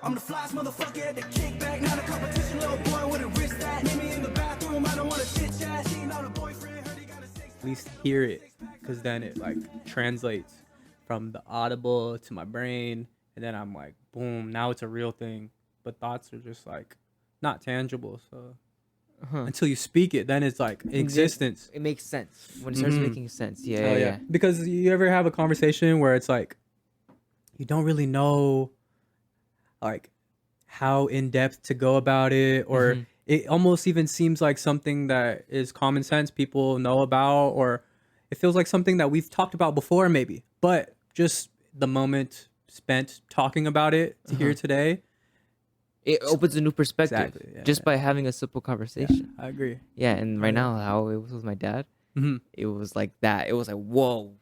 I'm the flyest motherfucker at the kickback, not a competition, little boy with a wrist that. Meet me in the bathroom, I don't want to chit chat. She not a boyfriend, heard he got a six. At least hear it, because then it like translates from the audible to my brain, and then I'm like, boom, now it's a real thing. But thoughts are just like not tangible, so until you speak it, then it's like existence. It makes sense when it starts making sense. Oh, yeah. Because you ever have a conversation where it's like you don't really know like how in depth to go about it, or it almost even seems like something that is common sense people know about, or it feels like something that we've talked about before maybe, but just the moment spent talking about it to here today, it opens a new perspective Exactly, just by having a simple conversation. I agree. Yeah, and right now, how it was with my dad, it was like that. It was like, whoa.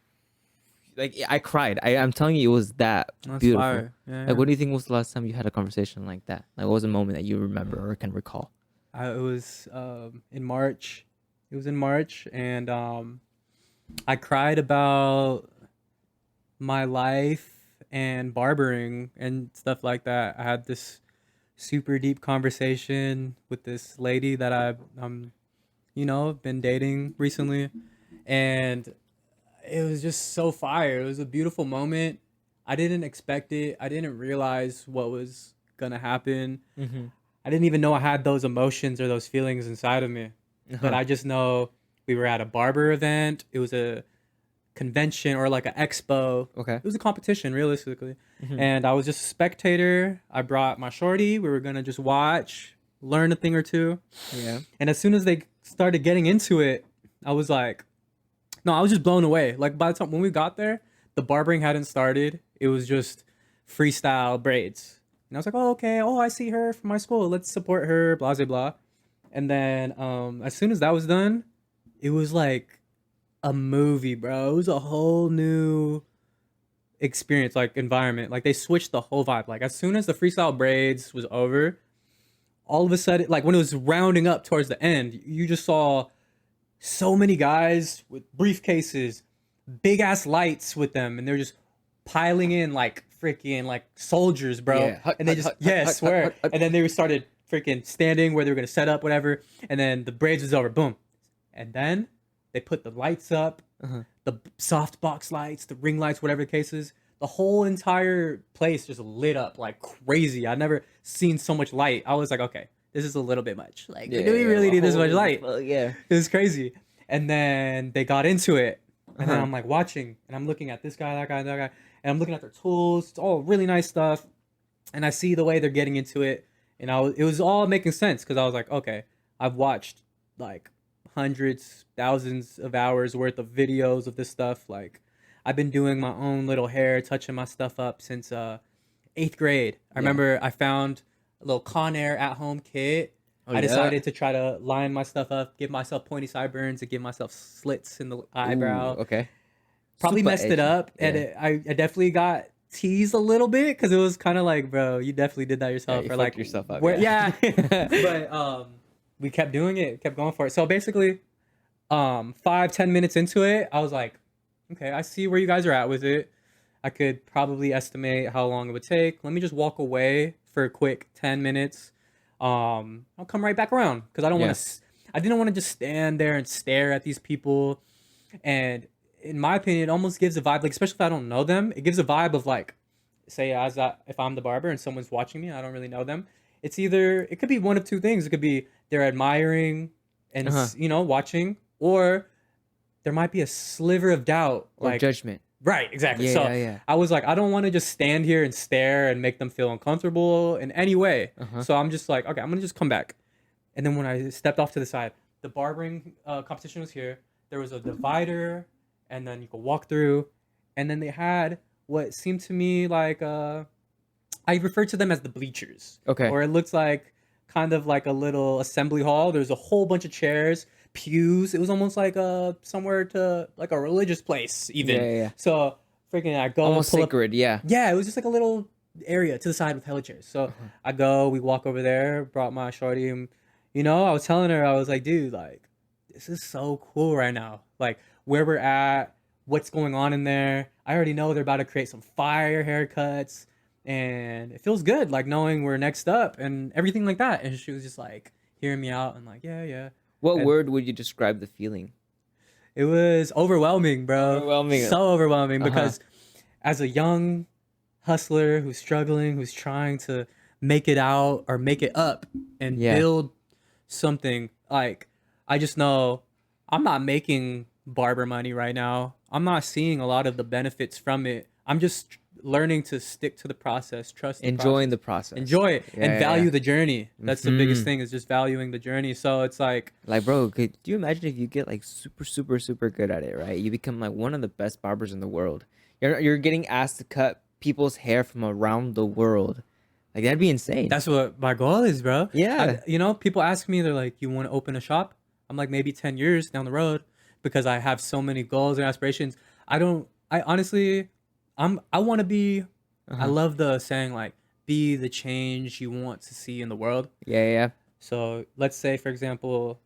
Like, I cried. I'm telling you, it was that That's beautiful. fire. Yeah, Like, what do you think was the last time you had a conversation like that? Like, what was a moment that you remember or can recall? It was in March. It was in March, and I cried about my life and barbering and stuff like that. I had this super deep conversation with this lady that I've been dating recently, and it was just so fire. It was a beautiful moment. I didn't expect it. I didn't realize what was gonna happen. I didn't even know I had those emotions or those feelings inside of me. But I just know we were at a barber event. It was a convention or like an expo. Okay. It was a competition, realistically. And I was just a spectator. I brought my shorty. We were gonna just watch, learn a thing or two. Yeah. And as soon as they started getting into it, I was like, no, I was just blown away. Like, by the time when we got there, the barbering hadn't started. It was just freestyle braids. And I was like, oh, okay. Oh, I see her from my school. Let's support her, blah, blah, blah. And then as soon as that was done, it was like a movie, bro. It was a whole new experience, like environment. Like, they switched the whole vibe. Like, as soon as the freestyle braids was over, all of a sudden, like when it was rounding up towards the end, you just saw so many guys with briefcases, big ass lights with them, and they're just piling in like freaking like soldiers, bro. Yeah. And they just swear. And then they started freaking standing where they were gonna set up, whatever. And then the braids was over, boom. And then they put the lights up, the soft box lights, the ring lights, whatever the case is. The whole entire place just lit up like crazy. I'd never seen so much light. I was like, okay, this is a little bit much. Like, do we really need this much light? Yeah. It was crazy. And then they got into it. And then I'm like watching, and I'm looking at this guy, that guy, that guy. And I'm looking at their tools. It's all really nice stuff. And I see the way they're getting into it. And it was all making sense, because I was like, okay, I've watched like hundreds, thousands of hours worth of videos of this stuff. Like, I've been doing my own little hair, touching my stuff up since 8th grade. I remember I found a little Conair at-home kit. I decided to try to line my stuff up, give myself pointy sideburns, and give myself slits in the eyebrow. Ooh, okay. Probably Super messed it edgy. up, and I definitely got teased a little bit, because it was kind of like, bro, you definitely did that yourself. You or fucked like yourself up. yeah. But we kept doing it, kept going for it. So basically, 5-10 minutes into it, I was like, okay, I see where you guys are at with it. I could probably estimate how long it would take. Let me just walk away for a quick 10 minutes. I'll come right back around, because I don't want to. I didn't want to just stand there and stare at these people. And in my opinion, it almost gives a vibe, like, especially if I don't know them, it gives a vibe of like, say, if I'm the barber and someone's watching me, I don't really know them. It could be one of two things. It could be they're admiring and watching, or there might be a sliver of doubt, Or like judgment. Right, exactly. So I was like, I don't want to just stand here and stare and make them feel uncomfortable in any way. So I'm just like, okay, I'm gonna just come back. And then when I stepped off to the side, the barbering competition was here. There was a divider, and then you could walk through. And then they had what seemed to me like I refer to them as the bleachers. Okay. Or it looks like kind of like a little assembly hall. There's a whole bunch of chairs, pews. It was almost like somewhere to like a religious place even. Yeah. So freaking I go Almost pull sacred, yeah. Yeah, it was just like a little area to the side with hella chairs. So I go, we walk over there, brought my shorty, and I was telling her, I was like, dude, like, this is so cool right now. Like, where we're at, what's going on in there. I already know they're about to create some fire haircuts. and it feels good, like knowing we're next up and everything like that. And she was just like hearing me out and like, yeah, yeah. What And word would you describe the feeling? it was overwhelming, bro. Overwhelming. So overwhelming Uh-huh. because as a young hustler who's struggling, who's trying to make it out or make it up and Yeah. build something, like I just know I'm not making barber money right now. I'm not seeing a lot of the benefits from it. I'm just learning to stick to the process, trust the Enjoying process, the process. enjoy it, Yeah, and yeah, value yeah. the journey. That's the biggest Mhm. thing, is just valuing the journey. So it's like, Like, bro, do you imagine if you get like super, super, super good at it, right? You become like one of the best barbers in the world. You're getting asked to cut people's hair from around the world. Like, that'd be insane. that's what my goal is, bro. Yeah. You know, people ask me, they're like, you want to open a shop? I'm like, maybe 10 years down the road, because I have so many goals and aspirations. I honestly, I want to be, I Uh-huh. love the saying, like, be the change you want to see in the world. Yeah. So let's say, for example,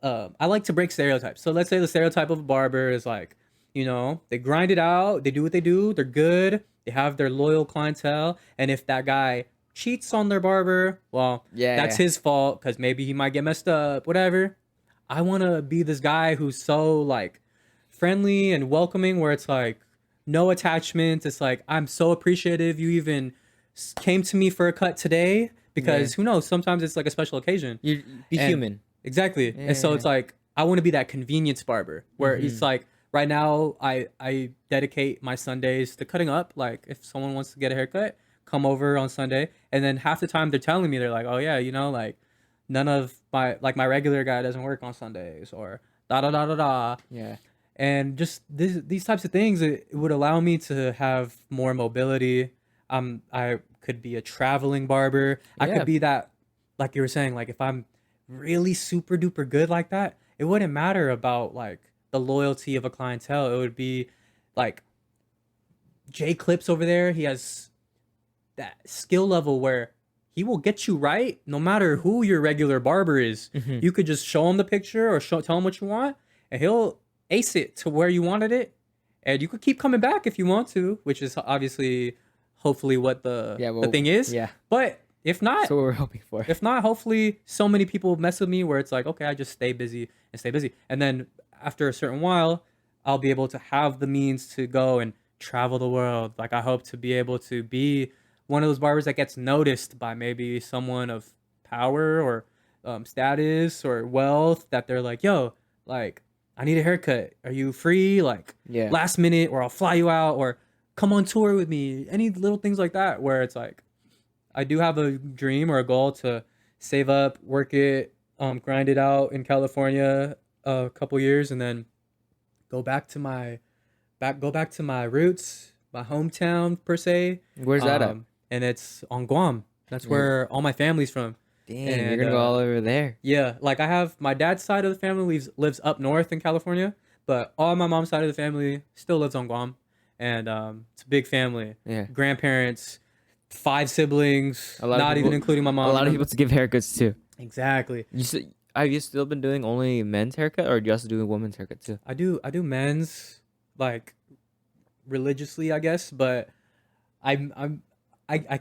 I like to break stereotypes. So let's say the stereotype of a barber is like, you know, they grind it out, they do what they do, they're good, they have their loyal clientele, and if that guy cheats on their barber, well, Yeah, that's yeah. his fault, because maybe he might get messed up, whatever. I want to be this guy who's so like friendly and welcoming, where it's like no attachment. It's like, I'm so appreciative you even came to me for a cut today, because Yeah. who knows, sometimes it's like a special occasion. You be And- human. Exactly. And so Yeah. it's like, I want to be that convenience barber where it's like, right now I dedicate my Sundays to cutting up. Like, if someone wants to get a haircut, come over on Sunday. And then half the time they're telling me, they're like, oh yeah, you know, like none of my regular guy doesn't work on Sundays, or da da da da da. Yeah. And just these types of things, it would allow me to have more mobility. I could be a traveling barber. I Yeah. could be that, like you were saying, like if I'm really super duper good like that, it wouldn't matter about like the loyalty of a clientele. It would be like Jay Clips over there. He has that skill level where he will get you right no matter who your regular barber is. Mhm. You could just show him the picture or tell him what you want, and he'll ace it to where you wanted it. And you could keep coming back if you want to, which is obviously, hopefully, what the Yeah, the well, thing is. yeah. But if not, That's what we're hoping for. if not, hopefully so many people mess with me where it's like, okay, I just stay busy and stay busy. And then after a certain while, I'll be able to have the means to go and travel the world. Like, I hope to be able to be one of those barbers that gets noticed by maybe someone of power or status or wealth, that they're like, yo, like, I need a haircut. Are you free? Like, Yeah. last minute, or I'll fly you out, or come on tour with me. Any little things like that, where it's like, I do have a dream or a goal to save up, work it, grind it out in California a couple years, and then go back to my roots, my hometown per se. Where's that at? And it's on Guam. That's where all my family's from. Dang, and, you're gonna go all over there. Yeah, like I have my dad's side of the family lives up north in California, but all my mom's side of the family still lives on Guam, and it's a big family. Yeah. Grandparents, 5 siblings, A lot of not even people- including my mom. A lot of people to give haircuts too. Exactly. Have you still been doing only men's haircut, or do you also do a woman's haircut too? I do men's, like, religiously, I guess, but I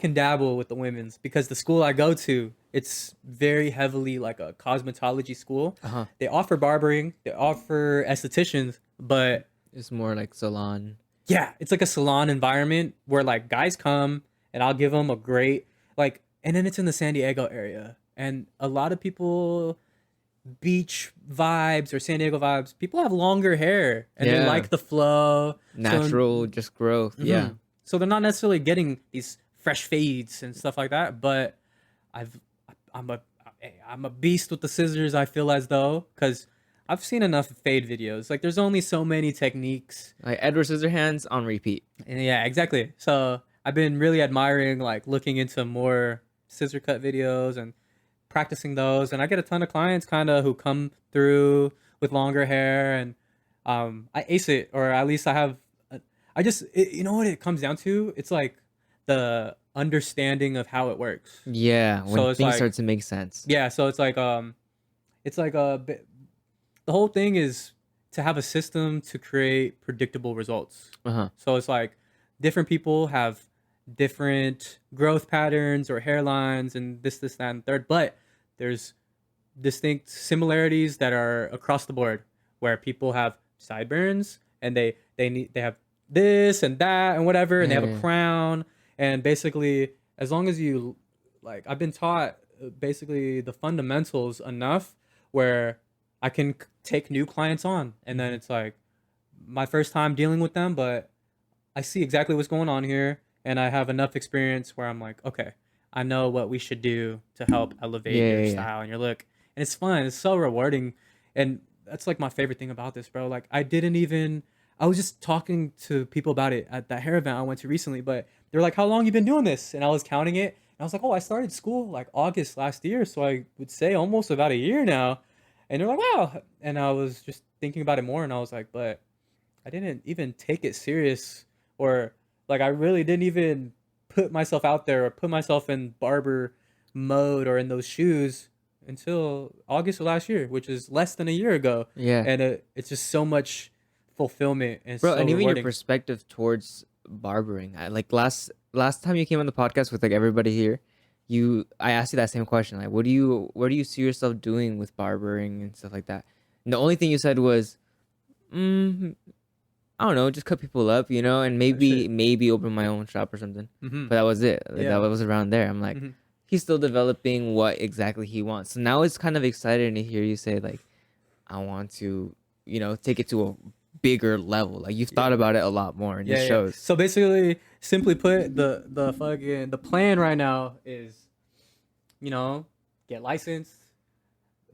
can dabble with the women's, because the school I go to, it's very heavily like a cosmetology school. Uh huh. They offer barbering, they offer estheticians, but It's more like salon. yeah, it's like a salon environment where like guys come and I'll give them a great, like, and then it's in the San Diego area, and a lot of people, beach vibes or San Diego vibes, people have longer hair and they Yeah. like the flow. So- Natural, just growth. Yeah. Mhm. So they're not necessarily getting these fresh fades and stuff like that, but I'm a beast with the scissors, I feel as though, because I've seen enough fade videos. Like, there's only so many techniques. Like Edward Scissorhands on repeat. And yeah, exactly. So I've been really admiring, like, looking into more scissor cut videos and practicing those. And I get a ton of clients kind of who come through with longer hair, and I ace it, or at least I have, you know what it comes down to? It's like the understanding of how it works. Yeah, when So it's things like- start to make sense. Yeah, so it's like the whole thing is to have a system to create predictable results. Uh huh. So it's like different people have different growth patterns or hairlines and this, that, and third. But there's distinct similarities that are across the board where people have sideburns and they have this and that and whatever, and they have a crown. And basically, as long as you like, I've been taught basically the fundamentals enough where I can take new clients on, and then it's like my first time dealing with them, but I see exactly what's going on here, and I have enough experience where I'm like, okay, I know what we should do to help elevate your style and your look. And it's fun. It's so rewarding. And that's like my favorite thing about this, bro. Like I was just talking to people about it at that hair event I went to recently, but they're like, how long you been doing this? And I was counting it. And I was like, oh, I started school like August last year. So I would say almost about a year now. And they're like, wow. And I was just thinking about it more. And I was like, but I didn't even take it serious, or like I really didn't even put myself out there or put myself in barber mode or in those shoes until August of last year, which is less than a year ago. Yeah. And it's just so much fulfillment and Bro, so and even rewarding. your perspective towards barbering. Like last time you came on the podcast with like everybody here, I asked you that same question. Like, what do you see yourself doing with barbering and stuff like that? And the only thing you said was, I don't know, just cut people up, and maybe open my own shop or something. Mm-hmm. But that was it. Like, Yeah. that was around there. I'm like, he's still developing what exactly he wants. So now it's kind of exciting to hear you say like, I want to, take it to a bigger level. Like you've thought about it a lot more, and it shows. So basically, simply put, the plan right now is, get licensed,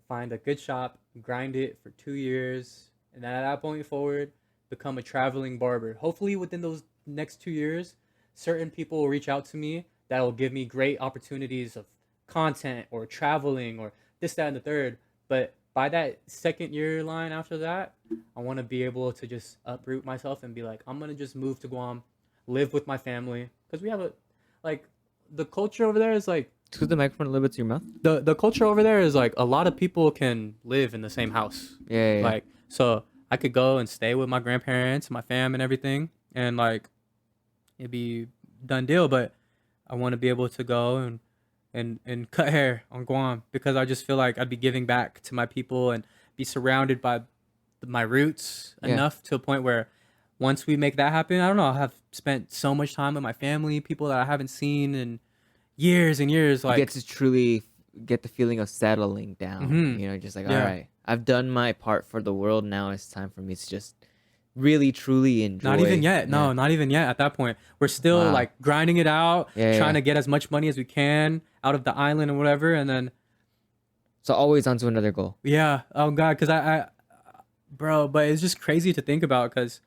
find a good shop, grind it for 2 years, and then at that point forward, become a traveling barber. Hopefully within those next 2 years, certain people will reach out to me that will give me great opportunities of content or traveling or this, that, and the third. But by that second year line after that, I want to be able to just uproot myself and be like, I'm going to just move to Guam, live with my family. Because we have the culture over there is like, Scoot the microphone a little bit to your mouth. the culture over there is like a lot of people can live in the same house. Yeah. Like, so I could go and stay with my grandparents, my fam, and everything, and like it'd be done deal. But I want to be able to go and cut hair on Guam because I just feel like I'd be giving back to my people and be surrounded by my roots enough to a point where once we make that happen, I don't know, I'll have spent so much time with my family, people that I haven't seen in years and years. Like, you get to truly get the feeling of settling down. Just like, all right, I've done my part for the world. Now it's time for me to just really truly enjoy. Not even yet. No, not even yet. At that point, we're still like grinding it out, trying to get as much money as we can out of the island and whatever, and then so always on to another goal. Yeah. Oh God, because I bro, but it's just crazy to think about because,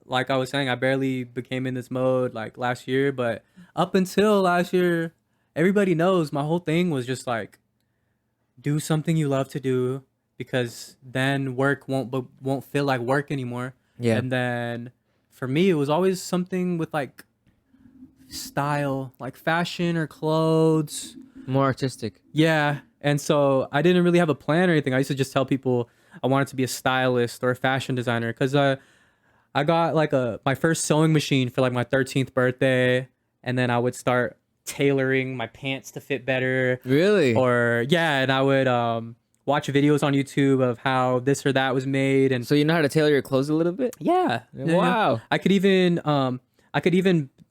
like I was saying, I barely became in this mode like last year, but up until last year, everybody knows my whole thing was just like, do something you love to do because then work won't feel like work anymore. Yeah. And then for me, it was always something with like style, like fashion or clothes. More artistic. Yeah. And so I didn't really have a plan or anything. I used to just tell people I wanted to be a stylist or a fashion designer because I got like my first sewing machine for like my 13th birthday, and then I would start tailoring my pants to fit better. Really? Or and I would watch videos on YouTube of how this or that was made, and so you know how to tailor your clothes a little bit? Yeah. Wow. I could even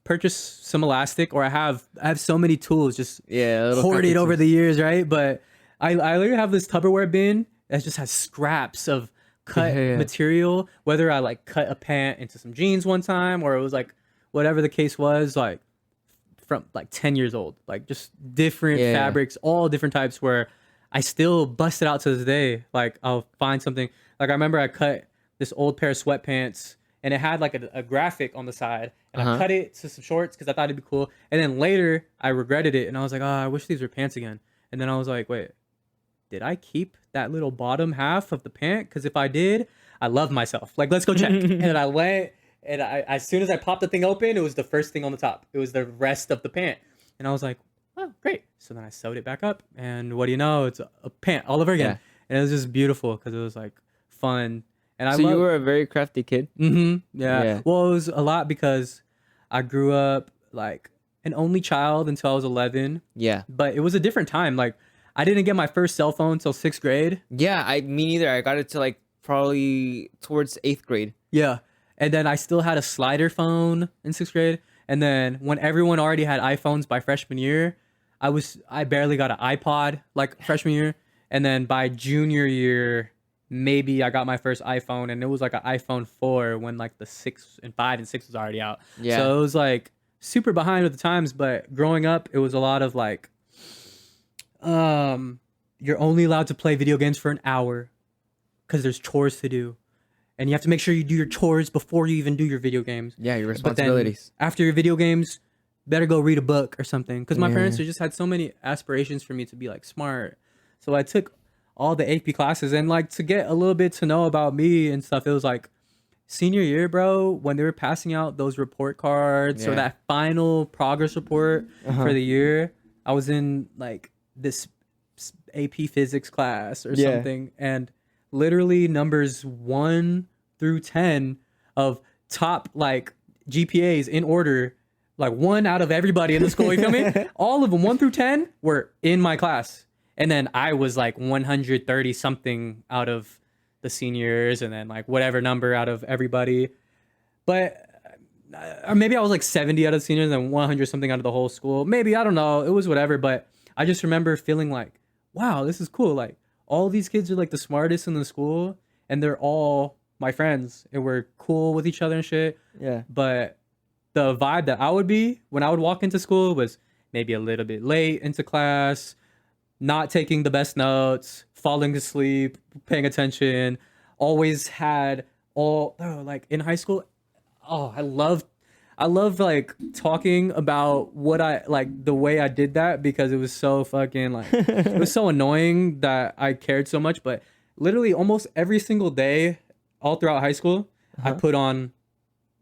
purchase some elastic, or I have so many tools just hoarded over the years, right? But I literally have this Tupperware bin that just has scraps of cut material, whether I like cut a pant into some jeans one time, or it was like whatever the case was, like from like 10 years old, like just different fabrics, all different types, where I still bust it out to this day. Like I'll find something, like I remember I cut this old pair of sweatpants and it had like a graphic on the side, and I cut it to some shorts because I thought it'd be cool. And then later I regretted it and I was like, oh, I wish these were pants again. And then I was like, wait, did I keep that little bottom half of the pant? Because if I did, I love myself. Like, let's go check. And then I went, and as soon as I popped the thing open, it was the first thing on the top. It was the rest of the pant. And I was like, oh, great. So then I sewed it back up, and what do you know? It's a pant all over again. Yeah. And it was just beautiful because it was like fun. And you were a very crafty kid. Yeah. Well, it was a lot because I grew up like an only child until I was 11, Yeah. but it was a different time. Like, I didn't get my first cell phone until 6th grade. Yeah, me neither. I got it to like probably towards 8th grade. Yeah. And then I still had a slider phone in 6th grade. And then when everyone already had iPhones by freshman year, I barely got an iPod like freshman year. And then by junior year, maybe I got my first iPhone, and it was like an iPhone 4 when like the 6 and 5 and 6 was already out. Yeah. So it was like super behind with the times, but growing up, it was a lot of like, you're only allowed to play video games for an hour because there's chores to do. And you have to make sure you do your chores before you even do your video games. Yeah, your But then responsibilities. after your video games, better go read a book or something. Because my Yeah. parents just had so many aspirations for me to be like smart. So I took all the AP classes, and like to get a little bit to know about me and stuff. It was like senior year, bro, when they were passing out those report cards or Yeah. that final progress report for the year. I was in like this AP physics class or Yeah. something, and literally numbers 1 through 10 of top like GPAs in order, like 1 out of everybody in the school. You feel me? All of them 1 through 10 were in my class, and then I was like 130 something out of the seniors, and then like whatever number out of everybody. But or maybe I was like 70 out of the seniors and 100 something out of the whole school. Maybe, I don't know. It was whatever. But I just remember feeling like, wow, this is cool. Like all these kids are like the smartest in the school, and they're all my friends, and we're cool with each other and shit. Yeah. But the vibe that I would be when I would walk into school was maybe a little bit late into class, not taking the best notes, falling asleep, paying attention. Always had like in high school. Oh, I love like talking about what I like, the way I did that, because it was so fucking like it was so annoying that I cared so much. But literally almost every single day all throughout high school, I put on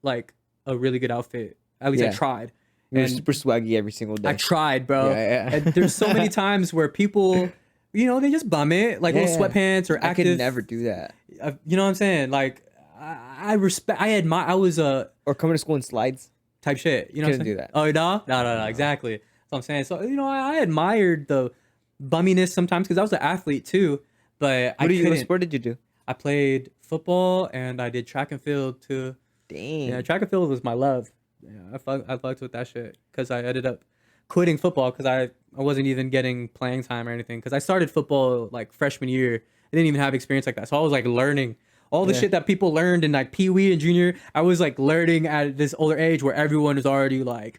like a really good outfit. At least I Yeah. tried. You were And super swaggy every single day. I tried, bro. Yeah, yeah. And there's so many times where people, they just bum it, like Yeah, little yeah. sweatpants or I active. could never do that. You know what I'm saying? Like, I respect, I admire, I was a Or coming to school in slides. type shit. You know what I'm Couldn't saying? do that. Oh, no, exactly. That's what I'm saying. So, I admired the bumminess sometimes because I was an athlete too, but What what sport did you do? I played football and I did track and field too. Dang. Yeah, track and field was my love. Yeah, I fucked with that shit because I ended up quitting football because I wasn't even getting playing time or anything, because I started football like freshman year. I didn't even have experience like that, so I was like learning all the Yeah. shit that people learned in like pee-wee and junior. I was like learning at this older age where everyone is already like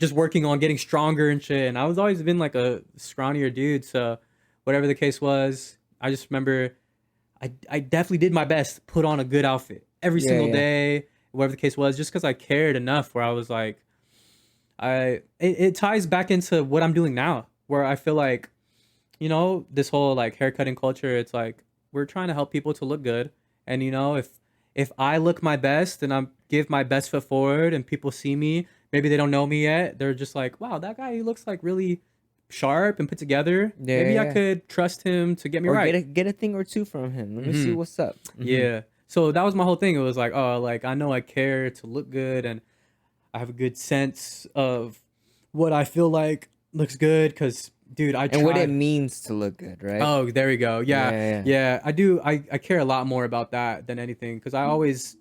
just working on getting stronger and shit, and I was always been like a scrawnier dude. So whatever the case was, I just remember I definitely did my best to put on a good outfit every Yeah, single yeah. day, whatever the case was, just because I cared enough where I was like, it ties back into what I'm doing now, where I feel like, this whole like haircutting culture, it's like we're trying to help people to look good. And if I look my best and I give my best foot forward and people see me, maybe they don't know me yet, they're just like, wow, that guy, he looks like really sharp and put together. Yeah, Maybe I yeah. could trust him to get me Or right. get a thing or two from him. Let me see what's up. Yeah. So that was my whole thing. It was like, oh, like I know I care to look good, and I have a good sense of what I feel like looks good. Because, dude, I tried. And what it means to look good, right? Oh, there we go. Yeah. Yeah. I do. I care a lot more about that than anything, because I always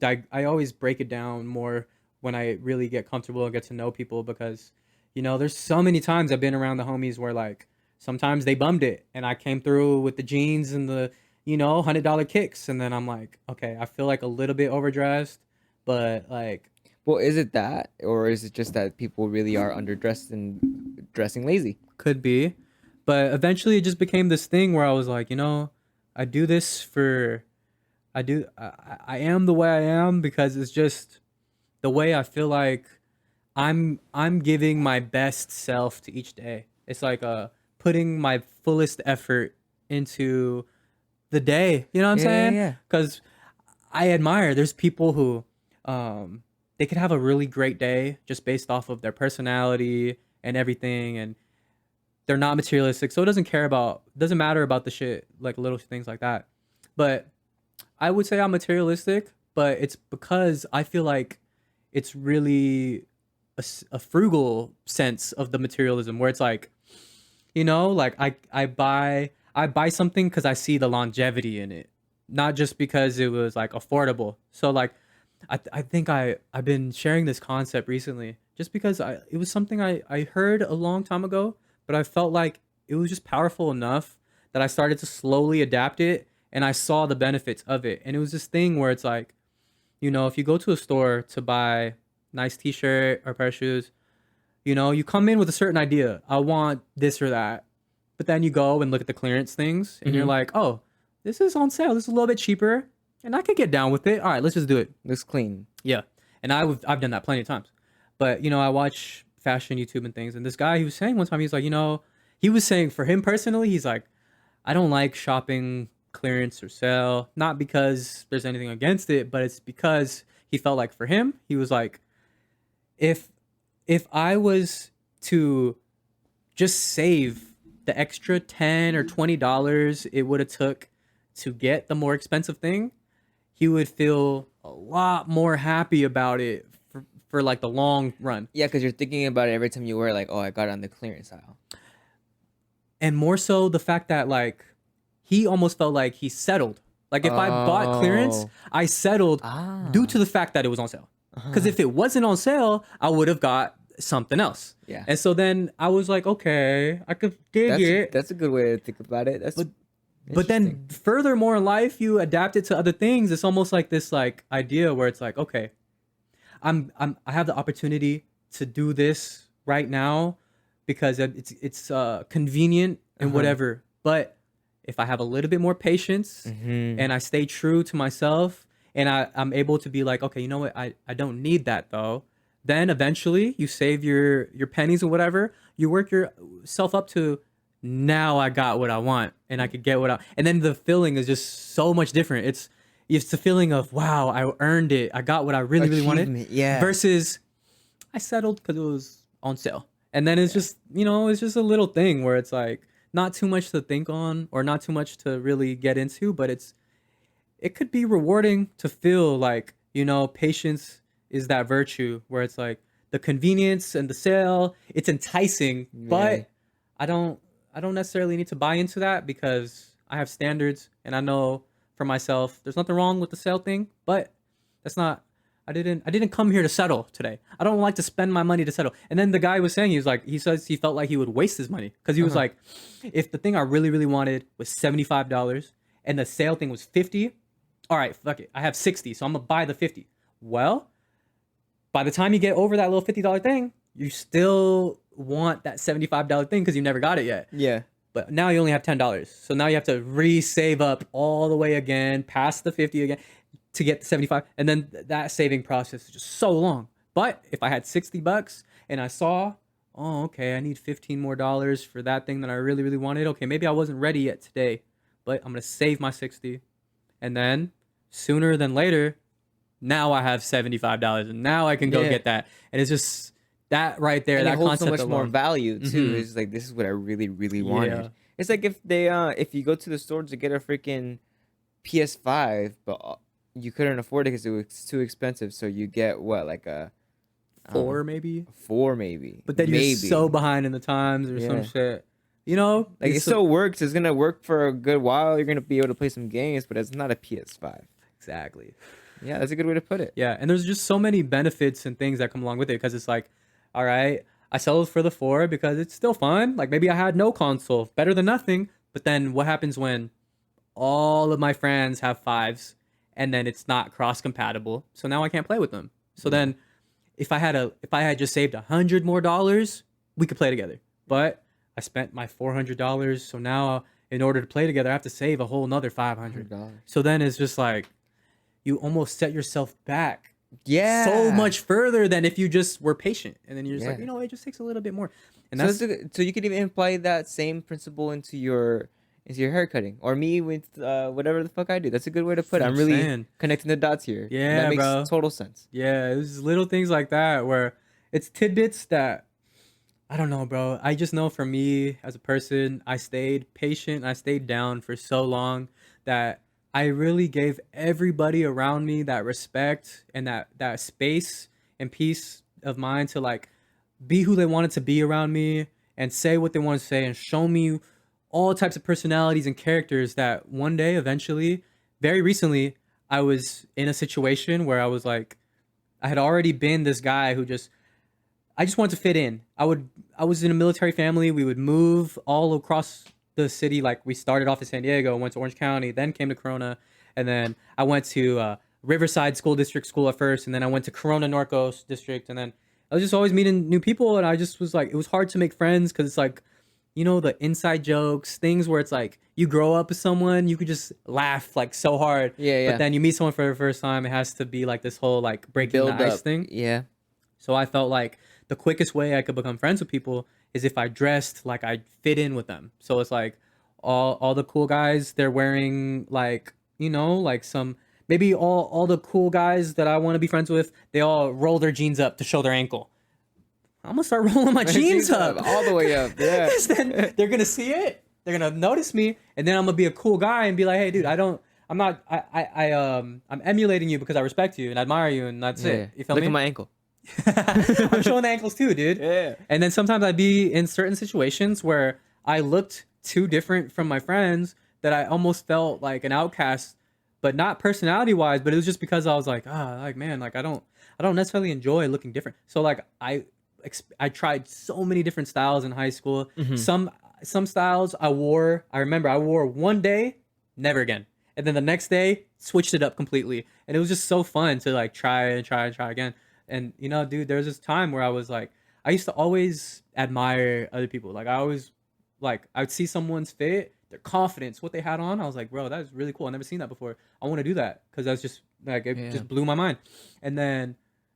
break it down more when I really get comfortable and get to know people, because there's so many times I've been around the homies where like sometimes they bummed it and I came through with the jeans and the $100 kicks, and then I'm like, okay, I feel like a little bit overdressed, but like Well, is it that, or is it just that people really are underdressed and dressing lazy? could be. But eventually it just became this thing where I was like, I do this for I am the way I am because it's just the way I feel like I'm giving my best self to each day. It's like putting my fullest effort into the day. You know what I'm Yeah, saying? yeah. Because I admire, there's people who they could have a really great day just based off of their personality and everything, and they're not materialistic, so it doesn't matter about the shit, like little things like that. But I would say I'm materialistic, but it's because I feel like it's really a frugal sense of the materialism where it's like, you know, like I buy something because I see the longevity in it, not just because it was like affordable. So like I think I've been sharing this concept recently just because it was something I heard a long time ago, but I felt like it was just powerful enough that I started to slowly adapt it and I saw the benefits of it. And it was this thing where it's like, you know, if you go to a store to buy nice t-shirt or pair of shoes, you know, you come in with a certain idea. I want this or that. But then you go and look at the clearance things and you're like, oh, this is on sale. This is a little bit cheaper and I could get down with it. All right, let's just do it. Looks clean. Yeah. And I've done that plenty of times. But, you know, I watch fashion YouTube and things. And this guy, he was saying one time, he's like, you know, he was saying for him personally, he's like, I don't like shopping clearance or sale. Not because there's anything against it, but it's because he felt like for him, he was like, if I was to just save the extra $10 or $20 it would have took to get the more expensive thing, he would feel a lot more happy about it for like the long run. Yeah, because you're thinking about it every time you wear it, like, oh, I got it on the clearance aisle. And more so the fact that like he almost felt like he settled. Like if I bought clearance, I settled due to the fact that it was on sale. Because if it wasn't on sale, I would have got something else. Yeah. And so then I was like, okay, I could dig it. That's a good way to think about it. But then furthermore in life, you adapt it to other things. It's almost like this like idea where it's like, okay, I have the opportunity to do this right now because it's convenient and whatever. But if I have a little bit more patience and I stay true to myself and I'm able to be like, okay, you know what? I don't need that though. Then eventually you save your pennies or whatever. You work yourself up to now I got what I want and I could get and then the feeling is just so much different. It's the feeling of, wow, I earned it. I got what I really, really wanted. Yeah. Versus I settled because it was on sale. And then it's just, you know, it's just a little thing where it's like not too much to think on or not too much to really get into, but it could be rewarding to feel like, you know, patience is that virtue where it's like the convenience and the sale, it's enticing, but I don't necessarily need to buy into that because I have standards and I know for myself there's nothing wrong with the sale thing, but that's not I didn't come here to settle today. I don't like to spend my money to settle. And then the guy was saying, he says he felt like he would waste his money because he was like, if the thing I really, really wanted was $75 and the sale thing was 50, all right, fuck it. I have 60, so I'm gonna buy the 50. Well, by the time you get over that little $50 thing, you still want that $75 thing because you never got it yet. Yeah. But now you only have $10. So now you have to re-save up all the way again, past the 50 again to get the 75. And then that saving process is just so long. But if I had $60 and I saw, oh, okay, I need 15 more dollars for that thing that I really, really wanted. Okay, maybe I wasn't ready yet today, but I'm going to save my 60. And then sooner than later, now I have $75 and now I can go get that. And it's just that right there. And that it holds so concept much more alone. value too. It's like, this is what I really, really wanted. Yeah. It's like if you go to the store to get a freaking PS5, but you couldn't afford it because it was too expensive, so you get what, like a 4 maybe. But But then you're so behind in the times or some shit. You know, like it still works. It's gonna work for a good while. You're gonna be able to play some games, but it's not a PS5. exactly. Yeah, that's a good way to put it. Yeah, and there's just so many benefits and things that come along with it because it's like, all right, I settled for the 4 because it's still fun. Like maybe I had no console, better than nothing. But then what happens when all of my friends have 5s and then it's not cross compatible? So now I can't play with them. So then if I had just saved $100 more, we could play together. But I spent my $400, so now in order to play together, I have to save a whole nother $500. So then it's just like you almost set yourself back so much further than if you just were patient. And then you're just like, you know, it just takes a little bit more. And so you could even apply that same principle into your hair cutting, or me with whatever the fuck I do. That's a good way to put it. I'm really connecting the dots here. Yeah, that makes bro. total sense. Yeah, it's little things like that where it's tidbits that I don't know, bro. I just know for me as a person, I stayed patient. I stayed down for so long that I really gave everybody around me that respect and that space and peace of mine to like be who they wanted to be around me and say what they want to say and show me all types of personalities and characters that one day eventually, very recently, I was in a situation where I was like, I had already been this guy who I just wanted to fit in. I was in a military family. We would move all across the city. Like we started off in San Diego, went to Orange County, then came to Corona, and then I went to Riverside School District School at first, and then I went to Corona Norcos District, and then I was just always meeting new people, and I just was like, it was hard to make friends because it's like, you know, the inside jokes, things where it's like you grow up with someone, you could just laugh like so hard. Yeah. But then you meet someone for the first time, it has to be like this whole like breaking the ice thing. Yeah. So I felt like the quickest way I could become friends with people is if I dressed like I fit in with them. So it's like all the cool guys, they're wearing like, you know, like some, maybe all the cool guys that I want to be friends with, they all roll their jeans up to show their ankle. I'm gonna start rolling my jeans up all the way up. Yeah. Then they're gonna see it, they're gonna notice me, and then I'm gonna be a cool guy and be like, hey dude, I'm emulating you because I respect you and admire you, and that's it. You feel Look me? at my ankle. I'm showing the ankles too, dude. Yeah. And then sometimes I'd be in certain situations where I looked too different from my friends that I almost felt like an outcast, but not personality wise, but it was just because I was like, like man, like I don't necessarily enjoy looking different. So like I tried so many different styles in high school. Some styles I remember I wore one day, never again. And then the next day, switched it up completely. And it was just so fun to like try again. And you know, dude, there was this time where I was like, I used to always admire other people. Like I always, like I would see someone's fit, their confidence, what they had on. I was like, bro, that is really cool. I never seen that before. I want to do that because that's just like it just blew my mind. And then,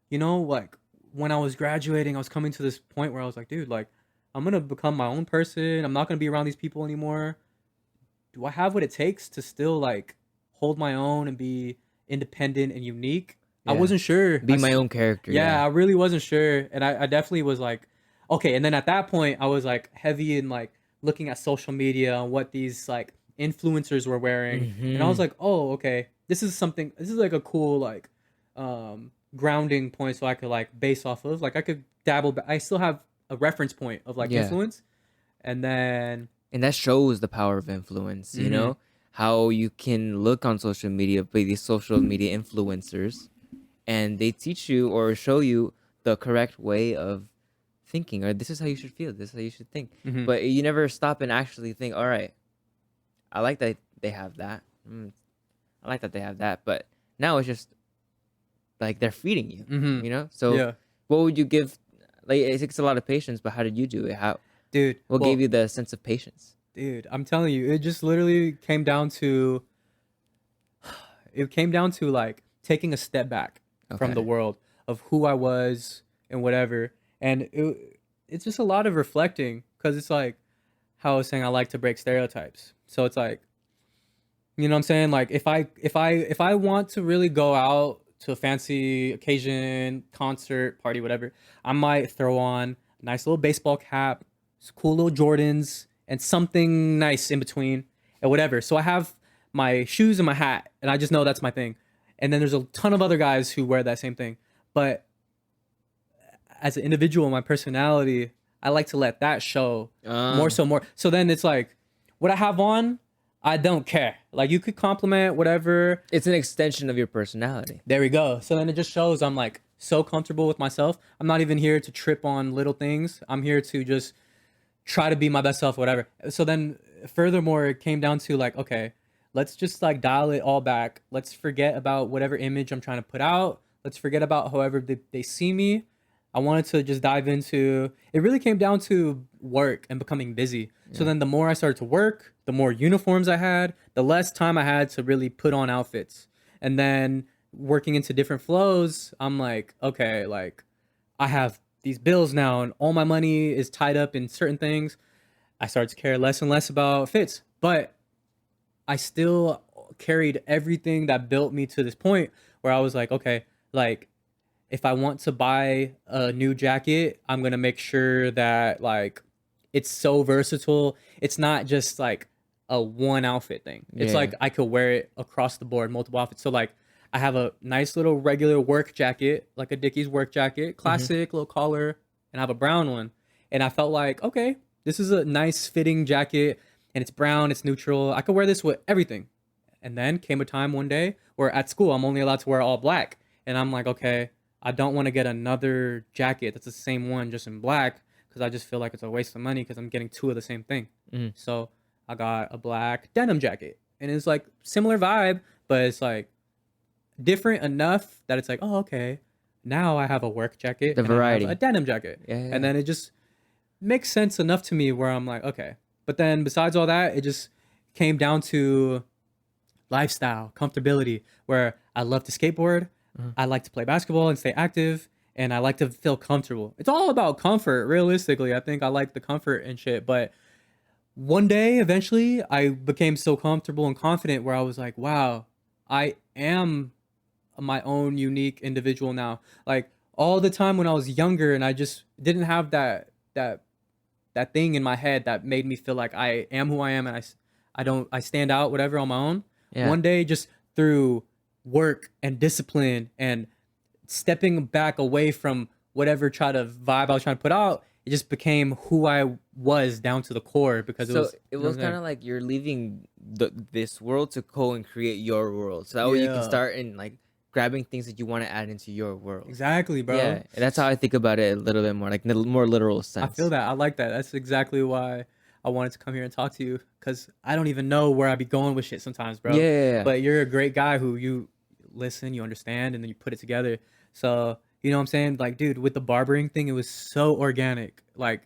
you know, like when I was graduating, I was coming to this point where I was like, dude, like I'm gonna become my own person. I'm not gonna be around these people anymore. Do I have what it takes to still like hold my own and be independent and unique? I wasn't sure. Be my own character. Yeah, I really wasn't sure. And I definitely was like, okay. And then at that point, I was like heavy in like looking at social media and what these like influencers were wearing. And I was like, oh, okay. This is like a cool like grounding point so I could like base off of. Like I could dabble, but I still have a reference point of like influence. And that shows the power of influence, you know? How you can look on social media, by these social media influencers, and they teach you or show you the correct way of thinking, or this is how you should feel, this is how you should think. But you never stop and actually think, all right, I like that they have that. I like that they have that. But now it's just like they're feeding you, you know? So what would you give? Like, it takes a lot of patience, but how did you do it? What gave you the sense of patience? Dude, I'm telling you, it just literally came down to like taking a step back from the world of who I was and whatever. And it's just a lot of reflecting, because it's like how I was saying, I like to break stereotypes. So it's like, you know what I'm saying? Like if I want to really go out to a fancy occasion, concert, party, whatever, I might throw on a nice little baseball cap, some cool little Jordans, and something nice in between and whatever. So I have my shoes and my hat, and I just know that's my thing. And then there's a ton of other guys who wear that same thing. But as an individual, my personality, I like to let that show more. So then it's like, what I have on, I don't care. Like you could compliment whatever. It's an extension of your personality. There we go. So then it just shows I'm like so comfortable with myself. I'm not even here to trip on little things. I'm here to just try to be my best self, whatever. So then furthermore, it came down to like, okay, let's just like dial it all back. Let's forget about whatever image I'm trying to put out. Let's forget about however they see me. I wanted to just dive into, it really came down to work and becoming busy. So then the more I started to work, the more uniforms I had, the less time I had to really put on outfits. And then working into different flows, I'm like, okay, like I have these bills now and all my money is tied up in certain things. I started to care less and less about fits, but I still carried everything that built me to this point where I was like, okay, like if I want to buy a new jacket, I'm going to make sure that like it's so versatile. It's not just like a one outfit thing. It's like I could wear it across the board, multiple outfits. So like I have a nice little regular work jacket, like a Dickies work jacket, classic little collar, and I have a brown one. And I felt like, okay, this is a nice fitting jacket, and it's brown, it's neutral. I could wear this with everything. And then came a time one day where at school I'm only allowed to wear all black, and I'm like, okay, I don't want to get another jacket that's the same one just in black because I just feel like it's a waste of money because I'm getting two of the same thing. So I got a black denim jacket, and it's like similar vibe, but it's like different enough that it's like, oh, okay, now I have a work jacket, The and I have variety. a denim jacket, Yeah. and then it just makes sense enough to me where I'm like, okay. But then besides all that, it just came down to lifestyle, comfortability, where I love to skateboard, I like to play basketball and stay active, and I like to feel comfortable. It's all about comfort, realistically. I think I like the comfort and shit, but one day eventually I became so comfortable and confident where I was like, wow, I am my own unique individual now. Like all the time when I was younger and I just didn't have that thing in my head that made me feel like I am who I am, and I stand out whatever on my own. Yeah. One day, just through work and discipline and stepping back away from whatever vibe I was trying to put out, it just became who I was down to the core because So it was kind of like you're leaving this world to go and create your world. So that way you can Yeah. start and like grabbing things that you want to add into your world. exactly, bro. Yeah, and that's how I think about it a little bit more, like more literal sense. I feel that. I like that. That's exactly why I wanted to come here and talk to you, because I don't even know where I be going with shit sometimes, bro. Yeah. But you're a great guy who you listen, you understand, and then you put it together. So, you know what I'm saying? Like, dude, with the barbering thing, it was so organic. Like,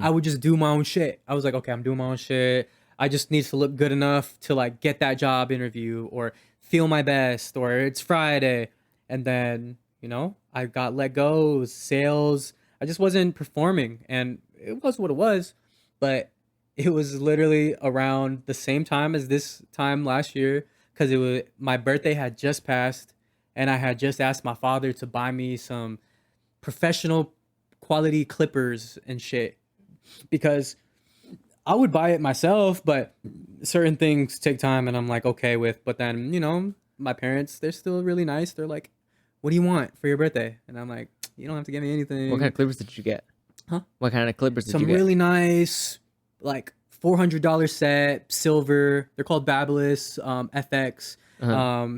I would just do my own shit. I was like, okay, I'm doing my own shit. I just need to look good enough to like get that job interview or feel my best, or it's Friday. And then, you know, I got let go, sales. I just wasn't performing, and it was what it was. But it was literally around the same time as this time last year, because it was my birthday had just passed, and I had just asked my father to buy me some professional quality clippers and shit, because I would buy it myself, but certain things take time, and I'm like okay with. But then, you know, my parents, they're still really nice. They're like, what do you want for your birthday? And I'm like, you don't have to get me anything. What kind of clippers did you get? Huh? What kind of clippers did Some you get? really nice, like $400 set, silver. They're called Babyless FX.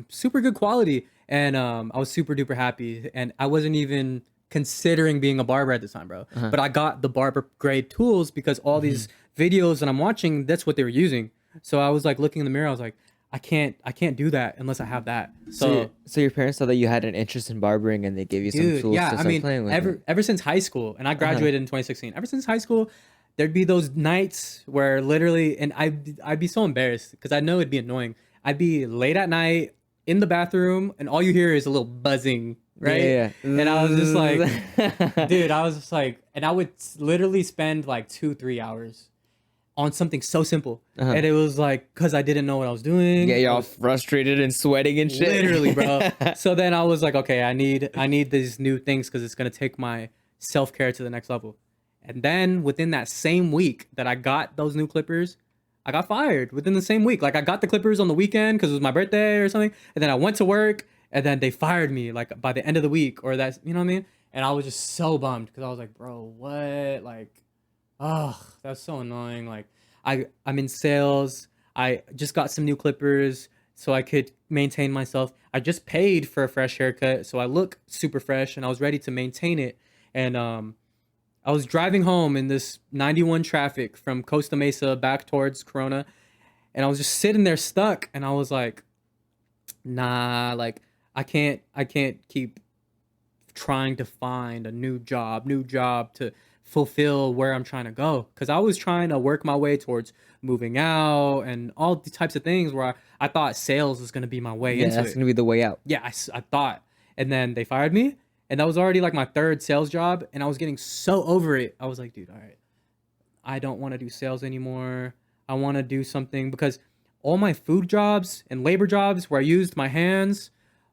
Super good quality. And I was super duper happy. And I wasn't even considering being a barber at the time, bro. But I got the barber grade tools because all these videos that I'm watching, that's what they were using. So I was like looking in the mirror, I was like, I can't do that unless I have that. So your parents saw that you had an interest in barbering and they gave you some dude, tools yeah, to I start mean, playing with. ever since high school, and I graduated in 2016. Ever since high school, there'd be those nights where literally, and I'd be so embarrassed because I know it'd be annoying. I'd be late at night in the bathroom, and all you hear is a little buzzing, right? Yeah. And I was just like, dude, I was just like, and I would literally spend like 2-3 hours on something so simple, and it was like because I didn't know what I was doing. Yeah, you're I all was- frustrated and sweating and shit. literally, bro. So then I was like, okay, I need these new things because it's gonna take my self-care to the next level. And then within that same week that I got those new clippers, I got fired within the same week. Like I got the clippers on the weekend because it was my birthday or something, and then I went to work, and then they fired me like by the end of the week, or that's, you know what I mean. And I was just so bummed because I was like, bro, what? Like, oh, that's so annoying. Like I'm in sales. I just got some new clippers so I could maintain myself. I just paid for a fresh haircut, so I look super fresh, and I was ready to maintain it. And I was driving home in this 91 traffic from Costa Mesa back towards Corona, and I was just sitting there stuck, and I was like, nah, like I can't keep trying to find a new job to fulfill where I'm trying to go, because I was trying to work my way towards moving out and all the types of things where I thought sales was going to be my way Yeah, into that's it. gonna be the way out. Yeah, I thought. And then they fired me, and that was already like my third sales job, and I was getting so over it. I was like, dude, all right, I don't want to do sales anymore. I want to do something, because all my food jobs and labor jobs where I used my hands,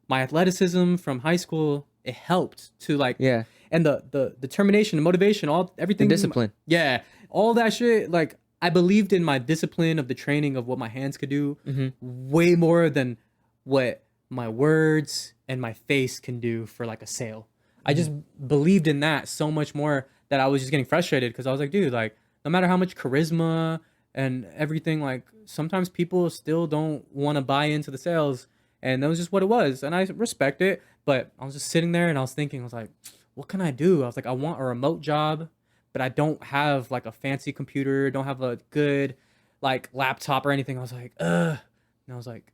my athleticism from high school, it helped to like, Yeah. and the determination, the motivation, everything, discipline. Yeah, all that shit. Like I believed in my discipline of the training of what my hands could do way more than what my words and my face can do for like a sale. I just believed in that so much more that I was just getting frustrated because I was like, dude, like no matter how much charisma and everything, like sometimes people still don't want to buy into the sales, and that was just what it was, and I respect it. But I was just sitting there and I was thinking, I was like, what can I do? I was like, I want a remote job, but I don't have like a fancy computer, don't have a good like laptop or anything. I was like, ugh. And I was like,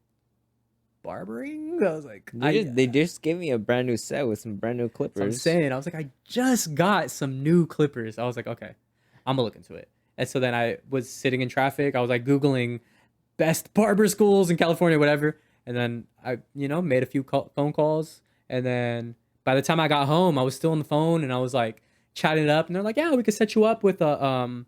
barbering? I was like, They just gave me a brand new set with some brand new that's what I'm clippers. saying. I was like, I just got some new clippers. I was like, okay, I'm gonna look into it. And so then I was sitting in traffic. I was like Googling best barber schools in California, whatever. And then I, made a few phone calls. And then by the time I got home, I was still on the phone and I was like chatting it up. And they're like, yeah, we could set you up with a,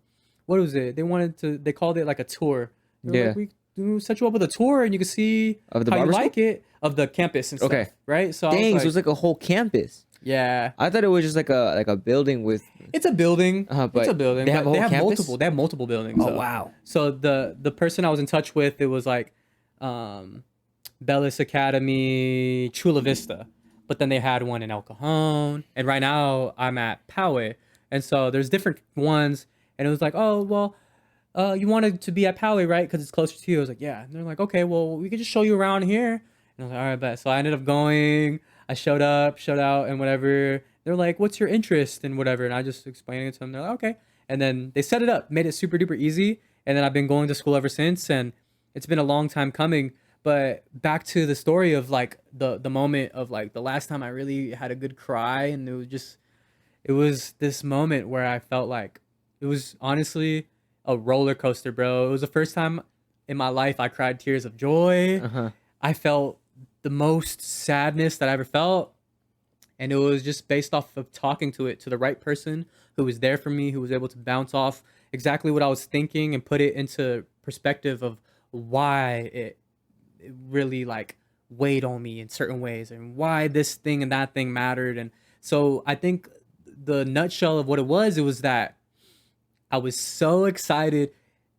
what was it? They called it like a tour. They were Yeah. like, we set you up with a tour and you can see Of the how you barber like it of the campus and stuff. Okay. Right. So Dang, I so was it was like, like a whole campus. yeah, I thought it was just like a building with. it's a building. But It's a building. they have but a whole campus? multiple. They have multiple buildings. Oh, wow. So the person I was in touch with, it was like, Bellis Academy, Chula Vista, but then they had one in El Cajon, and right now I'm at Poway, and so there's different ones, and it was like, oh well, you wanted to be at Poway, right? Because it's closer to you. I was like, yeah. And they're like, okay, well we could just show you around here, and I was like, all right, bet. So I ended up going. I showed up, showed out, and whatever. They're like, what's your interest and whatever, and I just explained it to them. They're like, okay, and then they set it up, made it super duper easy, and then I've been going to school ever since, and it's been a long time coming. But back to the story of like the moment of like the last time I really had a good cry, and it was this moment where I felt like it was honestly a roller coaster, bro. It was the first time in my life I cried tears of joy. Uh-huh. I felt the most sadness that I ever felt, and it was just based off of talking to the right person who was there for me, who was able to bounce off exactly what I was thinking and put it into perspective of why it really like weighed on me in certain ways and why this thing and that thing mattered. And so I think the nutshell of what it was that I was so excited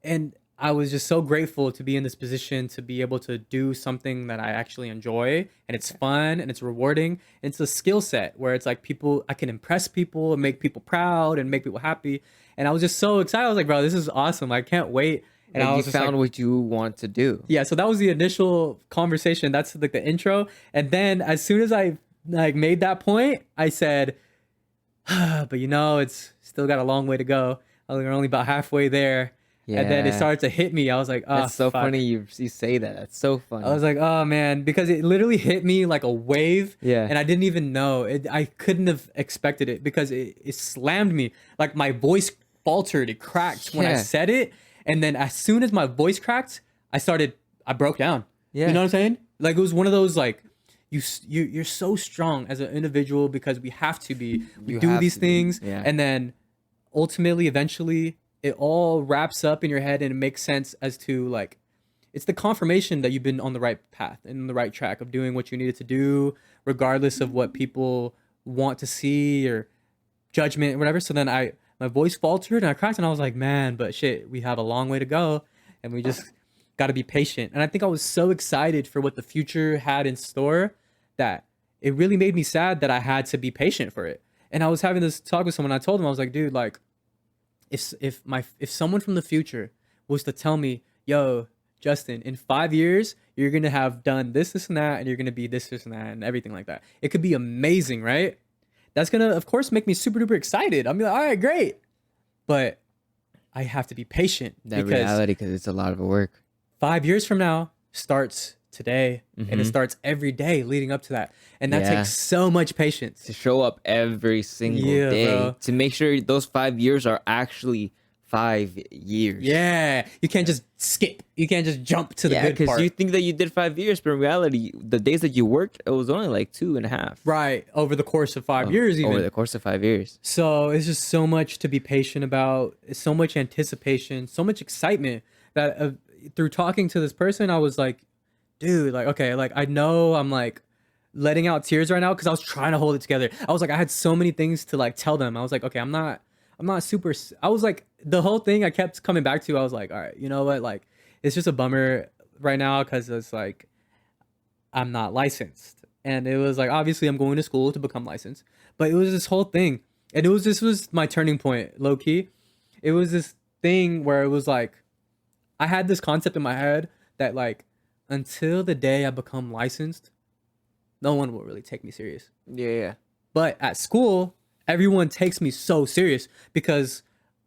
and I was just so grateful to be in this position to be able to do something that I actually enjoy, and it's fun and it's rewarding. It's a skill set where it's like I can impress people and make people proud and make people happy. And I was just so excited. I was like, bro, this is awesome. I can't wait. And Like I you was just found like, what you want to do. yeah, so that was the initial conversation. That's like the intro. And then as soon as I like made that point, I said, but it's still got a long way to go. We're only about halfway there. And then it Yeah. started to hit me. I was like, oh, That's so fuck. funny you say that. That's so funny. I was like, oh man, because it literally hit me like a wave. Yeah. And I didn't even know it. I couldn't have expected it because it slammed me. Like my voice faltered. It cracked when I Yeah. said it. And then as soon as my voice cracked, I broke down. Yeah. You know what I'm saying? Like it was one of those like, you're so strong as an individual because we have to be. We You do have these to be. things. Yeah. And then ultimately, eventually, it all wraps up in your head and it makes sense as to like, it's the confirmation that you've been on the right path and the right track of doing what you needed to do, regardless of what people want to see or judgment or whatever. So then my voice faltered and I cracked and I was like, man, but shit, we have a long way to go and we just got to be patient. And I think I was so excited for what the future had in store that it really made me sad that I had to be patient for it. And I was having this talk with someone. I told him, I was like, dude, like, if someone from the future was to tell me, yo, Justin, in 5 years, you're going to have done this, and that, and you're going to be this, and that, and everything like that. It could be amazing, right? That's going to, of course, make me super duper excited. I'm like, all right, great. But I have to be patient that because reality, because it's a lot of work. 5 years from now starts today, and it starts every day leading up to that. And that Yeah. takes so much patience. To show up every single Yeah, day. bro. To make sure those 5 years are actually 5 years. Yeah. You can't just skip. You can't just jump to the Yeah, good because part. you think that you did 5 years, but in reality, the days that you worked, it was only like 2.5. Right. Over the course of 5 years, even. Over the course of 5 years. So it's just so much to be patient about, so much anticipation, so much excitement that through talking to this person, I was like, dude, like, okay, like I know I'm like letting out tears right now because I was trying to hold it together. I was like, I had so many things to like tell them. I was like, okay, I'm not super, I was like, the whole thing I kept coming back to, I was like, all right, you know what? Like, it's just a bummer right now because it's like, I'm not licensed. And it was like, obviously I'm going to school to become licensed, but it was this whole thing. And this was my turning point, low key. It was this thing where it was like, I had this concept in my head that like, until the day I become licensed, no one will really take me serious. Yeah. But at school, everyone takes me so serious because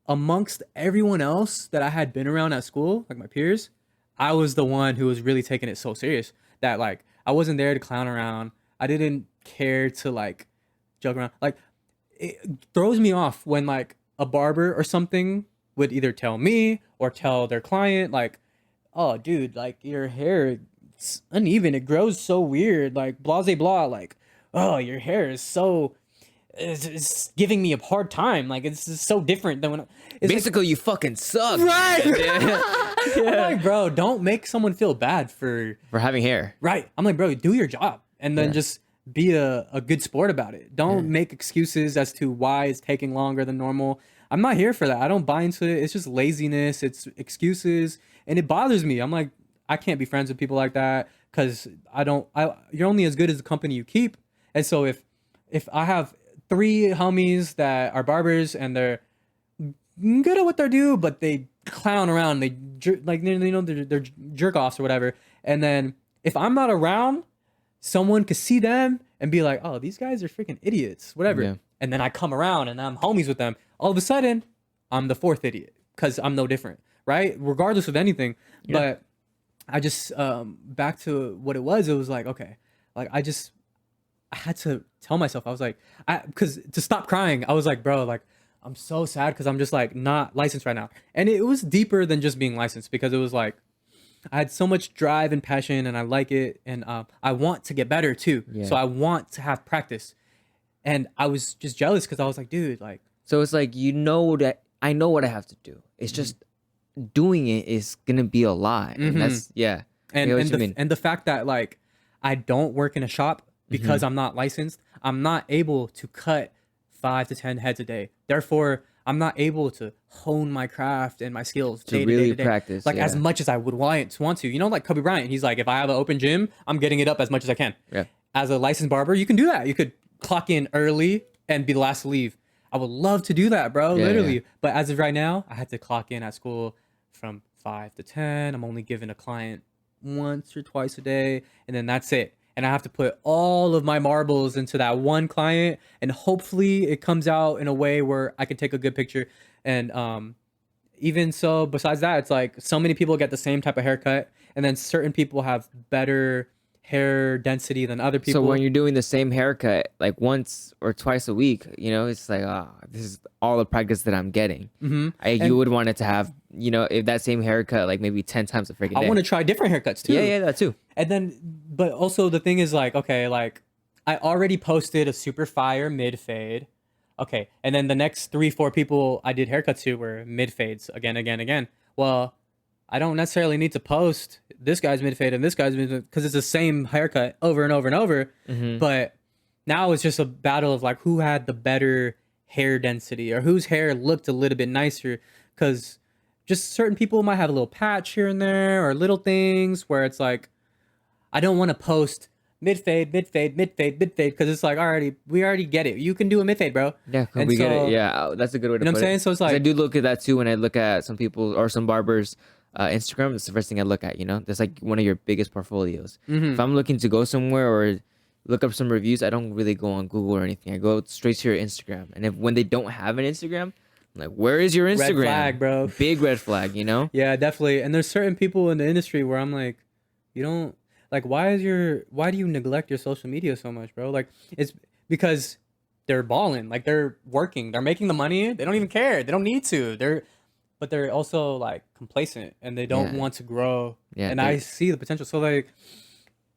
amongst everyone else that I had been around at school, like my peers, I was the one who was really taking it so serious that like I wasn't there to clown around. I didn't care to like joke around. Like it throws me off when like a barber or something would either tell me or tell their client like, "Oh, dude, like your hair it's uneven. It grows so weird. Like blah blah blah. Like, oh, your hair is so it's giving me a hard time. Like it's just so different than when it's Basically, you fucking suck. right." Yeah. I'm like, bro, don't make someone feel bad for For having hair. right. I'm like, bro, do your job and then Yeah. just be a good sport about it. Don't make excuses as to why it's taking longer than normal. I'm not here for that. I don't buy into it. It's just laziness. It's excuses, and it bothers me. I'm like, I can't be friends with people like that because you're only as good as the company you keep. And so if I have 3 homies that are barbers and they're good at what they do, but they clown around, they're jerk offs or whatever, and then if I'm not around, someone could see them and be like, oh, these guys are freaking idiots, whatever. Yeah. And then I come around and I'm homies with them. All of a sudden, I'm the 4th idiot because I'm no different, right? Regardless of anything. Yeah. But I just, back to what it was like, okay, like I had to tell myself, I was like, because to stop crying, I was like, bro, like, I'm so sad because I'm just like not licensed right now. And it was deeper than just being licensed because it was like, I had so much drive and passion and I like it. And I want to get better too. Yeah. So I want to have practice. And I was just jealous because I was like, dude, like. So it's like, you know that I know what I have to do. It's just doing it is going to be a lie. And that's, yeah. I get what you mean. And the fact that like I don't work in a shop because I'm not licensed, I'm not able to cut 5 to 10 heads a day. Therefore, I'm not able to hone my craft and my skills To really practice, like as much as I would want to. You know, like Kobe Bryant, he's like, if I have an open gym, I'm getting it up as much as I can. Yeah. As a licensed barber, you can do that. You could clock in early and be the last to leave. I would love to do that, bro, literally. Yeah. But as of right now, I had to clock in at school from 5 to 10. I'm only giving a client once or twice a day, and then that's it. And I have to put all of my marbles into that one client, and hopefully it comes out in a way where I can take a good picture. And even so, besides that, it's like so many people get the same type of haircut, and then certain people have better hair density than other people. So when you're doing the same haircut like once or twice a week, you know, it's like, this is all the practice that I'm getting. You would want it to have, you know, if that same haircut like maybe 10 times a freaking day. I want to try different haircuts too. Yeah, that too. And then, but also the thing is like, okay, like I already posted a super fire mid fade. Okay. And then the next 3-4 people I did haircuts to were mid fades again. Well, I don't necessarily need to post this guy's mid fade and this guy's mid fade because it's the same haircut over and over and over. But now it's just a battle of like who had the better hair density or whose hair looked a little bit nicer, because just certain people might have a little patch here and there or little things where it's like, I don't want to post mid fade because it's like we already get it. You can do a mid fade, bro. Yeah, And we get so- it. Yeah, that's a good way to You know put what I'm saying? it. So it's 'Cause I like, do look at that too when I look at some people or some barbers' Instagram. It's the first thing I look at. You know, that's like one of your biggest portfolios. If I'm looking to go somewhere or look up some reviews, I don't really go on Google or anything. I go straight to your Instagram. And when they don't have an Instagram, I'm like, where is your Instagram? red flag, bro. Big red flag. You know? Yeah, definitely. And there's certain people in the industry where I'm like, you don't like, why do you neglect your social media so much, bro? Like, it's because they're balling, like they're working, they're making the money. They don't even care. They don't need to. But they're also like complacent and they don't want to grow. Yeah, and I see the potential. So like,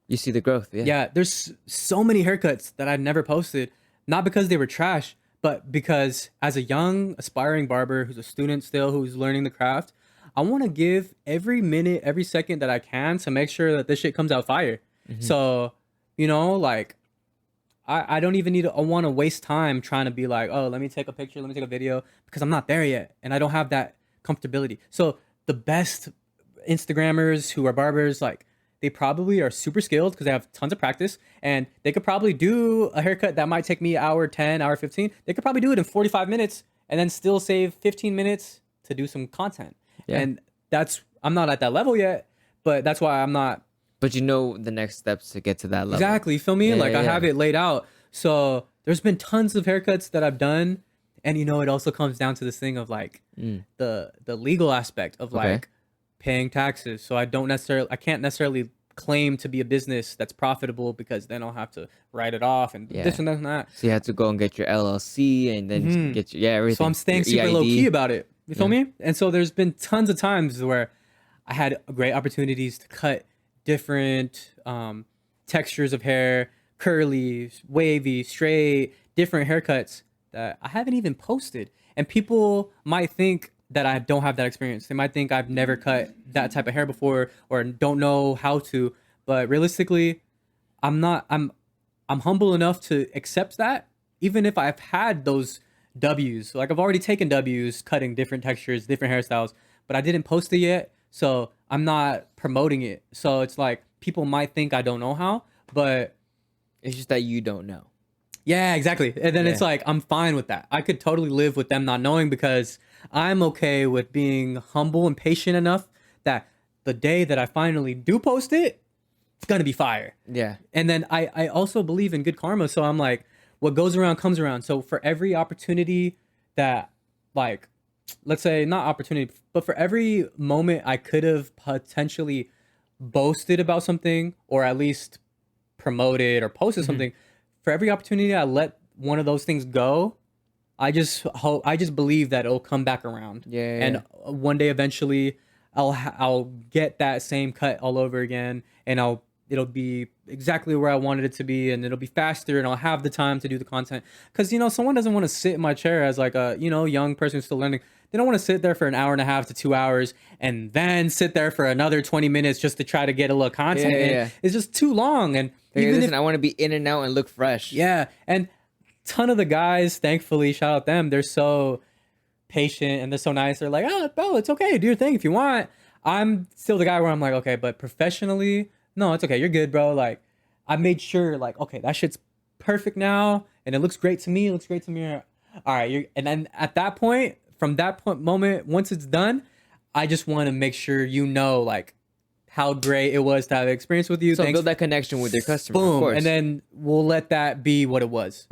you see the growth. yeah, there's so many haircuts that I've never posted, not because they were trash, but because as a young aspiring barber who's a student still, who's learning the craft, I want to give every minute, every second that I can to make sure that this shit comes out fire. So, you know, like I don't even I want to waste time trying to be like, oh, let me take a picture, let me take a video, because I'm not there yet. And I don't have that comfortability. So the best Instagrammers who are barbers, like they probably are super skilled because they have tons of practice, and they could probably do a haircut that might take me hour 10, hour 15. They could probably do it in 45 minutes and then still save 15 minutes to do some content. Yeah. And I'm not at that level yet, but that's why I'm not. But you know the next steps to get to that level. Exactly. You feel me? Yeah, Like yeah, I yeah. have it laid out. So there's been tons of haircuts that I've done. And it also comes down to this thing of like the legal aspect of Okay. like paying taxes. So I can't necessarily claim to be a business that's profitable because then I'll have to write it off and this and that and that. So you have to go and get your LLC and then get your everything. So I'm staying Your super low key EID. about it. You feel me? And so there's been tons of times where I had great opportunities to cut different textures of hair, curly, wavy, straight, different haircuts that I haven't even posted. And people might think that I don't have that experience. They might think I've never cut that type of hair before or don't know how to. But realistically, I'm humble enough to accept that, even if I've had those W's. Like I've already taken W's cutting different textures, different hairstyles, but I didn't post it yet. So I'm not promoting it. So it's like people might think I don't know how, but It's just that you don't know. yeah, exactly. And then it's like, I'm fine with that. I could totally live with them not knowing because I'm okay with being humble and patient enough that the day that I finally do post it, it's going to be fire. Yeah. And then I also believe in good karma. So I'm like, what goes around comes around. So for every opportunity that, like, let's say not opportunity, but for every moment I could have potentially boasted about something or at least promoted or posted something, for every opportunity I let one of those things go, I just believe that it'll come back around. Yeah. And one day eventually I'll get that same cut all over again, and it'll be exactly where I wanted it to be, and it'll be faster, and I'll have the time to do the content. Because someone doesn't want to sit in my chair as like a young person who's still learning. They don't want to sit there for an hour and a half to 2 hours and then sit there for another 20 minutes just to try to get a little content. Yeah. It's just too long. And Hey, even listen, I want to be in and out and look fresh. yeah, and ton of the guys, thankfully, shout out them. They're so patient and they're so nice. They're like, oh, bro, it's okay. Do your thing if you want. I'm still the guy where I'm like, okay, but professionally, no, it's okay. You're good, bro. Like, I made sure, like, okay, that shit's perfect now, and it looks great to me. It looks great to me. All right, and then at that point, from that moment, once it's done, I just want to make sure like how great it was to have experience with you. So Thanks. build that connection with your customer. Of Boom, course. and then we'll let that be what it was.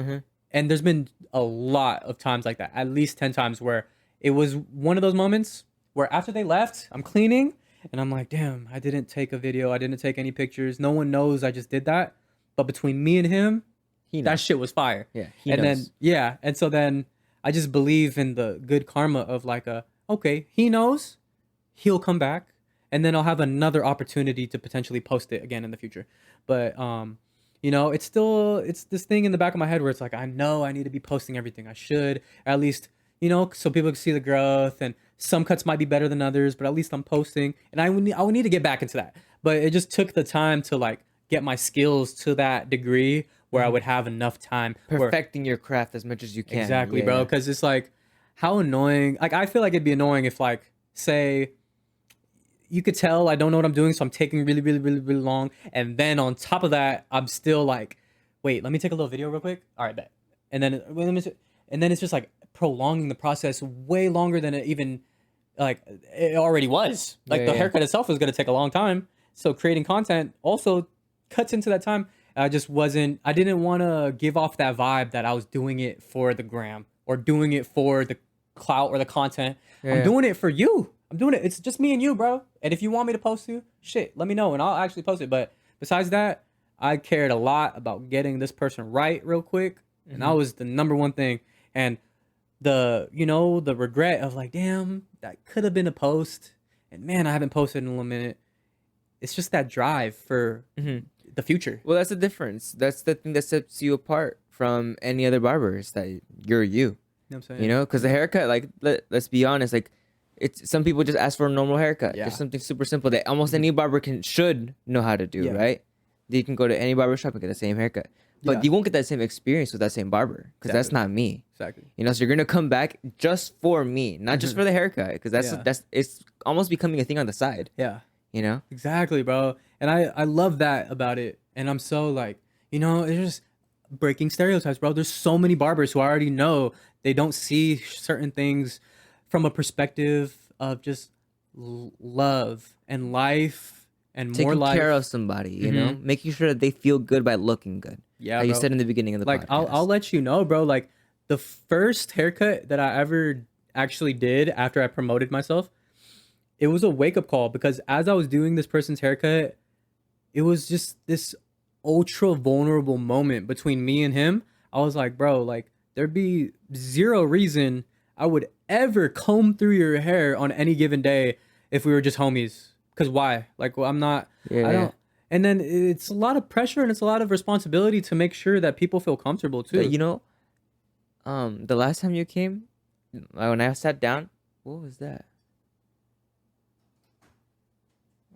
And there's been a lot of times like that, at least 10 times, where it was one of those moments where after they left, I'm cleaning and I'm like, damn, I didn't take a video. I didn't take any pictures. No one knows I just did that. But between me and him, that shit was fire. Yeah, And so then I just believe in the good karma of like okay, he knows, he'll come back, and then I'll have another opportunity to potentially post it again in the future. But it's this thing in the back of my head where it's like, I know I need to be posting everything. I should, at least, so people can see the growth, and some cuts might be better than others, but at least I'm posting, and I would need to get back into that. But it just took the time to like get my skills to that degree where I would have enough time perfecting your craft as much as you can. Exactly, Yeah. bro. Because it's like, how annoying. Like, I feel like it'd be annoying if, like, say, you could tell I don't know what I'm doing, so I'm taking really, really, really, really long. And then on top of that, I'm still like, wait, let me take a little video real quick. All right, bet. And then, it's just like prolonging the process way longer than it even, like, it already was. Like, the haircut itself was going to take a long time. So creating content also cuts into that time. I didn't want to give off that vibe that I was doing it for the gram or doing it for the clout or the content. Yeah. I'm doing it for you. I'm doing it. It's just me and you, bro. And if you want me to post you, shit, let me know and I'll actually post it. But besides that, I cared a lot about getting this person right real quick. And that was the number one thing. And the regret of like, damn, that could have been a post. And man, I haven't posted in a little minute. It's just that drive for the future. Well, that's the difference. That's the thing that sets you apart from any other barber, is that you're you. You know what I'm saying? Because the haircut, like, let's be honest, like, it's some people just ask for a normal haircut. Yeah. There's something super simple that almost any barber should know how to do, Yeah. right? You can go to any barber shop and get the same haircut, but Yeah. you won't get that same experience with that same barber, because that's not me. Exactly. So you're gonna come back just for me, not just for the haircut, because that's it's almost becoming a thing on the side. Yeah. you know? Exactly, bro. And I love that about it. And I'm so like, it's just breaking stereotypes, bro. There's so many barbers who I already know they don't see certain things from a perspective of just love and life and more Taking life. care of somebody, you know, making sure that they feel good by looking good. Yeah, like you bro. said in the beginning of the Like podcast. I'll let you know, bro. Like the first haircut that I ever actually did after I promoted myself, it was a wake up call because as I was doing this person's haircut, it was just this ultra vulnerable moment between me and him. I was like, bro, like there'd be zero reason I would ever comb through your hair on any given day if we were just homies. Cause why? Like, well, I'm not. Yeah. I don't. And then it's a lot of pressure and it's a lot of responsibility to make sure that people feel comfortable too. But, you know, the last time you came, when I sat down, what was that?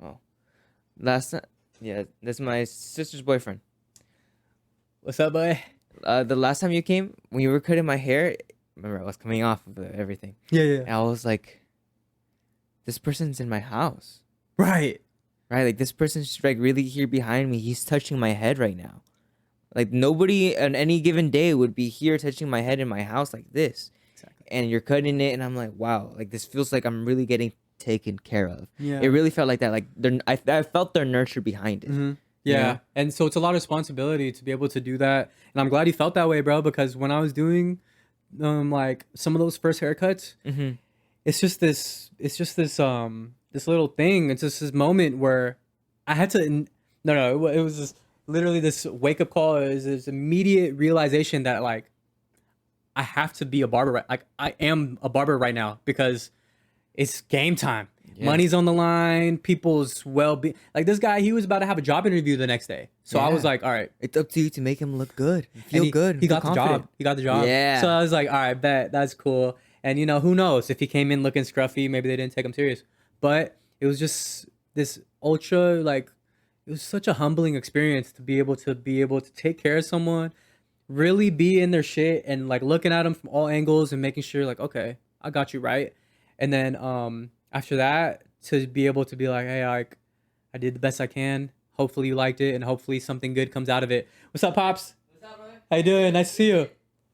Oh, last time. Yeah, that's my sister's boyfriend. What's up, boy? The last time you came, when you were cutting my hair, remember I was coming off of everything. Yeah. And I was like, this person's in my house. Right. Right? Like, this person's like really here behind me. He's touching my head right now. Like, nobody on any given day would be here touching my head in my house like this. Exactly. And you're cutting it, and I'm like, wow, like, this feels like I'm really getting taken care of. Yeah. It really felt like that. Like, I felt their nurture behind it. Mm-hmm. Yeah. Yeah. And so it's a lot of responsibility to be able to do that. And I'm glad you felt that way, bro, because when I was doing like some of those first haircuts, Mm-hmm. it's just this this little thing. It's just this moment where I had to it was just literally this wake up call. It was this immediate realization that like I have to be a barber. Like I am a barber right now because it's game time. Yeah. Money's on the line. People's well-being. Like this guy, he was about to have a job interview the next day. So I was Yeah. like, all right. It's up to you to make him look good, feel And good. He feel got the confident. job. He got the job. Yeah. So I was like, all right, bet that's cool. And who knows if he came in looking scruffy, maybe they didn't take him serious. But it was just this ultra like it was such a humbling experience to be able to take care of someone, really be in their shit and like looking at them from all angles and making sure like, okay, I got you right. And then after that to be able to be like, hey, like I did the best I can. Hopefully you liked it and hopefully something good comes out of it. What's up, Pops? What's up, brother? How you doing? Nice to see you.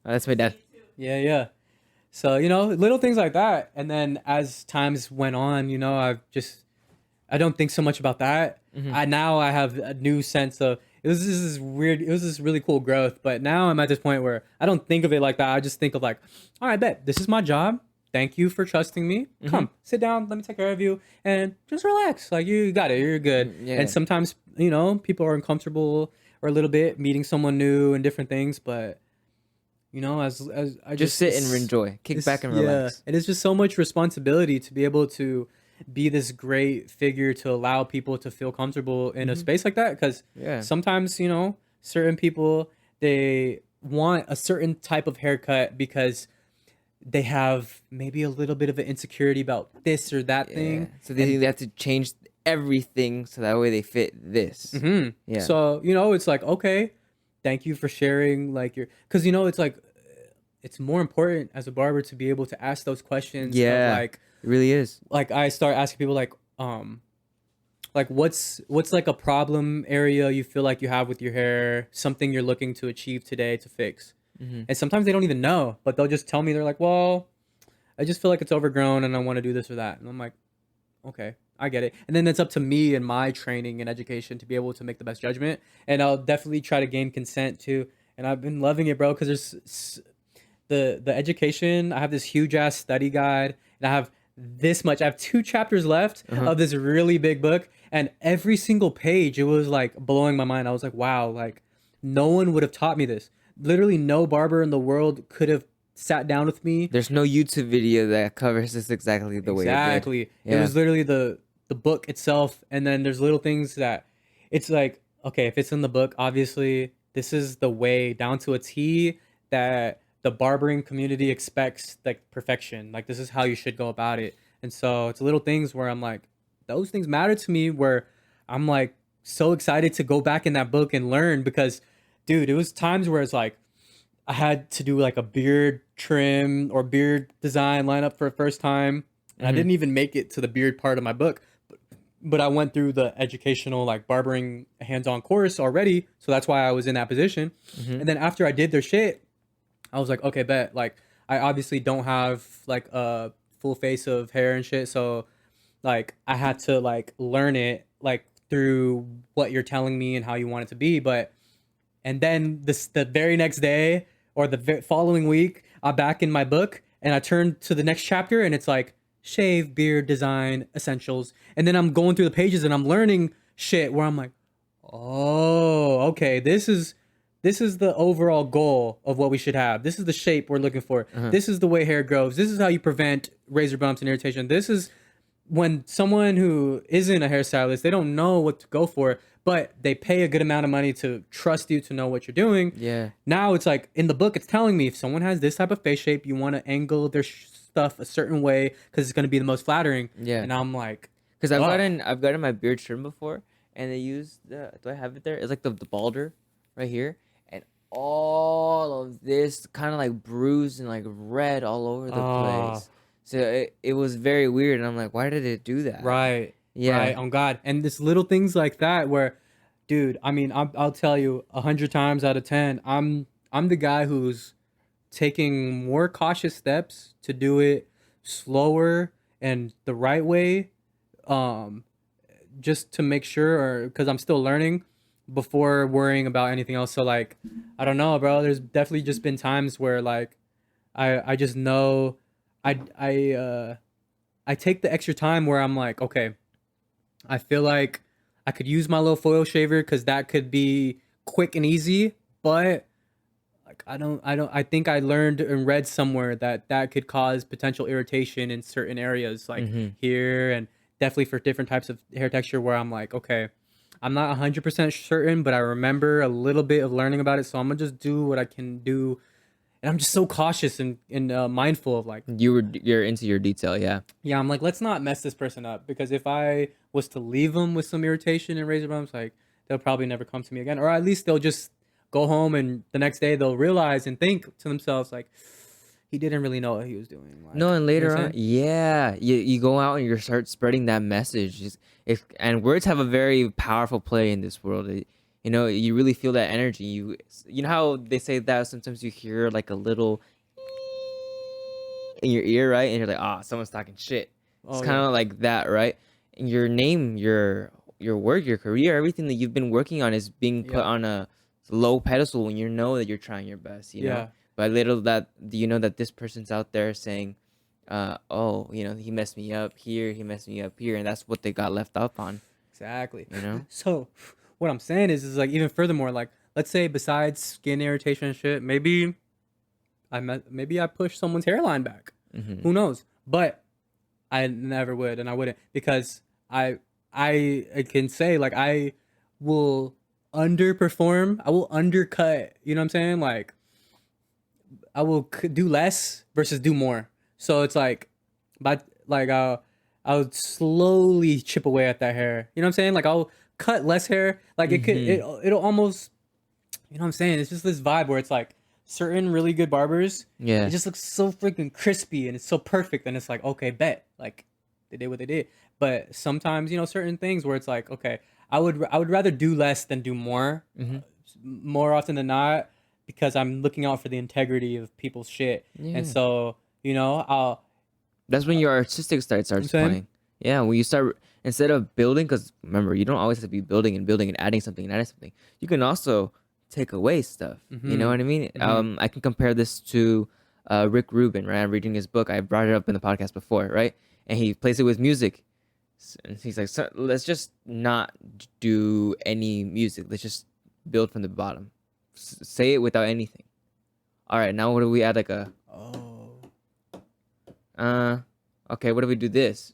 Oh, that's my dad. Yeah. So, little things like that. And then as times went on, I don't think so much about that. Mm-hmm. I have a new sense of, it was this really cool growth. But now I'm at this point where I don't think of it like that. I just think of like, all right, bet this is my job. Thank you for trusting me. Come, sit down. Let me take care of you. And just relax. Like, you got it. You're good. Yeah. And sometimes, people are uncomfortable or a little bit meeting someone new and different things. But, as I Just sit and enjoy. Kick back and relax. Yeah. And it's just so much responsibility to be able to be this great figure to allow people to feel comfortable in a space like that. Because Yeah. sometimes, certain people, they want a certain type of haircut because they have maybe a little bit of an insecurity about this or that thing. So they have to change everything so that way they fit this. Mm-hmm. Yeah. So, it's like, okay, thank you for sharing like because, it's like, it's more important as a barber to be able to ask those questions. Yeah. Of like, It really is. like I start asking people like what's like a problem area you feel like you have with your hair, something you're looking to achieve today to fix. And sometimes they don't even know, but they'll just tell me, they're like, well, I just feel like it's overgrown and I want to do this or that. And I'm like, okay, I get it. And then it's up to me and my training and education to be able to make the best judgment. And I'll definitely try to gain consent too. And I've been loving it, bro, because there's the education. I have this huge ass study guide and I have this much. I have 2 chapters left of this really big book. And every single page, it was like blowing my mind. I was like, wow, like no one would have taught me this. Literally no barber in the world could have sat down with me. There's no YouTube video that covers this exactly the way it did. Exactly. It Yeah. was literally the book itself. And then there's little things that it's like, okay, if it's in the book, obviously this is the way down to a T that the barbering community expects, like perfection. Like this is how you should go about it. And so it's little things where I'm like, those things matter to me, where I'm like so excited to go back in that book and learn because, dude, it was times where it's like I had to do like a beard trim or beard design lineup for the first time. And I didn't even make it to the beard part of my book. but I went through the educational like barbering hands-on course already, so that's why I was in that position. And then after I did their shit, I was like, okay, bet. Like, I obviously don't have like a full face of hair and shit, so like I had to like learn it like through what you're telling me and how you want it to be. But and then the very next day or the following week, I'm back in my book and I turn to the next chapter and it's like shave, beard, design, essentials, and then I'm going through the pages and I'm learning shit where I'm like, oh, okay, this is the overall goal of what we should have. This is the shape we're looking for. This is the way hair grows. This is how you prevent razor bumps and irritation. This is when someone who isn't a hairstylist, they don't know what to go for, but they pay a good amount of money to trust you to know what you're doing. Yeah. Now it's like in the book, it's telling me if someone has this type of face shape, you want to angle their stuff a certain way because it's going to be the most flattering. Yeah. And I'm like, Because I've gotten my beard trimmed before, and they use do I have it there? It's like the balder right here, and all of this kind of like bruised and like red all over the place. So it was very weird, and I'm like, why did it do that? right. Yeah. Right. On God. And this little things like that where, dude, I mean, I'll tell you 100 times out of 10, I'm the guy who's taking more cautious steps to do it slower and the right way, just to make sure, or because I'm still learning before worrying about anything else. So like, I don't know, bro. There's definitely just been times where like, I just know, I take the extra time where I'm like, okay, I feel like I could use my little foil shaver because that could be quick and easy, but like I think I learned and read somewhere that could cause potential irritation in certain areas like here, and definitely for different types of hair texture where I'm like, okay, I'm not 100% certain, but I remember a little bit of learning about it, so I'm gonna just do what I can do. And I'm just so cautious and mindful of like, You're into your detail, yeah. yeah, I'm like, let's not mess this person up, because if I was to leave them with some irritation and razor bumps, like they'll probably never come to me again, or at least they'll just go home and the next day they'll realize and think to themselves like, he didn't really know what he was doing. Like, No, and you know later what I'm on, saying? yeah, you go out and you start spreading that message. And words have a very powerful play in this world. You know, you really feel that energy. You know how they say that sometimes you hear like a little in your ear, right? And you're like, ah, someone's talking shit. It's Oh, kind of like that, right? And your name, your work, your career, everything that you've been working on is being put Yeah. on a low pedestal when you know that you're trying your best, you know? Yeah. But little that do you know that this person's out there saying, oh, you know, he messed me up here, he messed me up here, and that's what they got left up on, Exactly. you know? So what I'm saying is like, even furthermore, like let's say besides skin irritation and shit, maybe I push someone's hairline back. Who knows? But I never would, and I wouldn't, because I can say like I will underperform. I will undercut. You know what I'm saying? Like I will do less versus do more. So it's like, but like I would slowly chip away at that hair. You know what I'm saying? Like I'll cut less hair. Like it'll almost, you know what I'm saying? It's just this vibe where it's like certain really good barbers. Yeah. It just looks so freaking crispy and it's so perfect. And it's like, okay, bet. Like they did what they did. But sometimes, you know, certain things where it's like, okay, I would rather do less than do more, more often than not, because I'm looking out for the integrity of people's shit. Yeah. And so, you know, That's when your artistic side starts saying? playing. Yeah, when you start, instead of building, because remember, you don't always have to be building and adding something and adding something. You can also take away stuff. You know what I mean? I can compare this to Rick Rubin, right? I'm reading his book. I brought it up in the podcast before, right? And he plays it with music. And he's like, so let's just not do any music. Let's just build from the bottom. Say it without anything. All right, now what do we add? Like a okay, what do we do this?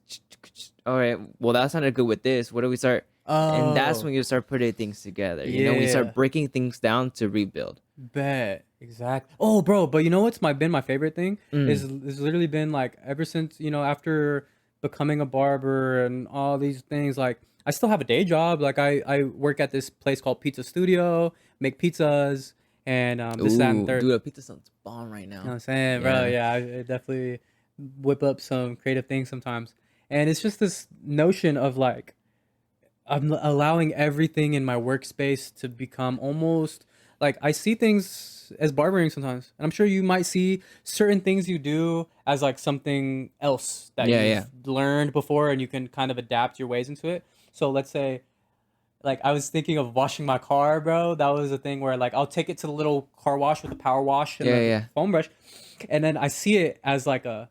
All right, well that sounded good with this. What do we start? And that's when you start putting things together. You know, when you Yeah. start breaking things down to rebuild. Bet. Exactly. Oh, bro, but you know what's been my favorite thing? Is literally been like ever since, you know, after becoming a barber and all these things, like I still have a day job. Like I work at this place called Pizza Studio, make pizzas, and this, that, and third. Dude, a pizza sounds bomb right now. You know what I'm saying, bro? Yeah, I definitely whip up some creative things sometimes. And it's just this notion of like, I'm allowing everything in my workspace to become almost like I see things as barbering sometimes. And I'm sure you might see certain things you do as like something else that you've learned before and you can kind of adapt your ways into it. So let's say like I was thinking of washing my car, bro. That was a thing where like I'll take it to the little car wash with the power wash and the foam brush. And then I see it as like a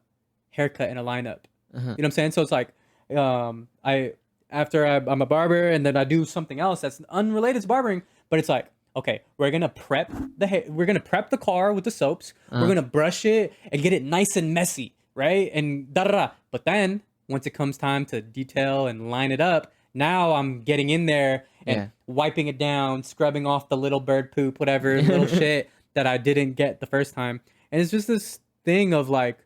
haircut in a lineup. You know what I'm saying? So it's like I'm a barber and then I do something else that's unrelated to barbering, but it's like, okay, we're gonna prep the car with the soaps. We're gonna brush it and get it nice and messy, right? And da da da. But then once it comes time to detail and line it up, now I'm getting in there and wiping it down, scrubbing off the little bird poop, whatever little shit that I didn't get the first time. And it's just this thing of like,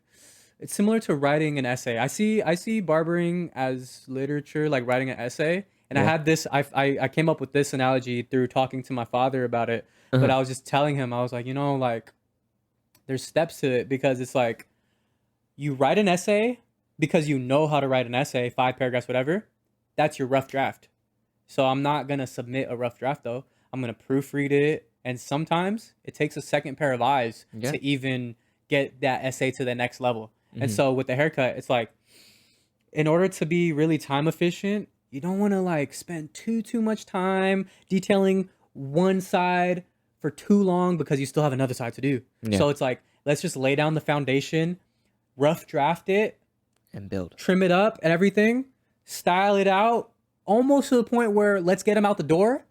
it's similar to writing an essay. I see barbering as literature, like writing an essay. And I had this, I came up with this analogy through talking to my father about it. But I was just telling him, I was like, like there's steps to it because it's like you write an essay because you know how to write an essay, 5 paragraphs, whatever. That's your rough draft. So I'm not going to submit a rough draft though. I'm going to proofread it. And sometimes it takes a second pair of eyes to even get that essay to the next level. And so with the haircut, it's like, in order to be really time efficient, you don't want to like spend too much time detailing one side for too long because you still have another side to do. So it's like, let's just lay down the foundation, rough draft it, and build. Trim it up and everything, style it out almost to the point where let's get them out the door.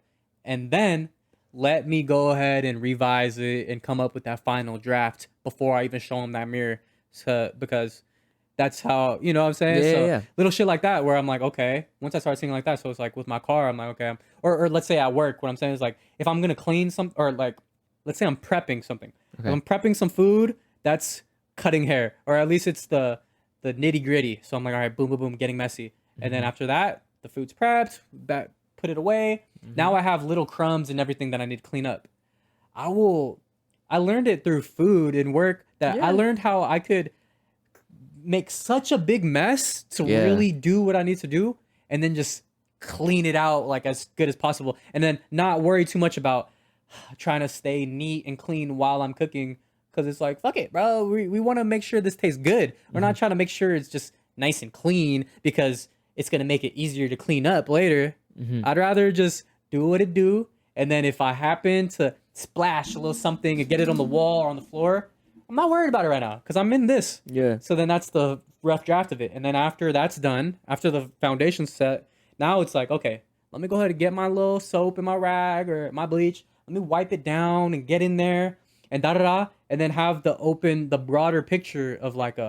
And then let me go ahead and revise it and come up with that final draft before I even show them that mirror. So, because that's how, you know what I'm saying? Little shit like that where I'm like, okay, once I start seeing like that, so it's like with my car, I'm like, okay, or let's say at work, what I'm saying is like, if I'm going to clean something, or like, let's say I'm prepping something. If I'm prepping some food, that's cutting hair, or at least it's the nitty gritty. So I'm like, all right, boom, boom, boom, getting messy. And then after that, the food's prepped, put it away. Now I have little crumbs and everything that I need to clean up. I learned it through food and work that I learned how I could make such a big mess to really do what I need to do and then just clean it out like as good as possible and then not worry too much about trying to stay neat and clean while I'm cooking because it's like, fuck it, bro. We want to make sure this tastes good. We're not trying to make sure it's just nice and clean because it's going to make it easier to clean up later. I'd rather just do what it do. And then if I happen to splash a little something and get it on the wall or on the floor, I'm not worried about it right now because I'm in this. So then that's the rough draft of it. And then after that's done, after the foundation's set, now it's like, okay, let me go ahead and get my little soap and my rag or my bleach. Let me wipe it down and get in there and da-da-da. And then have the broader picture of like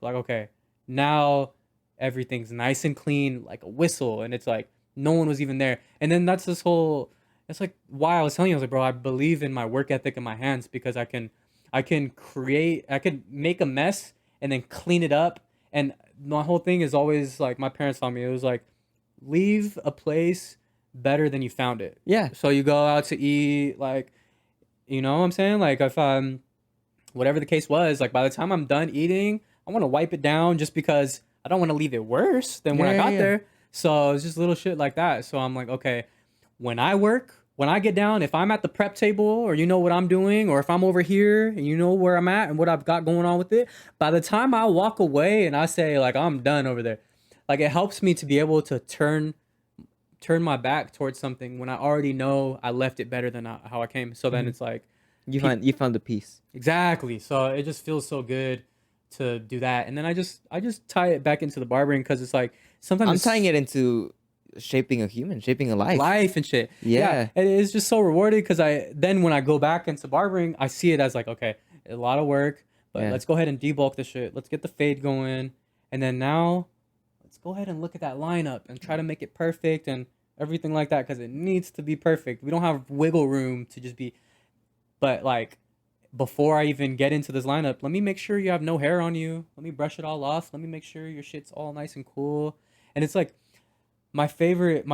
okay, now everything's nice and clean, like a whistle. And it's like, no one was even there. And then that's like why I was telling you, I was like, bro, I believe in my work ethic in my hands because I can make a mess and then clean it up. And my whole thing is always like my parents taught me, it was like, leave a place better than you found it. So you go out to eat, like, you know what I'm saying? Like if whatever the case was, like by the time I'm done eating, I want to wipe it down just because I don't want to leave it worse than when I got there. So it's just little shit like that. So I'm like, okay, when I get down, if I'm at the prep table or you know what I'm doing, or if I'm over here and you know where I'm at and what I've got going on with it, by the time I walk away and I say like, I'm done over there, like it helps me to be able to turn my back towards something when I already know I left it better than how I came. So then it's like, you found the peace. Exactly. So it just feels so good to do that. And then I just tie it back into the barbering because it's like, sometimes I'm tying it into shaping a life and shit. And it's just so rewarding because when I go back into barbering, I see it as like, okay, a lot of work, but let's go ahead and debulk the shit. Let's get the fade going. And then now let's go ahead and look at that lineup and try to make it perfect and everything like that because it needs to be perfect. We don't have wiggle room to just be, but like before I even get into this lineup, let me make sure you have no hair on you. Let me brush it all off. Let me make sure your shit's all nice and cool. And it's like my favorite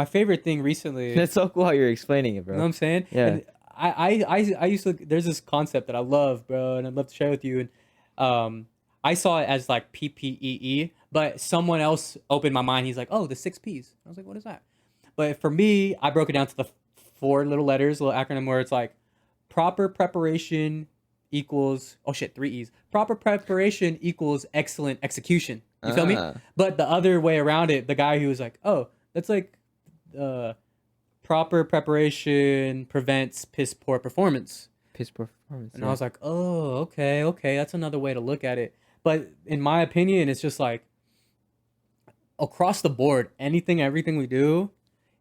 thing recently. That's so cool how you're explaining it, bro. You know what I'm saying? And I used to, there's this concept that I love, bro, and I'd love to share with you. And I saw it as like PPEE, but someone else opened my mind. He's like, oh, the 6 Ps. I was like, what is that? But for me, I broke it down to the 4 little letters, little acronym where it's like proper preparation equals, oh shit, 3 E's. Proper preparation equals excellent execution. You feel me? But the other way around it, the guy who was like, oh, that's like proper preparation prevents piss poor performance. Piss poor performance. And I was like, oh, okay, that's another way to look at it. But in my opinion, it's just like across the board, everything we do,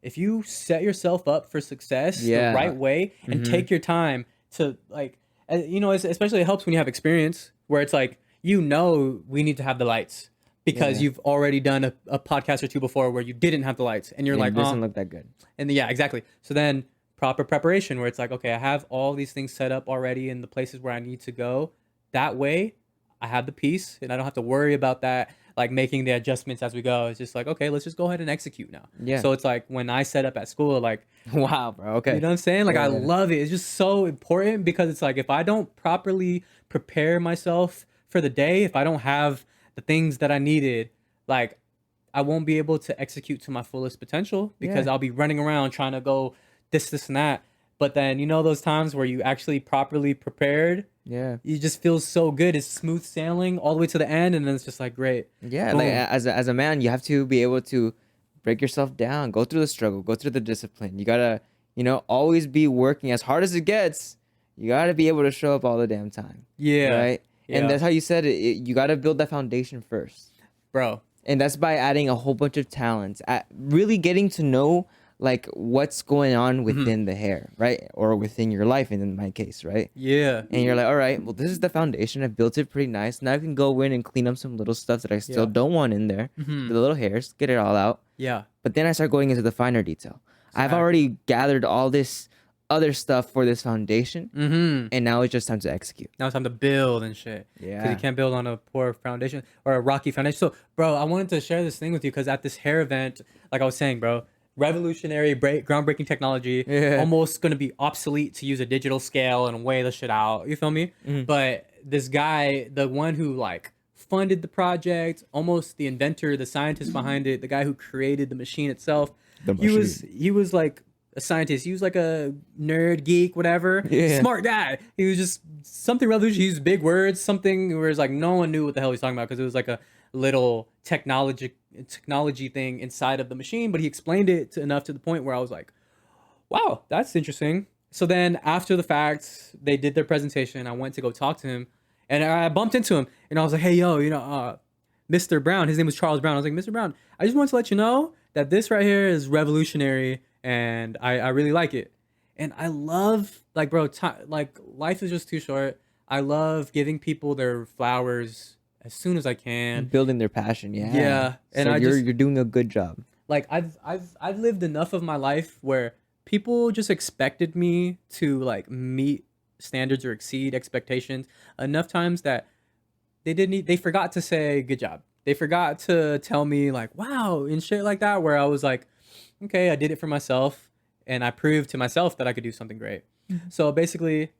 if you set yourself up for success the right way and take your time to like, especially it helps when you have experience where it's like, we need to have the lights because you've already done a podcast or two before where you didn't have the lights and you're like, it doesn't look that good. And yeah, exactly. So then proper preparation where it's like, okay, I have all these things set up already in the places where I need to go. That way I have the peace and I don't have to worry about that, like making the adjustments as we go. It's just like, okay, let's just go ahead and execute now. Yeah. So it's like when I set up at school, like, wow, bro. Okay. You know what I'm saying? Like, I love it. It's just so important because it's like, if I don't properly prepare myself for the day, if I don't have the things that I needed, like I won't be able to execute to my fullest potential because I'll be running around trying to go this, and that. But then, those times where you actually properly prepared, you just feel so good. It's smooth sailing all the way to the end. And then it's just like, great. Yeah. Boom. Like as a man, you have to be able to break yourself down, go through the struggle, go through the discipline. You gotta, always be working as hard as it gets. You gotta be able to show up all the damn time. Yeah. Right. Yeah. And that's how you said it. You gotta build that foundation first, bro. And that's by adding a whole bunch of talents, really getting to know like what's going on within the hair, right? Or within your life, in my case, right? Yeah. And you're like, all right, well, this is the foundation. I built it pretty nice. Now I can go in and clean up some little stuff that I still don't want in there. The little hairs, get it all out. Yeah. But then I start going into the finer detail. I've already gathered all this other stuff for this foundation, and now it's just time to execute. Now it's time to build and shit. Yeah. Because you can't build on a poor foundation or a rocky foundation. So, bro, I wanted to share this thing with you because at this hair event, like I was saying, bro, revolutionary, groundbreaking technology, almost going to be obsolete to use a digital scale and weigh the shit out. You feel me? But this guy, the one who like funded the project, almost the inventor, the scientist behind it, the guy who created the machine itself, he was like a scientist. He was like a nerd, geek, whatever. Smart guy. He was just something revolutionary. He used big words, something where it's like no one knew what the hell he was talking about because it was like a little technology thing inside of the machine, but he explained it enough to the point where I was like, wow, that's interesting. So then after the fact, they did their presentation. I went to go talk to him and I bumped into him and I was like, hey, yo, Mr. Brown, his name was Charles Brown. I was like, Mr. Brown, I just want to let you know that this right here is revolutionary and I really like it. And I love, like, bro, like life is just too short. I love giving people their flowers as soon as I can, building their passion. Yeah. And so you're doing a good job. Like I've lived enough of my life where people just expected me to like meet standards or exceed expectations enough times that they forgot to say good job. They forgot to tell me like wow and shit like that, where I was like, okay, I did it for myself and I proved to myself that I could do something great. So basically,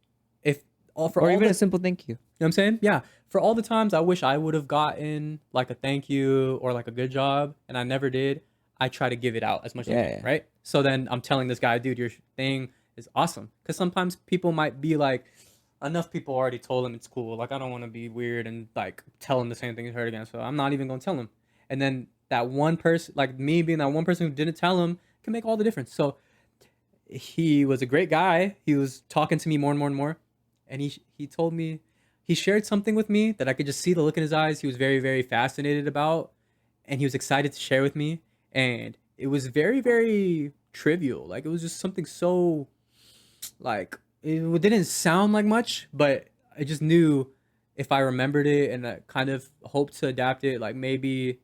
a simple thank you. You know what I'm saying? Yeah. For all the times I wish I would have gotten like a thank you or like a good job and I never did, I try to give it out as much as I can, right? So then I'm telling this guy, dude, your thing is awesome. Because sometimes people might be like, enough people already told him it's cool. Like, I don't want to be weird and like tell him the same thing he heard again. So I'm not even going to tell him. And then that one person, like me being that one person who didn't tell him, can make all the difference. So he was a great guy. He was talking to me more and more and more. And he told me, he shared something with me that I could just see the look in his eyes. He was very, very fascinated about, and he was excited to share with me. And it was very, very trivial. Like, it was just something so, like, it didn't sound like much, but I just knew if I remembered it and I kind of hoped to adapt it, like maybe,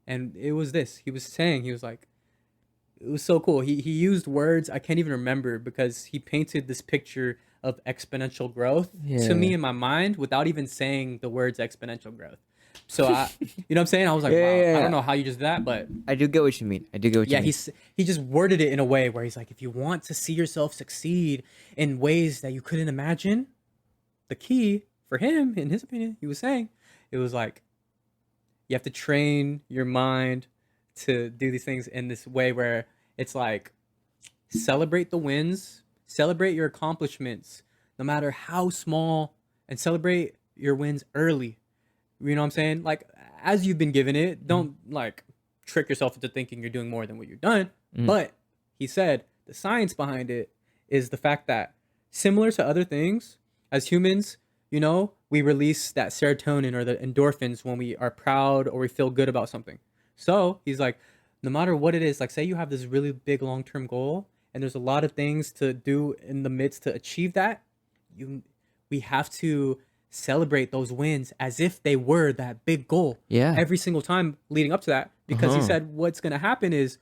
and it was this. He was saying, he was like, it was so cool. He used words I can't even remember because he painted this picture of exponential growth to me in my mind without even saying the words exponential growth. So I, you know what I'm saying? I was like, wow, I don't know how you just did that, but I do get what you mean. Yeah, he just worded it in a way where he's like, if you want to see yourself succeed in ways that you couldn't imagine, the key for him, in his opinion, he was saying, it was like, you have to train your mind to do these things in this way where It's like celebrate the wins, celebrate your accomplishments, no matter how small, and celebrate your wins early. You know what I'm saying? Like, as you've been given it, don't like trick yourself into thinking you're doing more than what you've done. But he said the science behind it is the fact that similar to other things, as humans, you know, we release that serotonin or the endorphins when we are proud or we feel good about something. So he's like, no matter what it is, like say you have this really big long-term goal and there's a lot of things to do in the midst to achieve that, we have to celebrate those wins as if they were that big goal. Yeah. Every single time leading up to that, because he said what's going to happen is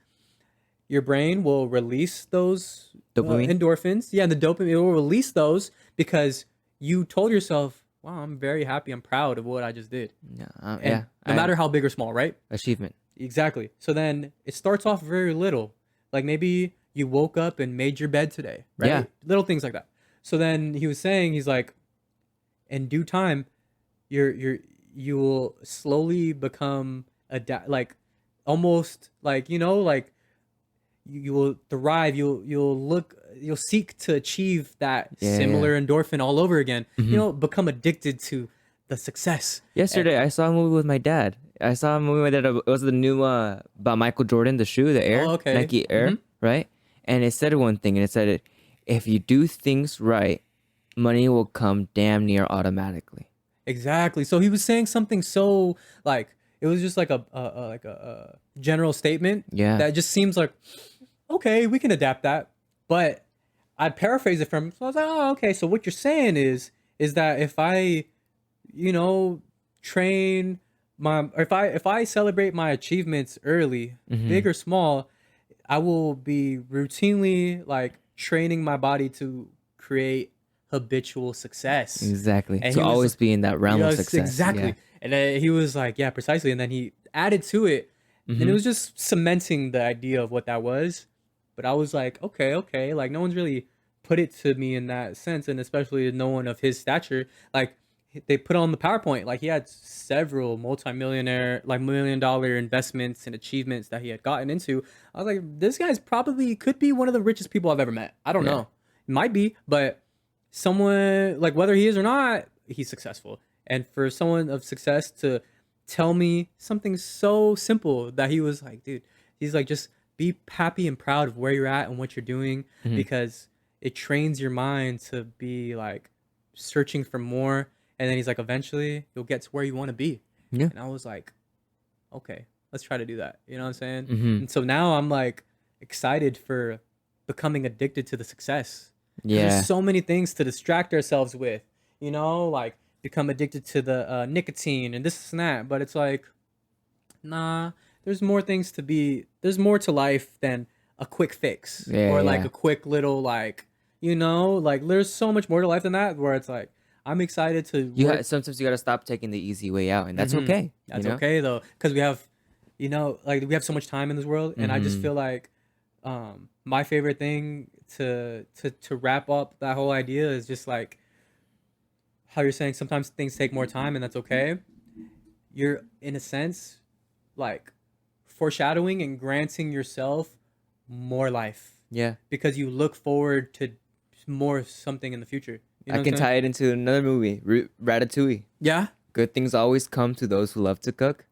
your brain will release those Dopamine? endorphins. Yeah, the dopamine, it will release those because you told yourself, wow, I'm very happy. I'm proud of what I just did. And no matter how big or small, right? Achievement. Exactly. So then it starts off very little. Like maybe you woke up and made your bed today, right? Yeah. Little things like that. So then he was saying, he's like, in due time, you will slowly become like almost like, you know, like you will thrive. You'll seek to achieve that similar endorphin all over again. You know, become addicted to the success. Yesterday, I saw a movie with my dad. It was the new about Michael Jordan, the shoe, the Air, Nike Air, right? And it said one thing, and it said, if you do things right, money will come damn near automatically. Exactly. So he was saying something so like it was just like a general statement. Yeah. That just seems like, okay, we can adapt that. But I'd paraphrase it from. So I was like, oh, okay. So what you're saying is that if I, you know, train if I celebrate my achievements early, big or small, I will be routinely like training my body to create habitual success. Exactly. And So he was- always be in that realm of success. Exactly. Yeah. And then he was like, yeah, precisely. And then he added to it, and it was just cementing the idea of what that was. But I was like, okay. Like no one's really put it to me in that sense, and especially no one of his stature. Like they put on the PowerPoint, like he had several multi-millionaire, like $1 million investments and achievements that he had gotten into. I was like, this guy's probably could be one of the richest people I've ever met. I don't know. It might be, but someone like whether he is or not, he's successful. And for someone of success to tell me something so simple that he was like, dude, he's like, just be happy and proud of where you're at and what you're doing because it trains your mind to be like searching for more. And then he's like, eventually you'll get to where you want to be. Yeah. And I was like, okay, let's try to do that. You know what I'm saying? And so now I'm like excited for becoming addicted to the success. Yeah. There's so many things to distract ourselves with, you know, like become addicted to the nicotine and this and that. But it's like, nah, there's more to life than a quick fix or like a quick little, like, you know, like there's so much more to life than that where it's like, I'm excited to Sometimes you got to stop taking the easy way out, and that's okay. That's okay though. Cause we have, you know, like we have so much time in this world. And I just feel like, my favorite thing to wrap up that whole idea is just like how you're saying sometimes things take more time and that's okay. You're in a sense like foreshadowing and granting yourself more life Yeah. because you look forward to more something in the future. You know I can tie it into another movie, Ratatouille. Yeah. Good things always come to those who love to cook.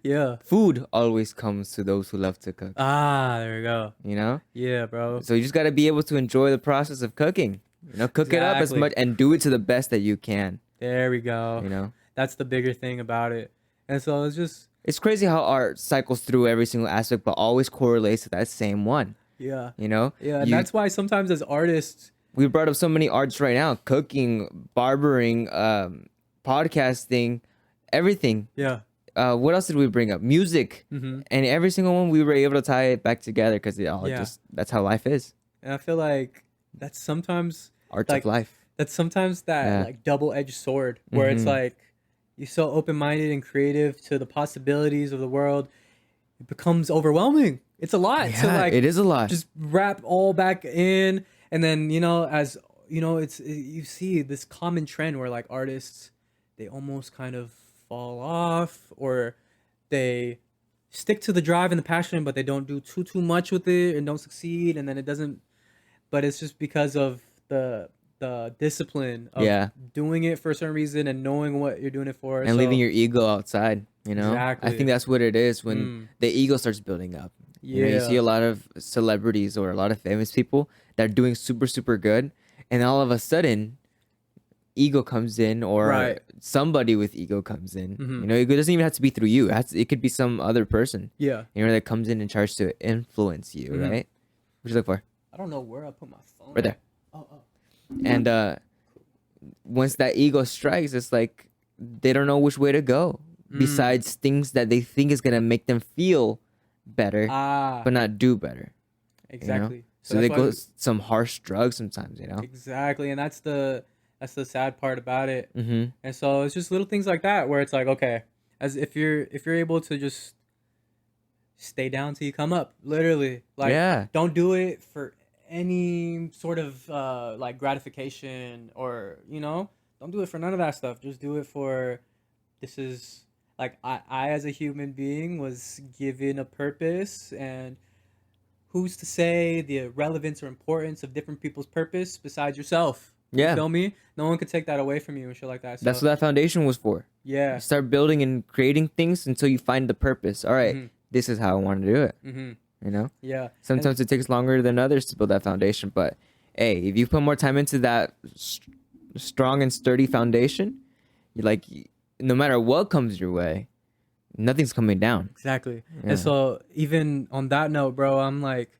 Yeah. Food always comes to those who love to cook. Ah, there we go. You know? Yeah, bro. So you just got to be able to enjoy the process of cooking. You know, cook it up as Exactly. much and do it to the best that you can. There we go. You know? That's the bigger thing about it. And so it's just, It's crazy how art cycles through every single aspect, but always correlates to that same one. yeah. You know? Yeah. And that's why sometimes as artists, We brought up so many arts right now: cooking, barbering, podcasting, everything. yeah. What else did we bring up? Music, and every single one we were able to tie it back together because it all just that's how life is. And I feel like that's sometimes Arts like, of life. That's sometimes that like double-edged sword where it's like you're so open-minded and creative to the possibilities of the world. It becomes overwhelming. It's a lot to like it is a lot. just wrap all back in. And then, you know, as you know, you see this common trend where like artists, they almost kind of fall off or they stick to the drive and the passion, but they don't do too much with it and don't succeed, and then it doesn't. But it's just because of the discipline of doing it for a certain reason and knowing what you're doing it for, and leaving your ego outside. You know, Exactly. I think that's what it is when the ego starts building up. You know, you see a lot of celebrities or a lot of famous people that are doing super, super good. And all of a sudden, ego comes in, or somebody with ego comes in. You know, it doesn't even have to be through you. It could be some other person. Yeah. You know, that comes in and tries to influence you, right? What you look for? I don't know where I put my phone. Right there. Oh. And once that ego strikes, it's like they don't know which way to go. Besides things that they think is gonna make them feel better, but not do better. Exactly. You know? So they go some harsh drugs sometimes, you know. Exactly, and that's the sad part about it. And so it's just little things like that where it's like, okay, as if you're able to just stay down till you come up, literally. Like, don't do it for any sort of like gratification, or don't do it for none of that stuff. Just do it for, this is like, I as a human being was given a purpose, and who's to say the relevance or importance of different people's purpose besides yourself? You feel me? No one could take that away from you and shit like that. So, that's what that foundation was for. Yeah. You start building and creating things until you find the purpose. All right, this is how I want to do it. You know? Yeah. Sometimes it takes longer than others to build that foundation, but hey, if you put more time into that strong and sturdy foundation, no matter what comes your way, nothing's coming down. Exactly. And so even on that note, bro, I'm like,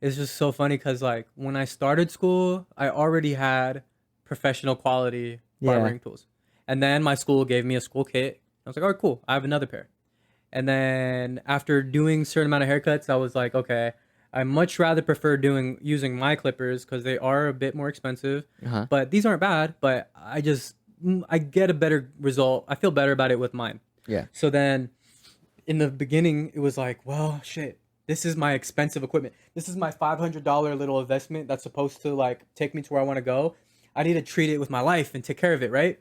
it's just so funny because like when I started school, I already had professional quality barbering tools. And then my school gave me a school kit. I was like, all right, cool. I have another pair. And then after doing a certain amount of haircuts, I was like, okay, I much rather prefer using my clippers because they are a bit more expensive. But these aren't bad, but I get a better result. I feel better about it with mine. Yeah. So then in the beginning, it was like, well, shit, this is my expensive equipment. This is my $500 little investment that's supposed to like take me to where I want to go. I need to treat it with my life and take care of it, right?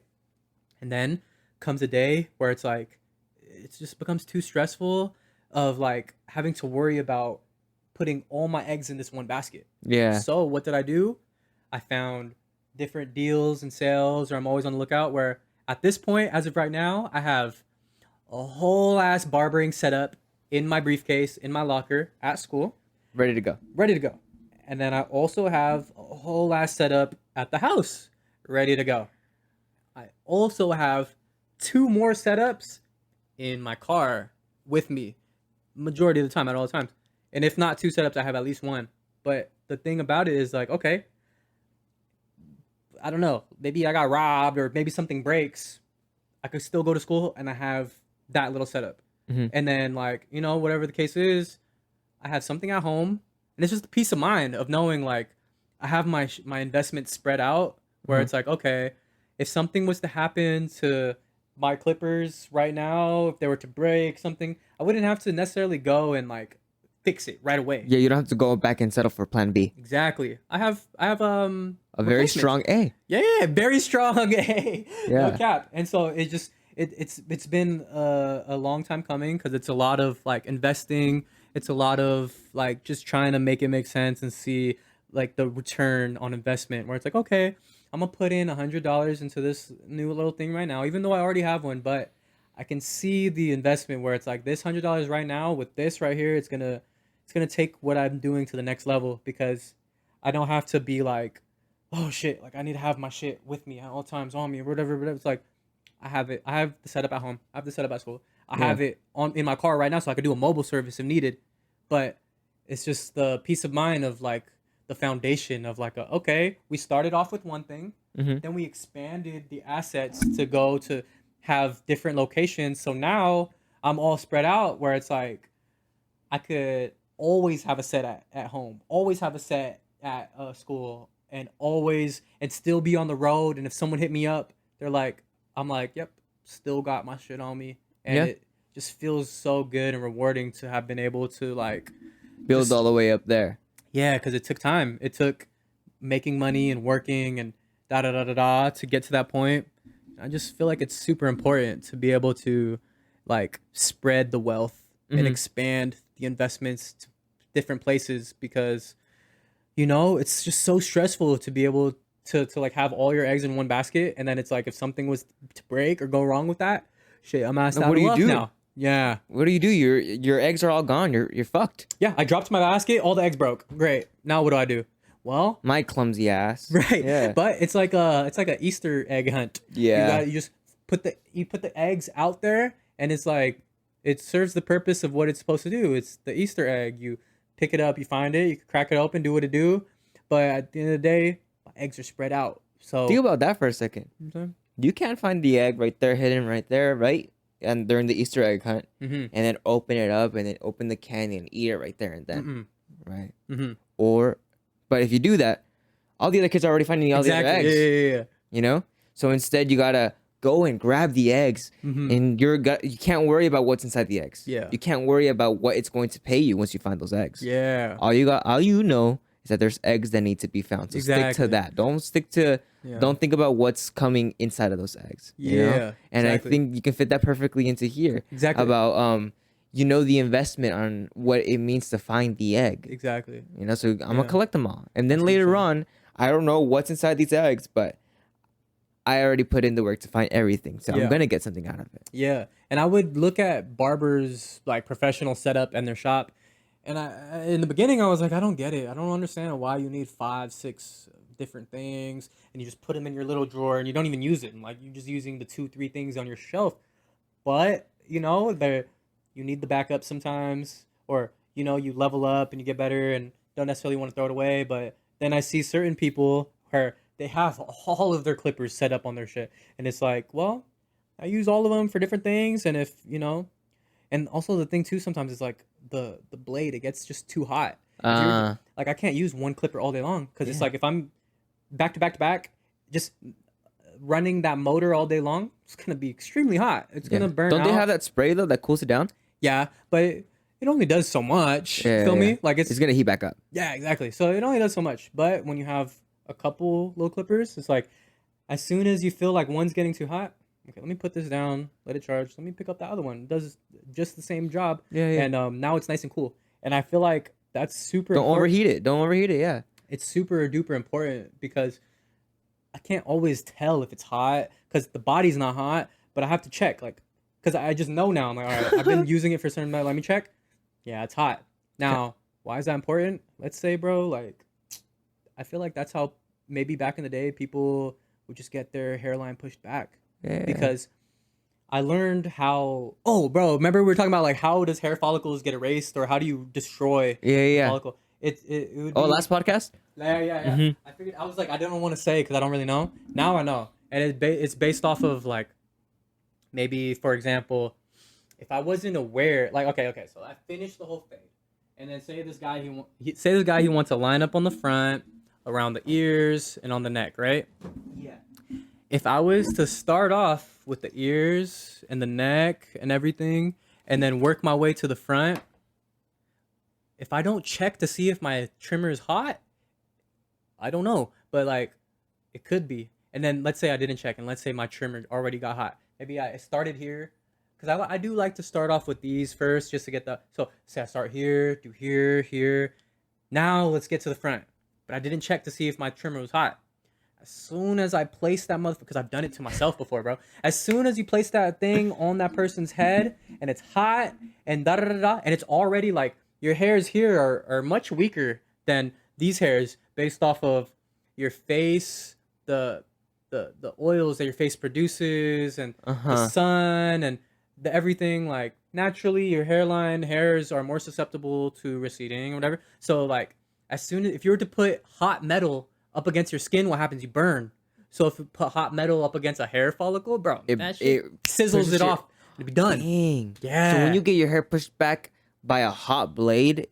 And then comes a day where it's like, it just becomes too stressful of like having to worry about putting all my eggs in this one basket. Yeah. So what did I do? I found different deals and sales, or I'm always on the lookout, where at this point, as of right now, I have a whole ass barbering setup in my briefcase, in my locker at school. Ready to go. And then I also have a whole ass setup at the house, ready to go. I also have 2 more setups in my car with me, majority of the time, at all times. And if not 2 setups, I have at least 1. But the thing about it is like, okay, I don't know, maybe I got robbed or maybe something breaks. I could still go to school and I have that little setup. And then like, whatever the case is, I have something at home, and it's just the peace of mind of knowing like I have my investment spread out where it's like, okay, if something was to happen to my clippers right now, if they were to break something, I wouldn't have to necessarily go and like fix it right away. Yeah, you don't have to go back and settle for plan B. Exactly. I have a very strong A. Yeah, very strong A. Yeah. No cap. And so it just it's been a long time coming, because it's a lot of like investing. It's a lot of like just trying to make it make sense and see like the return on investment, where it's like, okay, I'm gonna put in $100 into this new little thing right now, even though I already have one, but I can see the investment where it's like this $100 right now with this right here, it's gonna take what I'm doing to the next level, because I don't have to be like, oh shit, like I need to have my shit with me at all times on me or whatever. But it's like I have it. I have the setup at home. I have the setup at school. I have it in my car right now, so I could do a mobile service if needed. But it's just the peace of mind of like the foundation of like, okay, we started off with one thing, then we expanded the assets to go to have different locations. So now I'm all spread out where it's like I could always have a set at home, always have a set at school, and still be on the road. And if someone hit me up, I'm like, yep, still got my shit on me. And it just feels so good and rewarding to have been able to like build all the way up there. Yeah, because it took time. It took making money and working and to get to that point. I just feel like it's super important to be able to like spread the wealth and expand the investments to different places because, it's just so stressful to be able to like have all your eggs in one basket. And then it's like, if something was to break or go wrong with that, shit, I'm asked out what of do you luck do? now. Yeah. What do you do? Your eggs are all gone. You're fucked. Yeah. I dropped my basket. All the eggs broke. Great. Now what do I do? Well, My clumsy ass. right. Yeah. But it's like a Easter egg hunt. Yeah. You just put the eggs out there, and it's like it serves the purpose of what it's supposed to do. It's the Easter egg. You pick it up, you find it, you can crack it open, do what it do. But at the end of the day, my eggs are spread out. So Think about that for a second. You can't find the egg right there, hidden right there, right? And during the Easter egg hunt, and then open it up and then open the candy and eat it right there and then, right? But if you do that, all the other kids are already finding all the other eggs. Yeah. So instead, you gotta go and grab the eggs, and you can't worry about what's inside the eggs. Yeah. You can't worry about what it's going to pay you once you find those eggs. Yeah. All you know is that there's eggs that need to be found. So stick to that. Don't think about what's coming inside of those eggs. Yeah. And I think you can fit that perfectly into here. Exactly. About the investment on what it means to find the egg. Exactly. So I'm gonna collect them all, and then later on, I don't know what's inside these eggs, but I already put in the work to find everything, so I'm gonna get something out of it. Yeah, and I would look at barbers like professional setup and their shop, and in the beginning I was like, I don't get it. I don't understand why you need 5, 6 different things, and you just put them in your little drawer and you don't even use it. And like you're just using the 2, 3 things on your shelf, but you need the backup sometimes, or you level up and you get better and don't necessarily want to throw it away. But then I see certain people where they have all of their clippers set up on their shit, and it's like, well, I use all of them for different things, and if and also the thing too sometimes is like the blade, it gets just too hot. Like I can't use one clipper all day long because it's like if I'm back to back to back, just running that motor all day long, it's gonna be extremely hot. It's gonna burn. Don't they out. have that spray though that cools it down? Yeah, but it only does so much. Feel me? Like it's gonna heat back up. Yeah, exactly. So it only does so much. But when you have a couple little clippers, it's like as soon as you feel like one's getting too hot, okay, let me put this down, let it charge. Let me pick up the other one. It does just the same job. Yeah. And now it's nice and cool. And I feel like that's super Don't important. overheat it. Yeah. It's super duper important because I can't always tell if it's hot because the body's not hot, but I have to check because I just know now. I'm like, all right, I've been using it for a certain amount. Let me check. Yeah, it's hot. Now, why is that important? Let's say, bro, I feel like that's how maybe back in the day people would just get their hairline pushed back. Yeah. Because I learned how. Oh, bro, remember we were talking about how does hair follicles get erased or how do you destroy a follicle? It would be, last podcast. Yeah. I figured I was like I didn't want to say because I don't really know. Now I know, and it's based off of maybe for example, if I wasn't aware, okay, so I finished the whole fade, and then say this guy he wants to line up on the front, around the ears, and on the neck, right? Yeah. If I was to start off with the ears and the neck and everything, and then work my way to the front, if I don't check to see if my trimmer is hot, I don't know, but it could be. And then let's say I didn't check, and let's say my trimmer already got hot. Maybe I started here, because I do like to start off with these first, just to get so say I start here, do here. Now let's get to the front. But I didn't check to see if my trimmer was hot. As soon as I place that motherfucker, because I've done it to myself before, bro. As soon as you place that thing on that person's head, and it's hot, and da-da-da-da, and it's already your hairs here are much weaker than these hairs based off of your face, the oils that your face produces, and the sun, and the everything. Naturally, your hairs are more susceptible to receding or whatever. So as soon as if you were to put hot metal up against your skin, what happens? You burn. So if you put hot metal up against a hair follicle, bro, that shit sizzles it off. It'll be done. Dang. Yeah. So when you get your hair pushed back by a hot blade,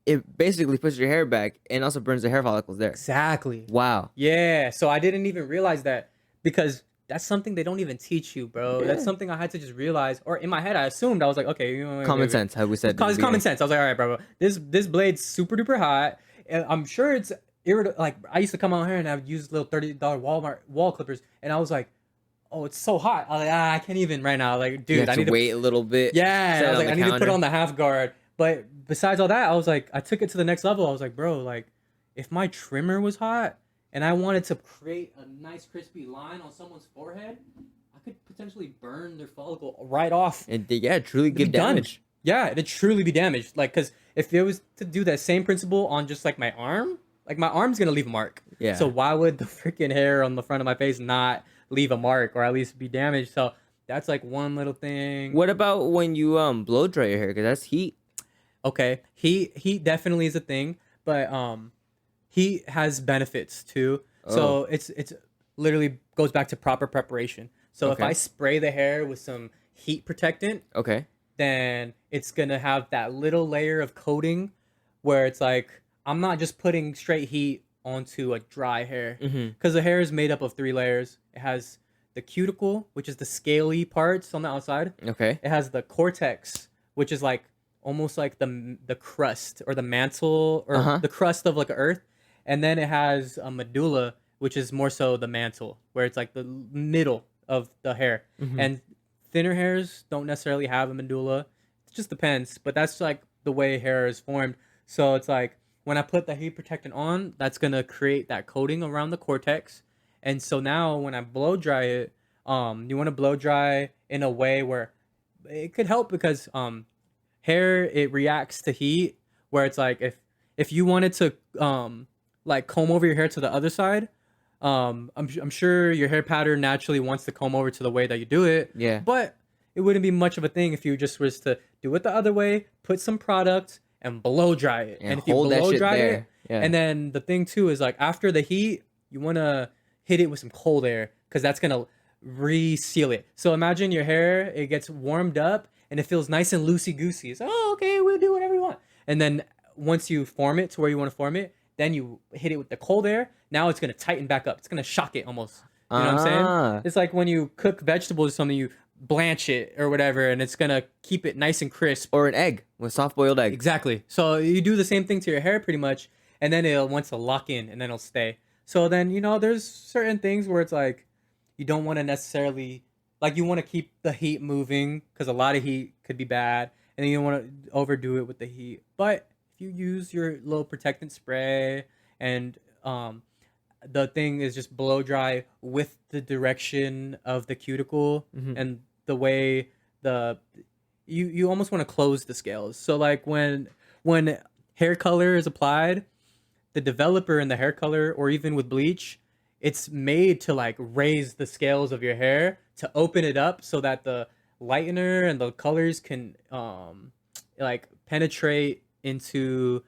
it basically pushes your hair back and also burns the hair follicles there. Exactly. Wow. Yeah. So I didn't even realize that because that's something they don't even teach you, bro. Yeah. That's something I had to just realize. Or in my head, I assumed. I was like, okay. Common sense, how we said. It's common sense. I was like, all right, bro. This blade's super duper hot. And I'm sure it's irritable. I used to come out here and I would use little $30 Walmart wall clippers. And I was like, oh, it's so hot. I was like, I can't even right now. Like, You dude, have I to need to wait a little bit. Yeah, set I it was on like, I the need to put counter. on the half guard. But besides all that, I was like, I took it to the next level. I was like, bro, like, if my trimmer was hot and I wanted to create a nice crispy line on someone's forehead, I could potentially burn their follicle right off. And yeah, truly It'd be give done. damage. Yeah, it'd truly be damaged. Like, because if it was to do that same principle on just like my arm, like my arm's gonna leave a mark. Yeah. So why would the freaking hair on the front of my face not leave a mark or at least be damaged? So that's like one little thing. What about when you blow dry your hair? Because that's heat. Okay, heat definitely is a thing, but heat has benefits too. So it's literally goes back to proper preparation. So if Okay. I spray the hair with some heat protectant, Okay. then it's gonna have that little layer of coating where it's like I'm not just putting straight heat onto a dry hair because the hair is made up of 3 layers. It has the cuticle, which is the scaly parts on the outside. Okay. It has the cortex, which is like almost like the crust or the mantle or the crust of like a earth, and then it has a medulla, which is more so the mantle, where it's like the middle of the hair. And thinner hairs don't necessarily have a medulla. It just depends, but that's like the way hair is formed. So it's like when I put the heat protectant on, that's gonna create that coating around the cortex. And so now when I blow dry it, you want to blow dry in a way where it could help because hair, it reacts to heat, where it's like if you wanted to like comb over your hair to the other side, I'm sure your hair pattern naturally wants to comb over to the way that you do it. Yeah. But it wouldn't be much of a thing if you just was to do it the other way, put some product and blow dry it. Yeah, And if you hold that blow shit dry there. it, Yeah. and then the thing too is like after the heat, you want to hit it with some cold air because that's gonna reseal it. So imagine your hair, it gets warmed up and it feels nice and loosey goosey. It's oh, okay, we'll do whatever you want. And then once you form it to where you want to form it, then you hit it with the cold air. Now it's gonna tighten back up. It's gonna shock it almost. You know what I'm saying? It's like when you cook vegetables or something, you blanch it or whatever, and it's gonna keep it nice and crisp. Or an egg, with soft boiled egg. Exactly. So you do the same thing to your hair pretty much, and then it'll once it'll lock in, and then it'll stay. So then there's certain things where it's like you don't want to necessarily like you want to keep the heat moving because a lot of heat could be bad, and then you don't want to overdo it with the heat. But if you use your little protectant spray and the thing is just blow dry with the direction of the cuticle and the way you almost want to close the scales. So like when hair color is applied, the developer in the hair color or even with bleach, it's made to like raise the scales of your hair to open it up so that the lightener and the colors can like penetrate into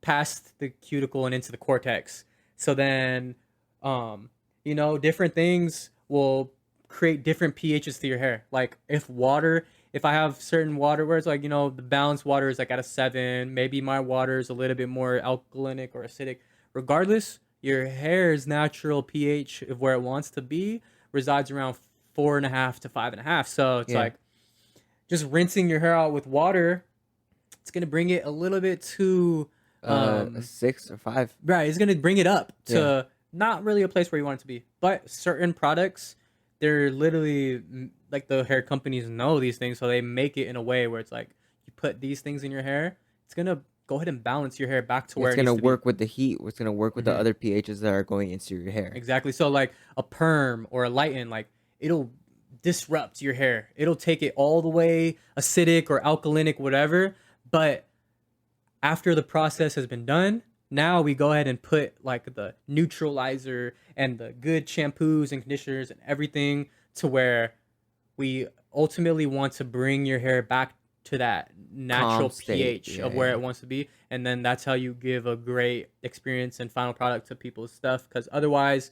past the cuticle and into the cortex. So then different things will create different pHs to your hair. Like if I have certain water where it's like, the balanced water is like at a 7, maybe my water is a little bit more alkalinic or acidic. Regardless, your hair's natural pH of where it wants to be resides around 4.5 to 5.5. So it's like just rinsing your hair out with water, it's gonna bring it a little bit to a 6 or 5. right. It's gonna bring it up to not really a place where you want it to be. But certain products, they're literally like the hair companies know these things, so they make it in a way where it's like you put these things in your hair, it's gonna go ahead and balance your hair back to where It's it gonna needs to work with the heat. It's gonna work with the other pHs that are going into your hair. Exactly. So like a perm or a lighten, like it'll disrupt your hair. It'll take it all the way acidic or alkalinic, whatever. But after the process has been done, now we go ahead and put like the neutralizer and the good shampoos and conditioners and everything to where we ultimately want to bring your hair back to that natural Calm state. pH of where it wants to be. And then that's how you give a great experience and final product to people's stuff. Because otherwise,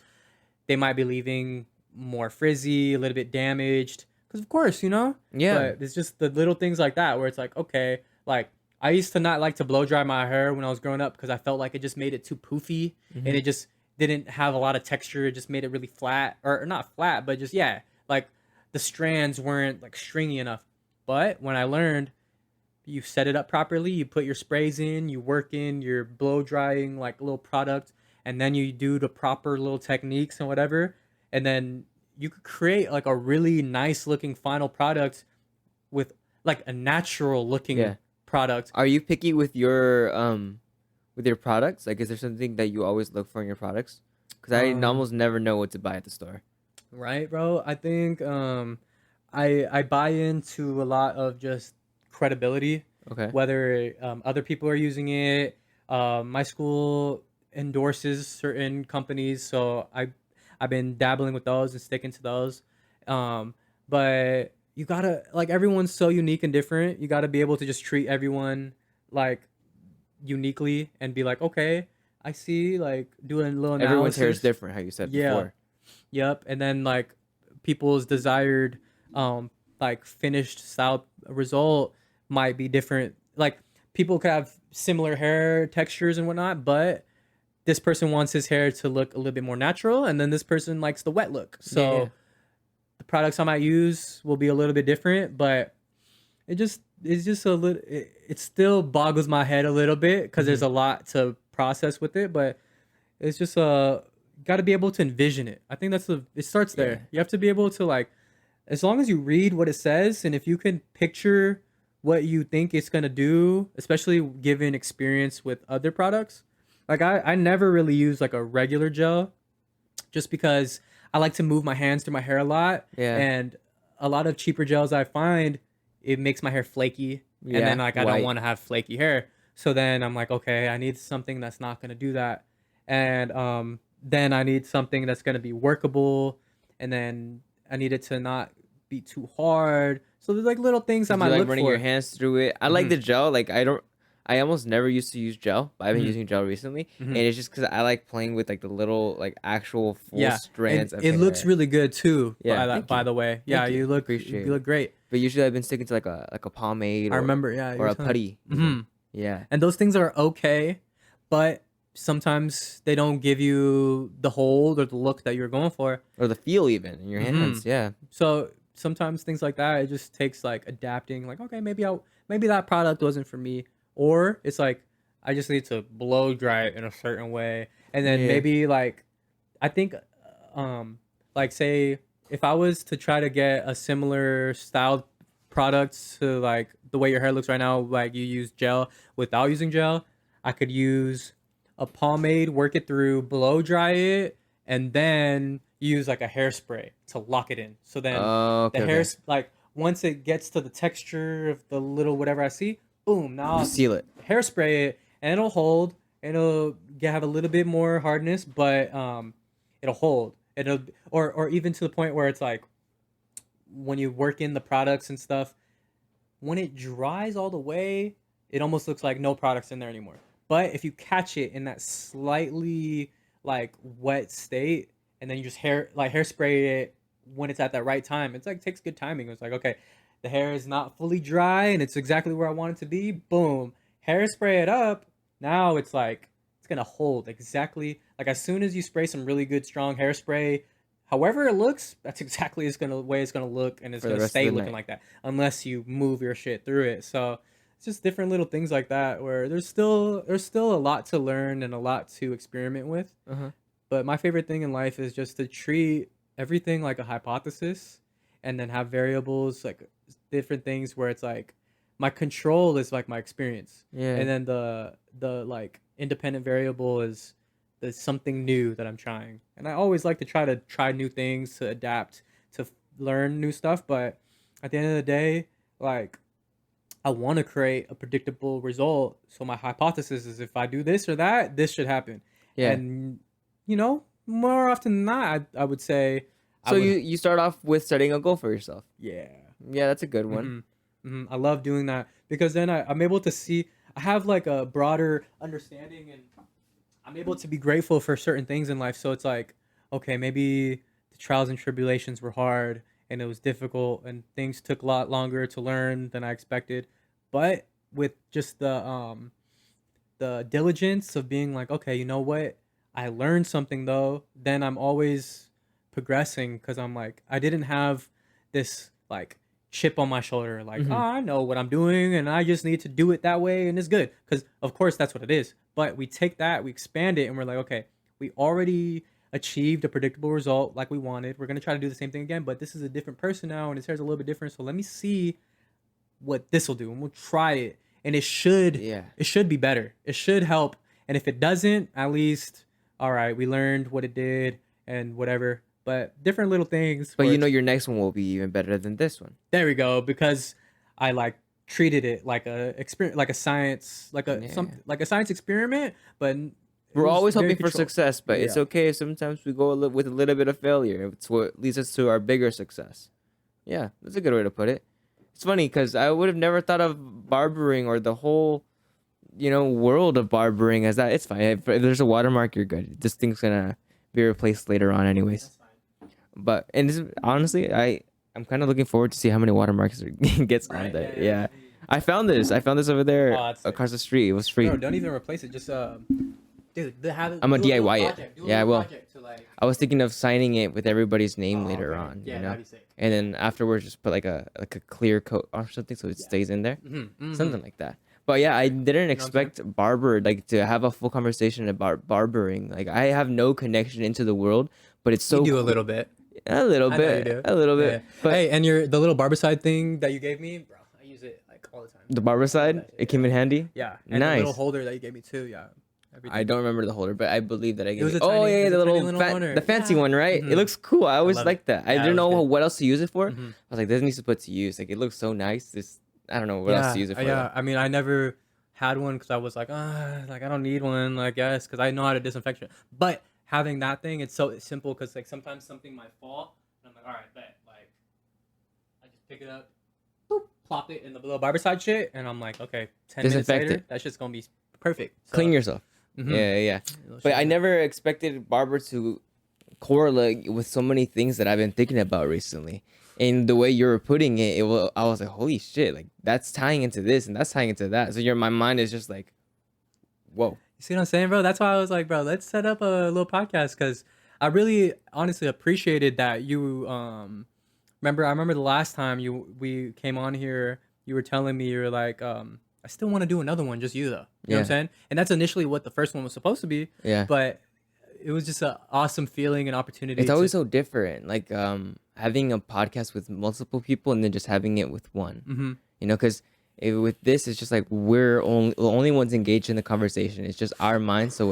they might be leaving more frizzy, a little bit damaged. Because of course, Yeah. But it's just the little things like that where it's like, okay, like I used to not like to blow dry my hair when I was growing up because I felt like it just made it too poofy and it just didn't have a lot of texture. It just made it really flat, or not flat, but just like the strands weren't like stringy enough. But when I learned, you set it up properly, you put your sprays in, you work in your blow drying like little product, and then you do the proper little techniques and whatever, and then you could create like a really nice looking final product with like a natural looking Yeah. product. Are you picky with your products? Like, is there something that you always look for in your products? Because I almost never know what to buy at the store. Right, bro. I think I buy into a lot of just credibility, Okay. whether other people are using it. My school endorses certain companies, so I've been dabbling with those and sticking to those. But you gotta like everyone's so unique and different. You gotta be able to just treat everyone like uniquely and be like, okay, I see, like doing a little Everyone's hair is analysis. different, how you said Yeah. before. Yep. And then like people's desired like finished style result might be different. Like people could have similar hair textures and whatnot, but this person wants his hair to look a little bit more natural, and then this person likes the wet look. So Yeah. the products I might use will be a little bit different, but it's just a little it still boggles my head a little bit because there's a lot to process with it, but it's just got to be able to envision it. I think it starts there. Yeah. You have to be able to like, as long as you read what it says and if you can picture what you think it's gonna do, especially given experience with other products. Like I never really use like a regular gel just because I like to move my hands through my hair a lot. Yeah. And a lot of cheaper gels I find, it makes my hair flaky. Yeah, And then like I white. don't want to have flaky hair. So then I'm like, okay, I need something that's not gonna do that. And then I need something that's gonna be workable. And then I need it to not be too hard. So there's like little things I You might like look running for. your hands through it. I like the gel. Like I almost never used to use gel, but I've been using gel recently, and it's just because I like playing with like the little like actual full strands and of it hair. looks really good too. Yeah, By the way, yeah, you. you look Appreciate you look great. But usually I've been sticking to like a pomade. I remember, yeah, you or were a telling- putty. Mhm. Yeah. And those things are okay, but sometimes they don't give you the hold or the look that you're going for. Or the feel even in your hands. Yeah. So sometimes things like that, it just takes like adapting. Like, okay, maybe that product wasn't for me, or it's like I just need to blow dry it in a certain way, and then Yeah. maybe like I think, like say if I was to try to get a similar styled product to like the way your hair looks right now, like you use gel without using gel, I could use a pomade, work it through, blow dry it, and then use like a hairspray to lock it in. So then Oh, okay, the hair, okay. like once it gets to the texture of the little whatever I see, boom, now I'll Seal it. hairspray it and it'll hold. Have a little bit more hardness, but it'll hold. Or even to the point where it's like when you work in the products and stuff, when it dries all the way, it almost looks like no products in there anymore. But if you catch it in that slightly like wet state and then you just hairspray it when it's at that right time, it's like takes good timing. It's like, okay, the hair is not fully dry and it's exactly where I want it to be. Boom, hairspray it up. Now it's like it's gonna hold exactly like as soon as you spray some really good strong hairspray, however it looks, that's exactly way it's gonna look, and it's For the gonna rest of stay the looking night. like that unless you move your shit through it. So it's just different little things like that where there's still a lot to learn and a lot to experiment with. Uh-huh. But my favorite thing in life is just to treat everything like a hypothesis and then have variables like different things where it's like my control is like my experience. Yeah. And then the like independent variable is there's something new that I'm trying. And I always like to try new things, to adapt, to learn new stuff, but at the end of the day, like I want to create a predictable result. So my hypothesis is if I do this or that, this should happen. Yeah. And more often than not, I would say So you start off with setting a goal for yourself. yeah. Yeah, that's a good one. I love doing that because then I'm able to see, I have like a broader understanding and I'm able to be grateful for certain things in life. So it's like, okay, maybe the trials and tribulations were hard and it was difficult and things took a lot longer to learn than I expected. But with just the diligence of being like, okay, you know what? I learned something though. Then I'm always progressing because I'm like, I didn't have this like chip on my shoulder like oh, I know what I'm doing and I just need to do it that way and it's good because of course that's what it is, but we take that, we expand it, and we're like, okay, we already achieved a predictable result like we wanted. We're gonna try to do the same thing again, but this is a different person now, and his hair's a little bit different. So let me see what this will do, and we'll try it, and it should be better. It should help, and if it doesn't, at least all right, we learned what it did and whatever. But different little things. But you know, your next one will be even better than this one. There we go, because I like treated it like like a science, like a science experiment, but we're always hoping for success, but it's okay if sometimes we go with a little bit of failure. It's what leads us to our bigger success. Yeah, that's a good way to put it. It's funny because I would have never thought of barbering or the whole, world of barbering as that. It's fine. If there's a watermark, you're good. This thing's gonna be replaced later on, anyways. That's fine. But honestly, I'm kind of looking forward to see how many watermarks it gets on that. Yeah. I found this over there across the street. It was free. Bro, don't even replace it. Just dude, I'm a DIY it. Yeah, I will. I was thinking of signing it with everybody's name later on. Yeah, that'd be sick. And then afterwards, just put like a clear coat or something so it stays in there, something like that. But yeah, I didn't expect Barber to have a full conversation about barbering. Like I have no connection into the world, but it's so. You do a little bit. A little bit. Yeah. But hey, and the little Barbicide thing that you gave me, bro, I use it like all the time. The Barbicide, it came in handy. Yeah, and nice. The little holder that you gave me too. Yeah. I don't remember the holder, but I believe that I gave it. The fancy one, right? It looks cool. I always liked that. I didn't know what else to use it for. I was like, this needs to put to use. Like, it looks so nice. I don't know what else to use it for. Yeah, I mean, I never had one because I was like, I don't need one, I guess, because I know how to disinfect it. But having that thing, it's so simple because like sometimes something might fall, and I'm like, all right, bet. Like, I just pick it up, boop, plop it in the little Barbicide shit, and I'm like, okay, 10 minutes later, that shit's gonna be perfect. So, clean yourself. Yeah. But I never expected Barber to correlate with so many things that I've been thinking about recently. And the way you were putting it, I was like, holy shit, like that's tying into this and that's tying into that. So my mind is just like, whoa. You see what I'm saying, bro? That's why I was like, bro, let's set up a little podcast because I really honestly appreciated that you I remember the last time we came on here, you were telling me, you were like, I still want to do another one, just you though. You know what I'm saying? And that's initially what the first one was supposed to be. Yeah. But it was just an awesome feeling and opportunity. It's always so different. Like having a podcast with multiple people and then just having it with one. Because with this, it's just like we're the only ones engaged in the conversation. It's just our mind. So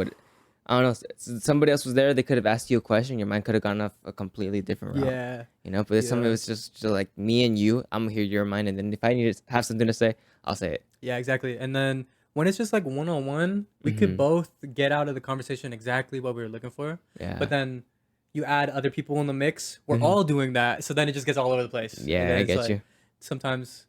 I don't know. Somebody else was there. They could have asked you a question. Your mind could have gone off a completely different route. Yeah. But this time it was just like me and you. I'm gonna hear your mind, and then if I need to have something to say, I'll say it. Yeah, exactly. And then when it's just like one-on-one, we could both get out of the conversation exactly what we were looking for. Yeah. But then you add other people in the mix. We're all doing that, so then it just gets all over the place. Yeah, I get you. Sometimes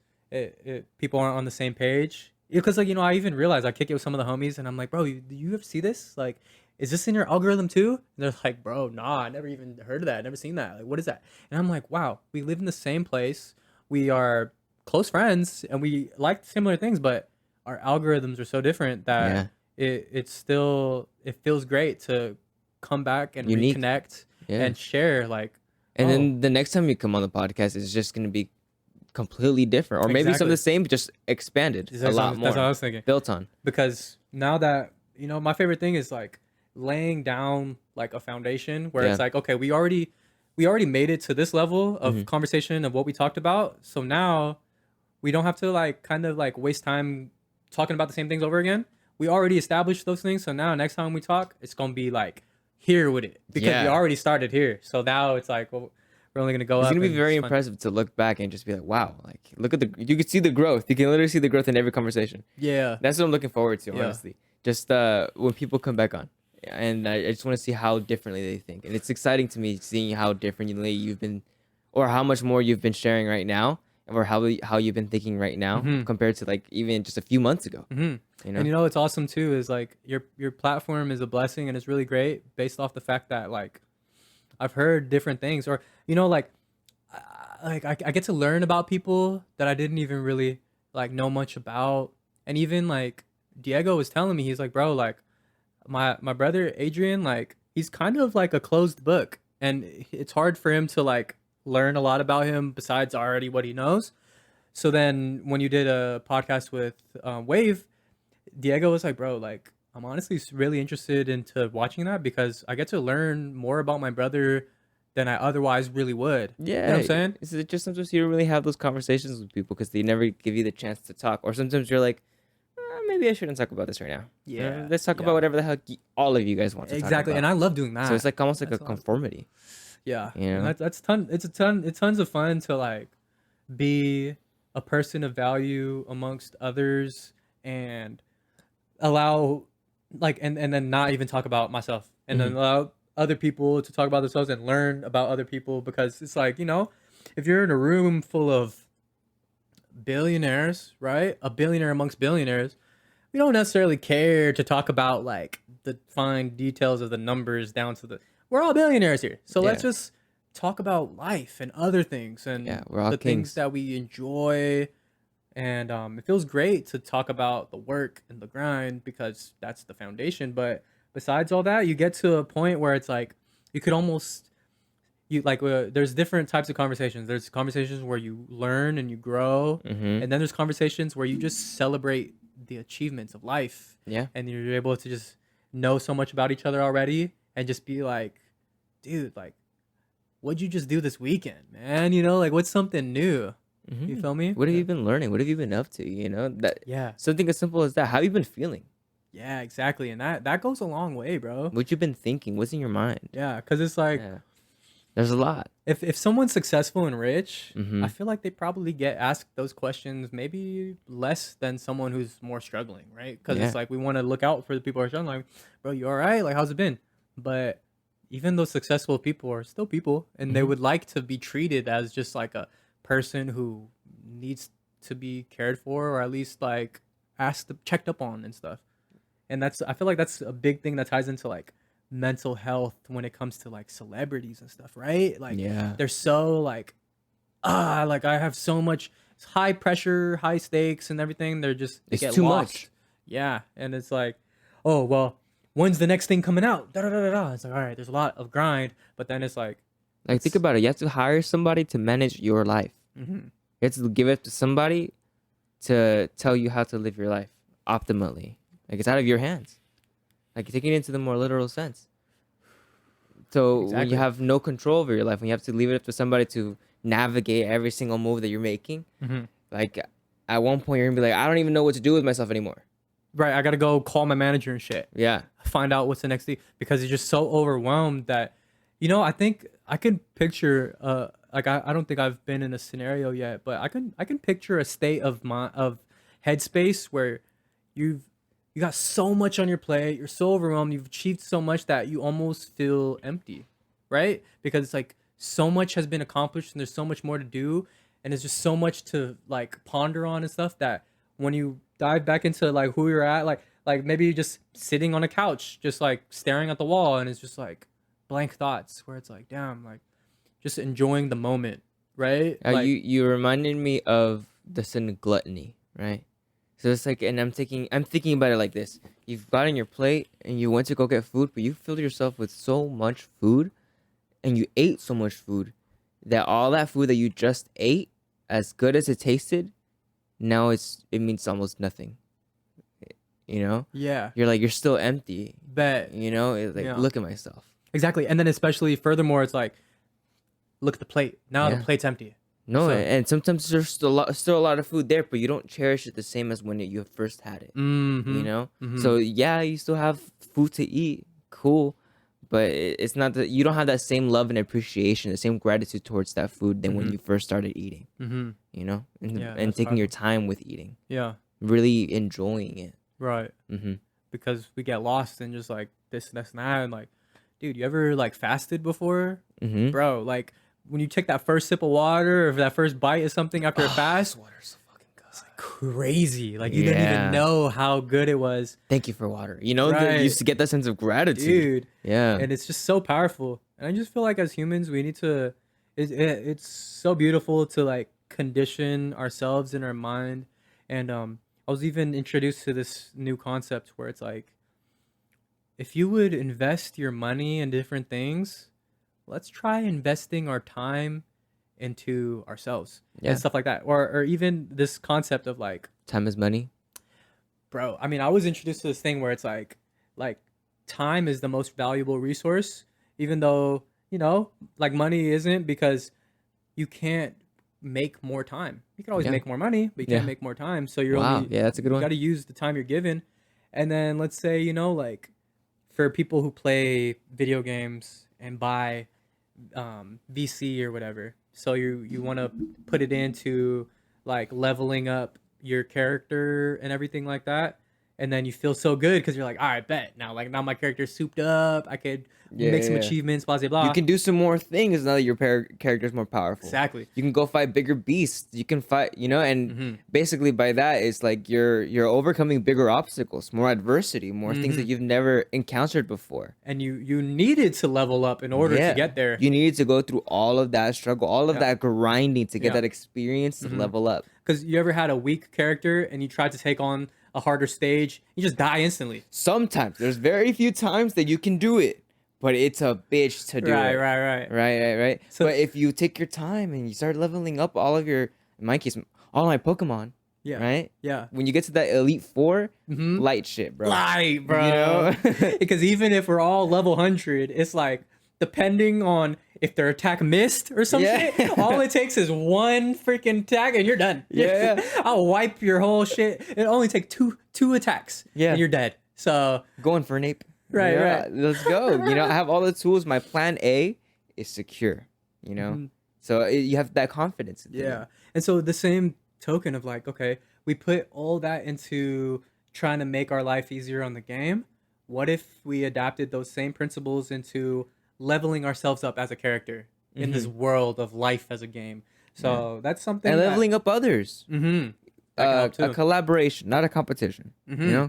people aren't on the same page. Because I even realized I kick it with some of the homies, and I'm like, bro, do you ever see this? Like, is this in your algorithm too? And they're like, bro, nah, I never even heard of that. Never seen that. Like, what is that? And I'm like, wow, we live in the same place. We are close friends, and we like similar things, but our algorithms are so different that it feels great to come back and reconnect and share. Like, and then the next time you come on the podcast, it's just going to be completely different, or maybe some of the same, but just expanded a lot more. That's what I was thinking. Built on. Because now that my favorite thing is like laying down like a foundation where it's like, okay, we already made it to this level of conversation of what we talked about. So now we don't have to like kind of like waste time talking about the same things over again. We already established those things. So now next time we talk, it's going to be like here with it because we already started here. So now it's like, well, we're only going to go up. It's going to be very impressive to look back and just be like, wow, like look at you can see the growth. You can literally see the growth in every conversation. Yeah. That's what I'm looking forward to, honestly. Just when people come back on. And I just want to see how differently they think. And it's exciting to me seeing how differently you've been, or how much more you've been sharing right now, or how you've been thinking right now compared to like even just a few months ago. And it's awesome too is like your platform is a blessing, and it's really great based off the fact that like I've heard different things, or I get to learn about people that I didn't even really like know much about. And even like Diego was telling me, he's like, bro, like my brother Adrian, like he's kind of like a closed book, and it's hard for him to like learn a lot about him besides already what he knows. So then when you did a podcast with Wave, Diego was like, bro, like I'm honestly really interested into watching that because I get to learn more about my brother than I otherwise really would. You know what Yeah, I'm saying? it's just sometimes you don't really have those conversations with people because they never give you the chance to talk. Or sometimes you're like, maybe I shouldn't talk about this right now. Yeah, Let's talk yeah. about whatever the heck all of you guys want to talk Exactly, about. and I love doing that. So it's like almost like a That's a lot. conformity. Yeah, You and know? it's tons of fun to like be a person of value amongst others and allow like and then not even talk about myself and then Mhm. allow other people to talk about themselves and learn about other people because it's like, if you're in a room full of billionaires, right? A billionaire amongst billionaires, we don't necessarily care to talk about like the fine details of the numbers down to the we're all billionaires here. So let's Yeah. just talk about life and other things and Yeah, we're all the things kings. that we enjoy. And it feels great to talk about the work and the grind because that's the foundation. But besides all that, you get to a point where it's like you could almost you like there's different types of conversations. There's conversations where you learn and you grow, Mm-hmm. and then there's conversations where you just celebrate the achievements of life, Yeah. and you're able to just know so much about each other already, and just be like, dude, like, what'd you just do this weekend, man? Like, what's something new? You Mm-hmm. feel me? What have Yeah. you been learning? What have you been up to? That Yeah, something as simple as that. How have you been feeling? yeah, exactly, and that goes a long way, bro. What you been thinking? What's in your mind? Yeah, because it's like Yeah. There's a lot. if someone's successful and rich, Mm-hmm. I feel like they probably get asked those questions maybe less than someone who's more struggling, right? Because Yeah. it's like we want to look out for the people who are struggling. Like, bro, you all right? Like, how's it been? But even those successful people are still people, and they Mhm. would like to be treated as just like a person who needs to be cared for, or at least like asked, checked up on, and stuff. And I feel like that's a big thing that ties into like mental health when it comes to like celebrities and stuff, right? Like Yeah. they're so like like I have so much high pressure, high stakes and everything. They It's get too lost. much. Yeah, and it's like, oh well, when's the next thing coming out? Da da da da da. It's like, all right, there's a lot of grind, but then it's like, Like think about it. You have to hire somebody to manage your life. mhm. You have to give it to somebody to tell you how to live your life optimally. Like it's out of your hands. Like you're taking it into the more literal sense. So when Exactly. you have no control over your life, when you have to leave it up to somebody to navigate every single move that you're making, Mhm. like at one point you're gonna be like, I don't even know what to do with myself anymore. Right, I gotta go call my manager and shit. Yeah. Find out what's the next thing because he's just so overwhelmed that I think I can picture like I don't think I've been in a scenario yet, but I can picture a state of headspace where you got so much on your plate, you're so overwhelmed, you've achieved so much that you almost feel empty, right? Because it's like so much has been accomplished and there's so much more to do and there's just so much to like ponder on and stuff that when you dive back into like who you're at, like maybe you're just sitting on a couch, just like staring at the wall, and it's just like blank thoughts where it's like, damn, like just enjoying the moment, right? Like, You reminded me of the sin of gluttony, right? So it's like, and I'm thinking about it like this: you've gotten your plate and you went to go get food, but you filled yourself with so much food, and you ate so much food that all that food that you just ate, as good as it tasted, now it means almost nothing. yeah, You're still empty. bet. It's like Yeah. look at myself. Exactly. And then especially furthermore, it's like, look at the plate. Now Yeah. the plate's empty. No, So- and sometimes there's still a lot of food there, but you don't cherish it the same as when you first had it. Mm-hmm. So yeah, you still have food to eat, cool, but it's not that you don't have that same love and appreciation, the same gratitude towards that food than when you first started eating. Mm-hmm. And Yeah, and that's taking your powerful. time with eating, Yeah. really enjoying it. Right. Mm-hmm. Because we get lost in just like this and that. And like, dude, you ever like fasted before? Mm-hmm. Bro, like when you take that first sip of water or that first bite of something after a fast, Water's so fucking good. crazy. Like you didn't Yeah. even know how good it was. Thank you for water. You Right. used to get that sense of gratitude. Dude. Yeah. And it's just so powerful. And I just feel like as humans, we need to. It's so beautiful to like condition ourselves in our mind. And I was even introduced to this new concept where it's like, if you would invest your money in different things, let's try investing our time into ourselves Yeah. and stuff like that. Or even this concept of like, Time is money. bro, I mean, I was introduced to this thing where it's like, like time is the most valuable resource, even though, like money isn't, because you can't make more time. You can always Yeah. make more money, but you Yeah. can't make more time. So you're Wow. only, Yeah, that's a good you one. got to use the time you're given. And then let's say, like for people who play video games and buy VC or whatever. So you want to put it into like leveling up your character and everything like that. And then you feel so good because you're like, all right, bet now my character's souped up. I could make some Yeah. achievements, blah blah blah. You can do some more things now that your character's more powerful. Exactly. You can go fight bigger beasts. You can fight, and Mhm. basically by that it's like you're overcoming bigger obstacles, more adversity, more things that you've never encountered before. And you needed to level up in order to get there. You needed to go through all of that struggle, all of Yeah. that grinding to get Yeah. that experience to level up. Because you ever had a weak character and you tried to take on a harder stage, you just die instantly. Sometimes there's very few times that you can do it, but it's a bitch to do it. Right. Right. So- But if you take your time and you start leveling up all of your, in my case, all my Pokemon, Yeah. right? Yeah. When you get to that Elite Four, light shit, bro. Light, bro. You know? Because even if we're all level 100, it's like, depending on if their attack missed or some Yeah. shit, all it takes is one freaking attack and you're done. Yeah. I'll wipe your whole shit. It only takes two attacks. Yeah. And you're dead. So, Going for an ape. Right, Yeah, right. Let's go. I have all the tools. My plan A is secure, So you have that confidence. yeah. And so the same token of like, okay, we put all that into trying to make our life easier on the game. What if we adapted those same principles into leveling ourselves up as a character in this world of life as a game? So that's something. And leveling up others. Mm-hmm. A collaboration, not a competition.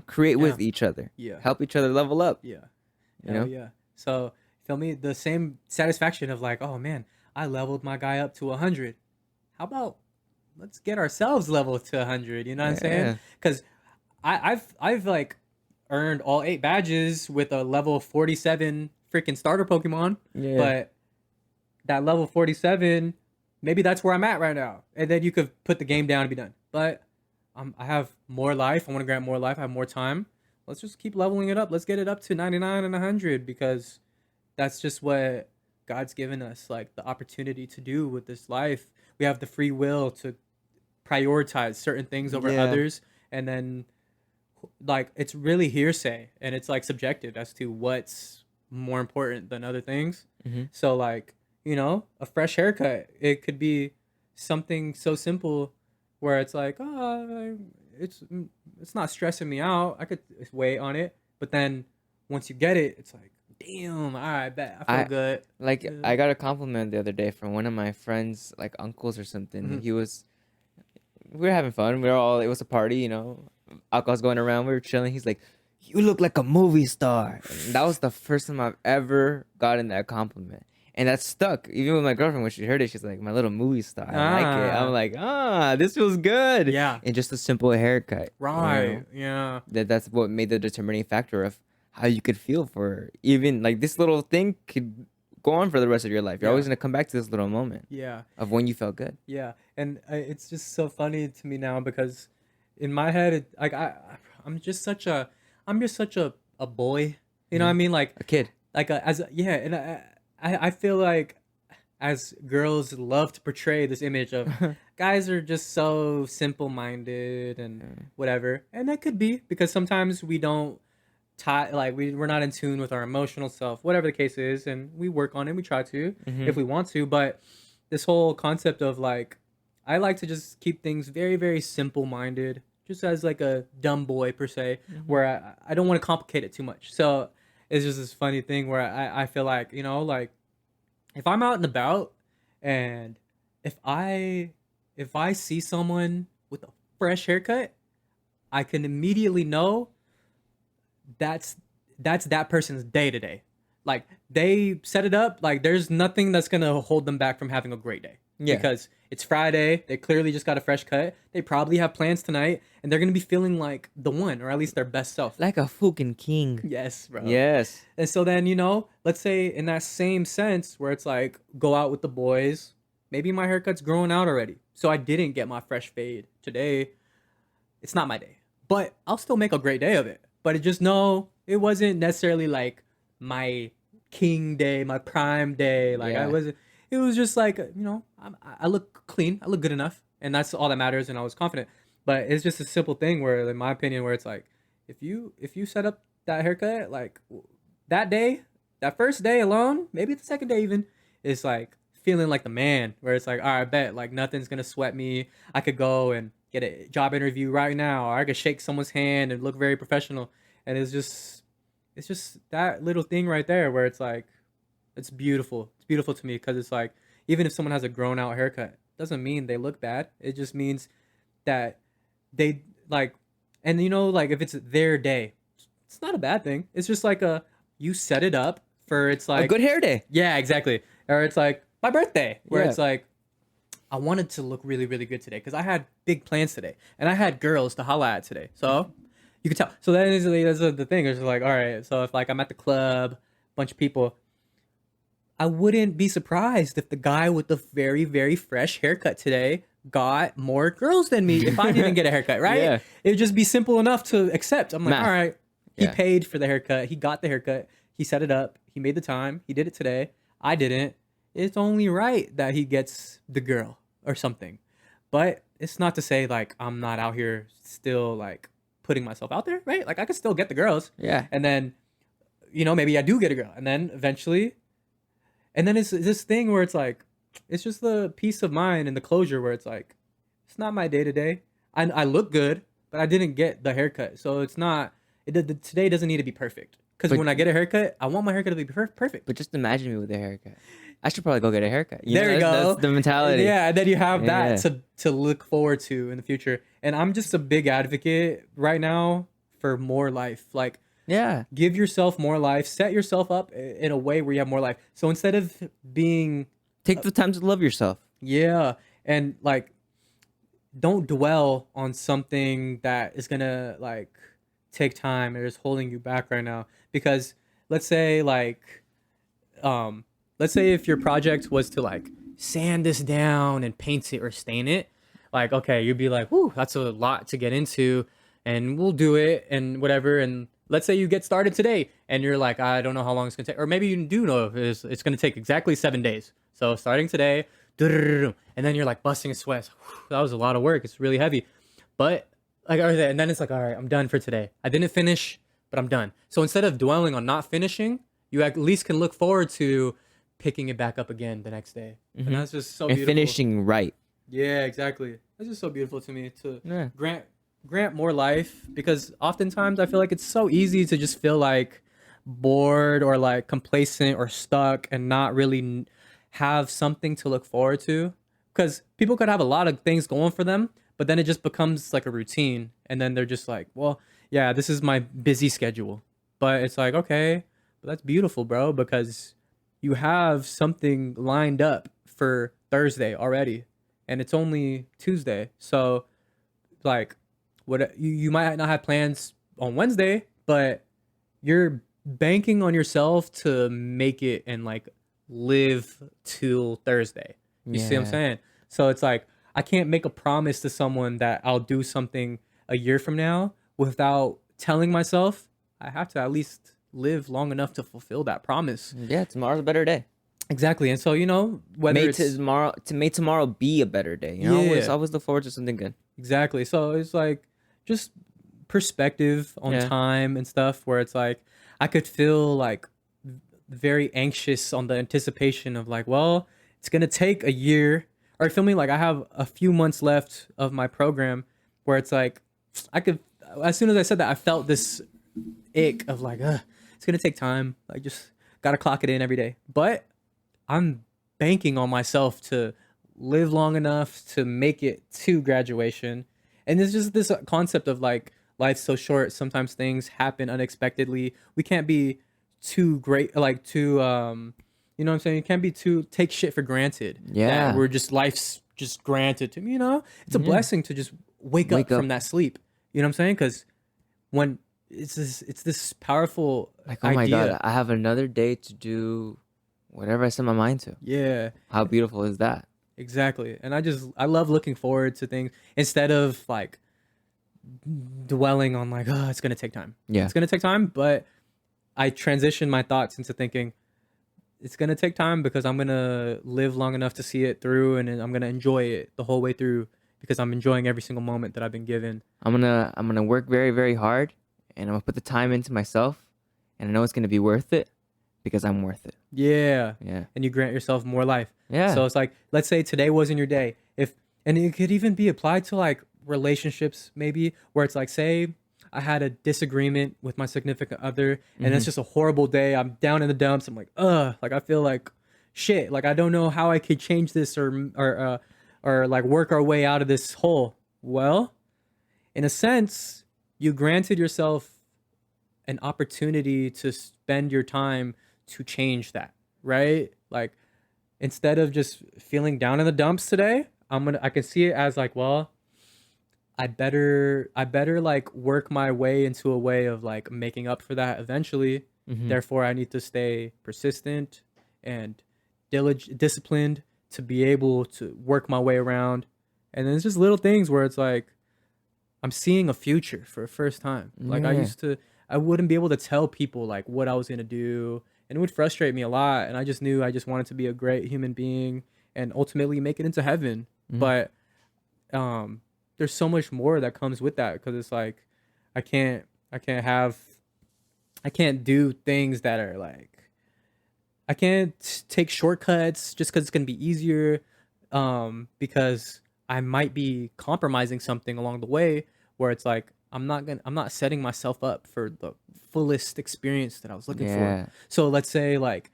Create with each other. Yeah. Help each other level up. Yeah. You know? Yeah. So feel me? The same satisfaction of like, oh man, I leveled my guy up to 100. How about let's get ourselves leveled to 100? You know what I'm saying? Yeah. Because I've like earned all 8 badges with a level 47 freaking starter Pokemon. Yeah. But that level 47, maybe that's where I'm at right now. And then you could put the game down and be done. But I have more life. I want to grant more life. I have more time. Let's just keep leveling it up. Let's get it up to 99 and 100 because that's just what God's given us, like the opportunity to do with this life. We have the free will to prioritize certain things over Yeah. others. And then like it's really hearsay and it's like subjective as to what's more important than other things. So like, a fresh haircut, it could be something so simple where it's like, oh, it's not stressing me out. I could wait on it. But then once you get it, it's like, damn, all right, bet. I feel good. Like Yeah. I got a compliment the other day from one of my friends, like uncles or something. We were having fun. It was a party, alcohol's going around. We were chilling. He's like, "You look like a movie star." And that was the first time I've ever gotten that compliment. And that stuck. Even with my girlfriend, when she heard it, she's like, "My little movie star. I like it." I'm like, this feels good. Yeah. And just a simple haircut. Right. Yeah. That's what made the determining factor of how you could feel for even like this little thing could go on for the rest of your life. You're always gonna come back to this little moment Yeah. of when you felt good. Yeah. And it's just so funny to me now because in my head, I'm just such a boy. You know what I mean? Like A kid. and I feel like as girls love to portray this image of guys are just so simple-minded and whatever, and that could be because sometimes we don't we're not in tune with our emotional self, whatever the case is, and we work on it. We try to if we want to, but this whole concept of like I like to just keep things very, very simple-minded, just as like a dumb boy per se, where I don't want to complicate it too much. So it's just this funny thing where I feel like, like if I'm out and about and if I see someone with a fresh haircut, I can immediately know that's that person's day to day. Like they set it up, like there's nothing that's gonna hold them back from having a great day. Yeah. Because it's Friday, they clearly just got a fresh cut. They probably have plans tonight, and they're gonna be feeling like the one, or at least their best self. Like a fucking king. Yes, bro. Yes. And so then, let's say in that same sense where it's like go out with the boys, maybe my haircut's growing out already. So I didn't get my fresh fade today. It's not my day. But I'll still make a great day of it. But just know it wasn't necessarily like my king day, my prime day. Like I Yeah. wasn't. It was just like I look clean, I look good enough, and that's all that matters. And I was confident. But it's just a simple thing where, in my opinion, where it's like, if you set up that haircut like that day, that first day alone, maybe the second day even, is like feeling like the man. Where it's like, all right, I bet like nothing's gonna sweat me. I could go and get a job interview right now, or I could shake someone's hand and look very professional. And it's just that little thing right there where it's like, it's beautiful. It's beautiful to me because it's like, even if someone has a grown out haircut, doesn't mean they look bad. It just means that they like, and like if it's their day, it's not a bad thing. It's just like you set it up for, it's like A good hair day. yeah, exactly. Or it's like my birthday, where Yeah. it's like, I wanted to look really, really good today because I had big plans today, and I had girls to holla at today. So you can tell. So that is the thing. It's like, all right. So if like I'm at the club, bunch of people, I wouldn't be surprised if the guy with the very, very fresh haircut today got more girls than me if I didn't get a haircut, right? Yeah. It'd just be simple enough to accept. I'm like, Math. all right, he Yeah. paid for the haircut. He got the haircut. He set it up. He made the time. He did it today. I didn't. It's only right that he gets the girl or something. But it's not to say like I'm not out here still like putting myself out there, right? Like I could still get the girls. Yeah. And then, maybe I do get a girl. And then eventually, and then it's this thing where it's like, it's just the peace of mind and the closure where it's like, it's not my day to day. I look good, but I didn't get the haircut. So it's not, today doesn't need to be perfect. Because But- when I get a haircut, I want my haircut to be perfect. But just imagine me with a haircut. I should probably go get a haircut. There you go. That's the mentality. Yeah, and then you have that Yeah. to look forward to in the future. And I'm just a big advocate right now for more life. Like, Yeah. give yourself more life, set yourself up in a way where you have more life. So instead of being, Take the time to love yourself. yeah, and like, don't dwell on something that is gonna like take time or is holding you back right now. Because let's say like, let's say if your project was to like sand this down and paint it or stain it, like, okay, you'd be like, whoo, that's a lot to get into, and we'll do it and whatever. And let's say you get started today and you're like, I don't know how long it's gonna take, or maybe you do know it's gonna take exactly 7 days. So starting today, and then you're like busting a sweat. That was a lot of work. It's really heavy. But like, and then it's like, all right, I'm done for today. I didn't finish, but I'm done. So instead of dwelling on not finishing, you at least can look forward to picking it back up again the next day. And that's just so And beautiful. finishing right. Yeah, exactly. That's just so beautiful to me to Yeah. grant more life, because oftentimes I feel like it's so easy to just feel like bored or like complacent or stuck and not really have something to look forward to, because people could have a lot of things going for them, but then it just becomes like a routine, and then they're just like, well, yeah, this is my busy schedule. But it's like, okay, but that's beautiful, bro, because you have something lined up for Thursday already, and it's only Tuesday. So like, what you might not have plans on Wednesday, but you're banking on yourself to make it and like live till Thursday. You see what I'm Yeah. saying? So it's like, I can't make a promise to someone that I'll do something a year from now without telling myself I have to at least live long enough to fulfill that promise. Yeah, tomorrow's a better day. Exactly. And so, whether Make it's tomorrow be a better day. You know, Yeah. always look forward to something good. exactly. So it's like just perspective on Yeah. time and stuff, where it's like I could feel like very anxious on the anticipation of like, well, it's gonna take a year, or feel me, like I have a few months left of my program, where it's like I could, as soon as I said that, I felt this ick of like, it's gonna take time, like just gotta clock it in every day. But I'm banking on myself to live long enough to make it to graduation. And it's just this concept of like, life's so short, sometimes things happen unexpectedly. We can't be too great, like too you know what I'm saying? You can't be too take shit for granted. Yeah. That we're just, life's just granted to me, It's a blessing to just wake up Wake up. from that sleep. You know what I'm saying? Because when it's this powerful Like, oh my idea. God, I have another day to do whatever I set my mind to. Yeah, How beautiful is that? exactly. And I love looking forward to things instead of like dwelling on like, oh, it's gonna take time. Yeah. It's gonna take time, but I transitioned my thoughts into thinking it's gonna take time because I'm gonna live long enough to see it through, and then I'm gonna enjoy it the whole way through because I'm enjoying every single moment that I've been given. I'm gonna work very, very hard, and I'm gonna put the time into myself, and I know it's gonna be worth it because I'm worth it. Yeah. Yeah. And you grant yourself more life. Yeah. So it's like, let's say today wasn't your day. And it could even be applied to like relationships, maybe, where it's like, say I had a disagreement with my significant other, and it's just a horrible day. I'm down in the dumps. I'm like, like I feel like shit. Like I don't know how I could change this or like work our way out of this hole. Well, in a sense, you granted yourself an opportunity to spend your time to change that, right? Like instead of just feeling down in the dumps today, I can see it as like, well, I better like work my way into a way of like making up for that eventually. Therefore, I need to stay persistent and disciplined to be able to work my way around. And then it's just little things where it's like I'm seeing a future for the first time. Like I wouldn't be able to tell people like what I was gonna do, and it would frustrate me a lot. And I just knew I just wanted to be a great human being and ultimately make it into heaven. But there's so much more that comes with that, because it's like I can't do things that are like, I can't take shortcuts just because it's gonna be easier, because I might be compromising something along the way where it's like I'm not setting myself up for the fullest experience that I was looking for. So let's say like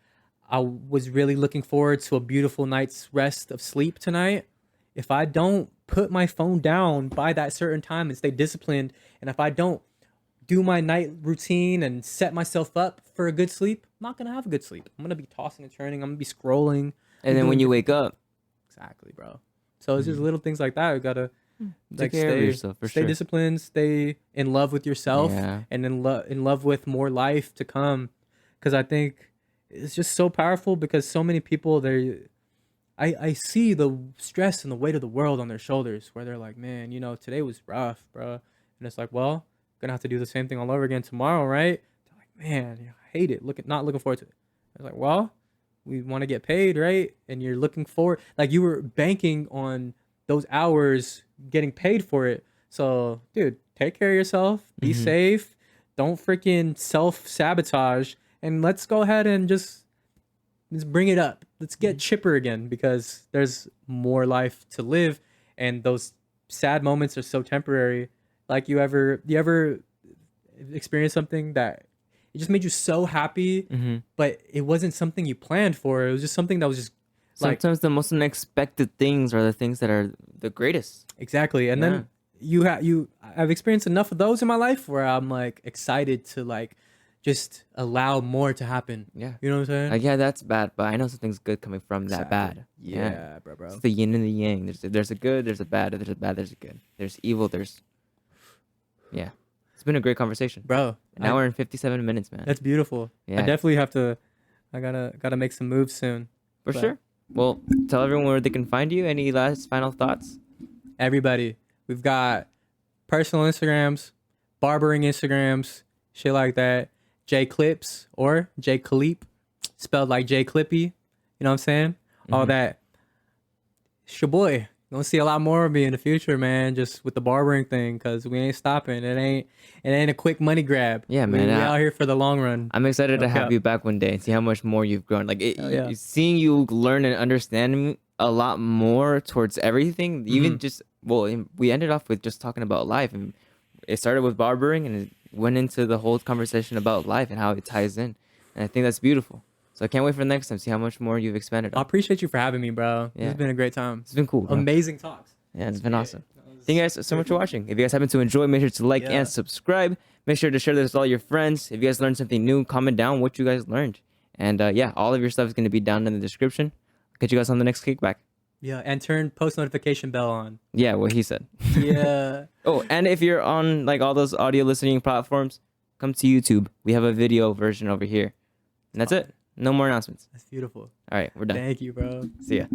I was really looking forward to a beautiful night's rest of sleep tonight. If I don't put my phone down by that certain time and stay disciplined, and if I don't do my night routine and set myself up for a good sleep, I'm not gonna have a good sleep. I'm gonna be tossing and turning. I'm gonna be scrolling. And then when you wake up, exactly, bro. So it's just little things like that. You gotta like care of yourself, for stay sure. disciplined, stay in love with yourself, Yeah. and in love with more life to come. Because I think it's just so powerful, because so many people I see the stress and the weight of the world on their shoulders, where they're like, man, today was rough, bro. And it's like, well, gonna have to do the same thing all over again tomorrow, right? They're like, man, I hate it. Not looking forward to it. I was like, well, we want to get paid, right? And you're looking forward, like you were banking on those hours getting paid for it. So, dude, take care of yourself. Be safe. Don't freaking self-sabotage. And let's go ahead and just bring it up. Let's get chipper again, because there's more life to live, and those sad moments are so temporary. Like you ever experience something that it just made you so happy, but it wasn't something you planned for. It was just something that was just like, sometimes the most unexpected things are the things that are the greatest. exactly. And then I've experienced enough of those in my life where I'm like excited to like just allow more to happen. Yeah. You know what I'm saying? Like, yeah, that's bad, but I know something's good coming from that bad. Yeah, bro. It's the yin and the yang. There's a good, there's a bad, there's a bad, there's a good. There's evil, there's... Yeah. It's been a great conversation. Bro. An hour and 57 minutes, man. That's beautiful. Yeah. I definitely have to, I gotta make some moves soon. For sure. Well, tell everyone where they can find you. Any last final thoughts? Everybody, we've got personal Instagrams, barbering Instagrams, shit like that. J Clips or J Clip, spelled like J Clippy. You know what I'm saying? All that. It's your boy. You're gonna see a lot more of me in the future, man. Just with the barbering thing, cause we ain't stopping. It ain't a quick money grab. Yeah, man. We out here for the long run. I'm excited to have up. you back one day and see how much more you've grown. Like yeah. seeing you learn and understand a lot more towards everything. Even just we ended off with just talking about life, and it started with barbering, and it went into the whole conversation about life and how it ties in. And I think that's beautiful. So I can't wait for the next time. See how much more you've expanded I on. appreciate you for having me, bro. Yeah. It's been a great time. It's been cool, bro. Amazing talks. Yeah, it's been awesome. Thank you guys so much for watching. If you guys happen to enjoy, make sure to like and subscribe. Make sure to share this with all your friends. If you guys learned something new, comment down what you guys learned. And yeah, all of your stuff is going to be down in the description. Catch you guys on the next Kickback. Yeah, and turn post notification bell on. Yeah, what he said. Yeah. Oh, and if you're on like all those audio listening platforms, come to YouTube. We have a video version over here. And that's it. No more announcements. That's beautiful. All right, we're done. Thank you, bro. See ya.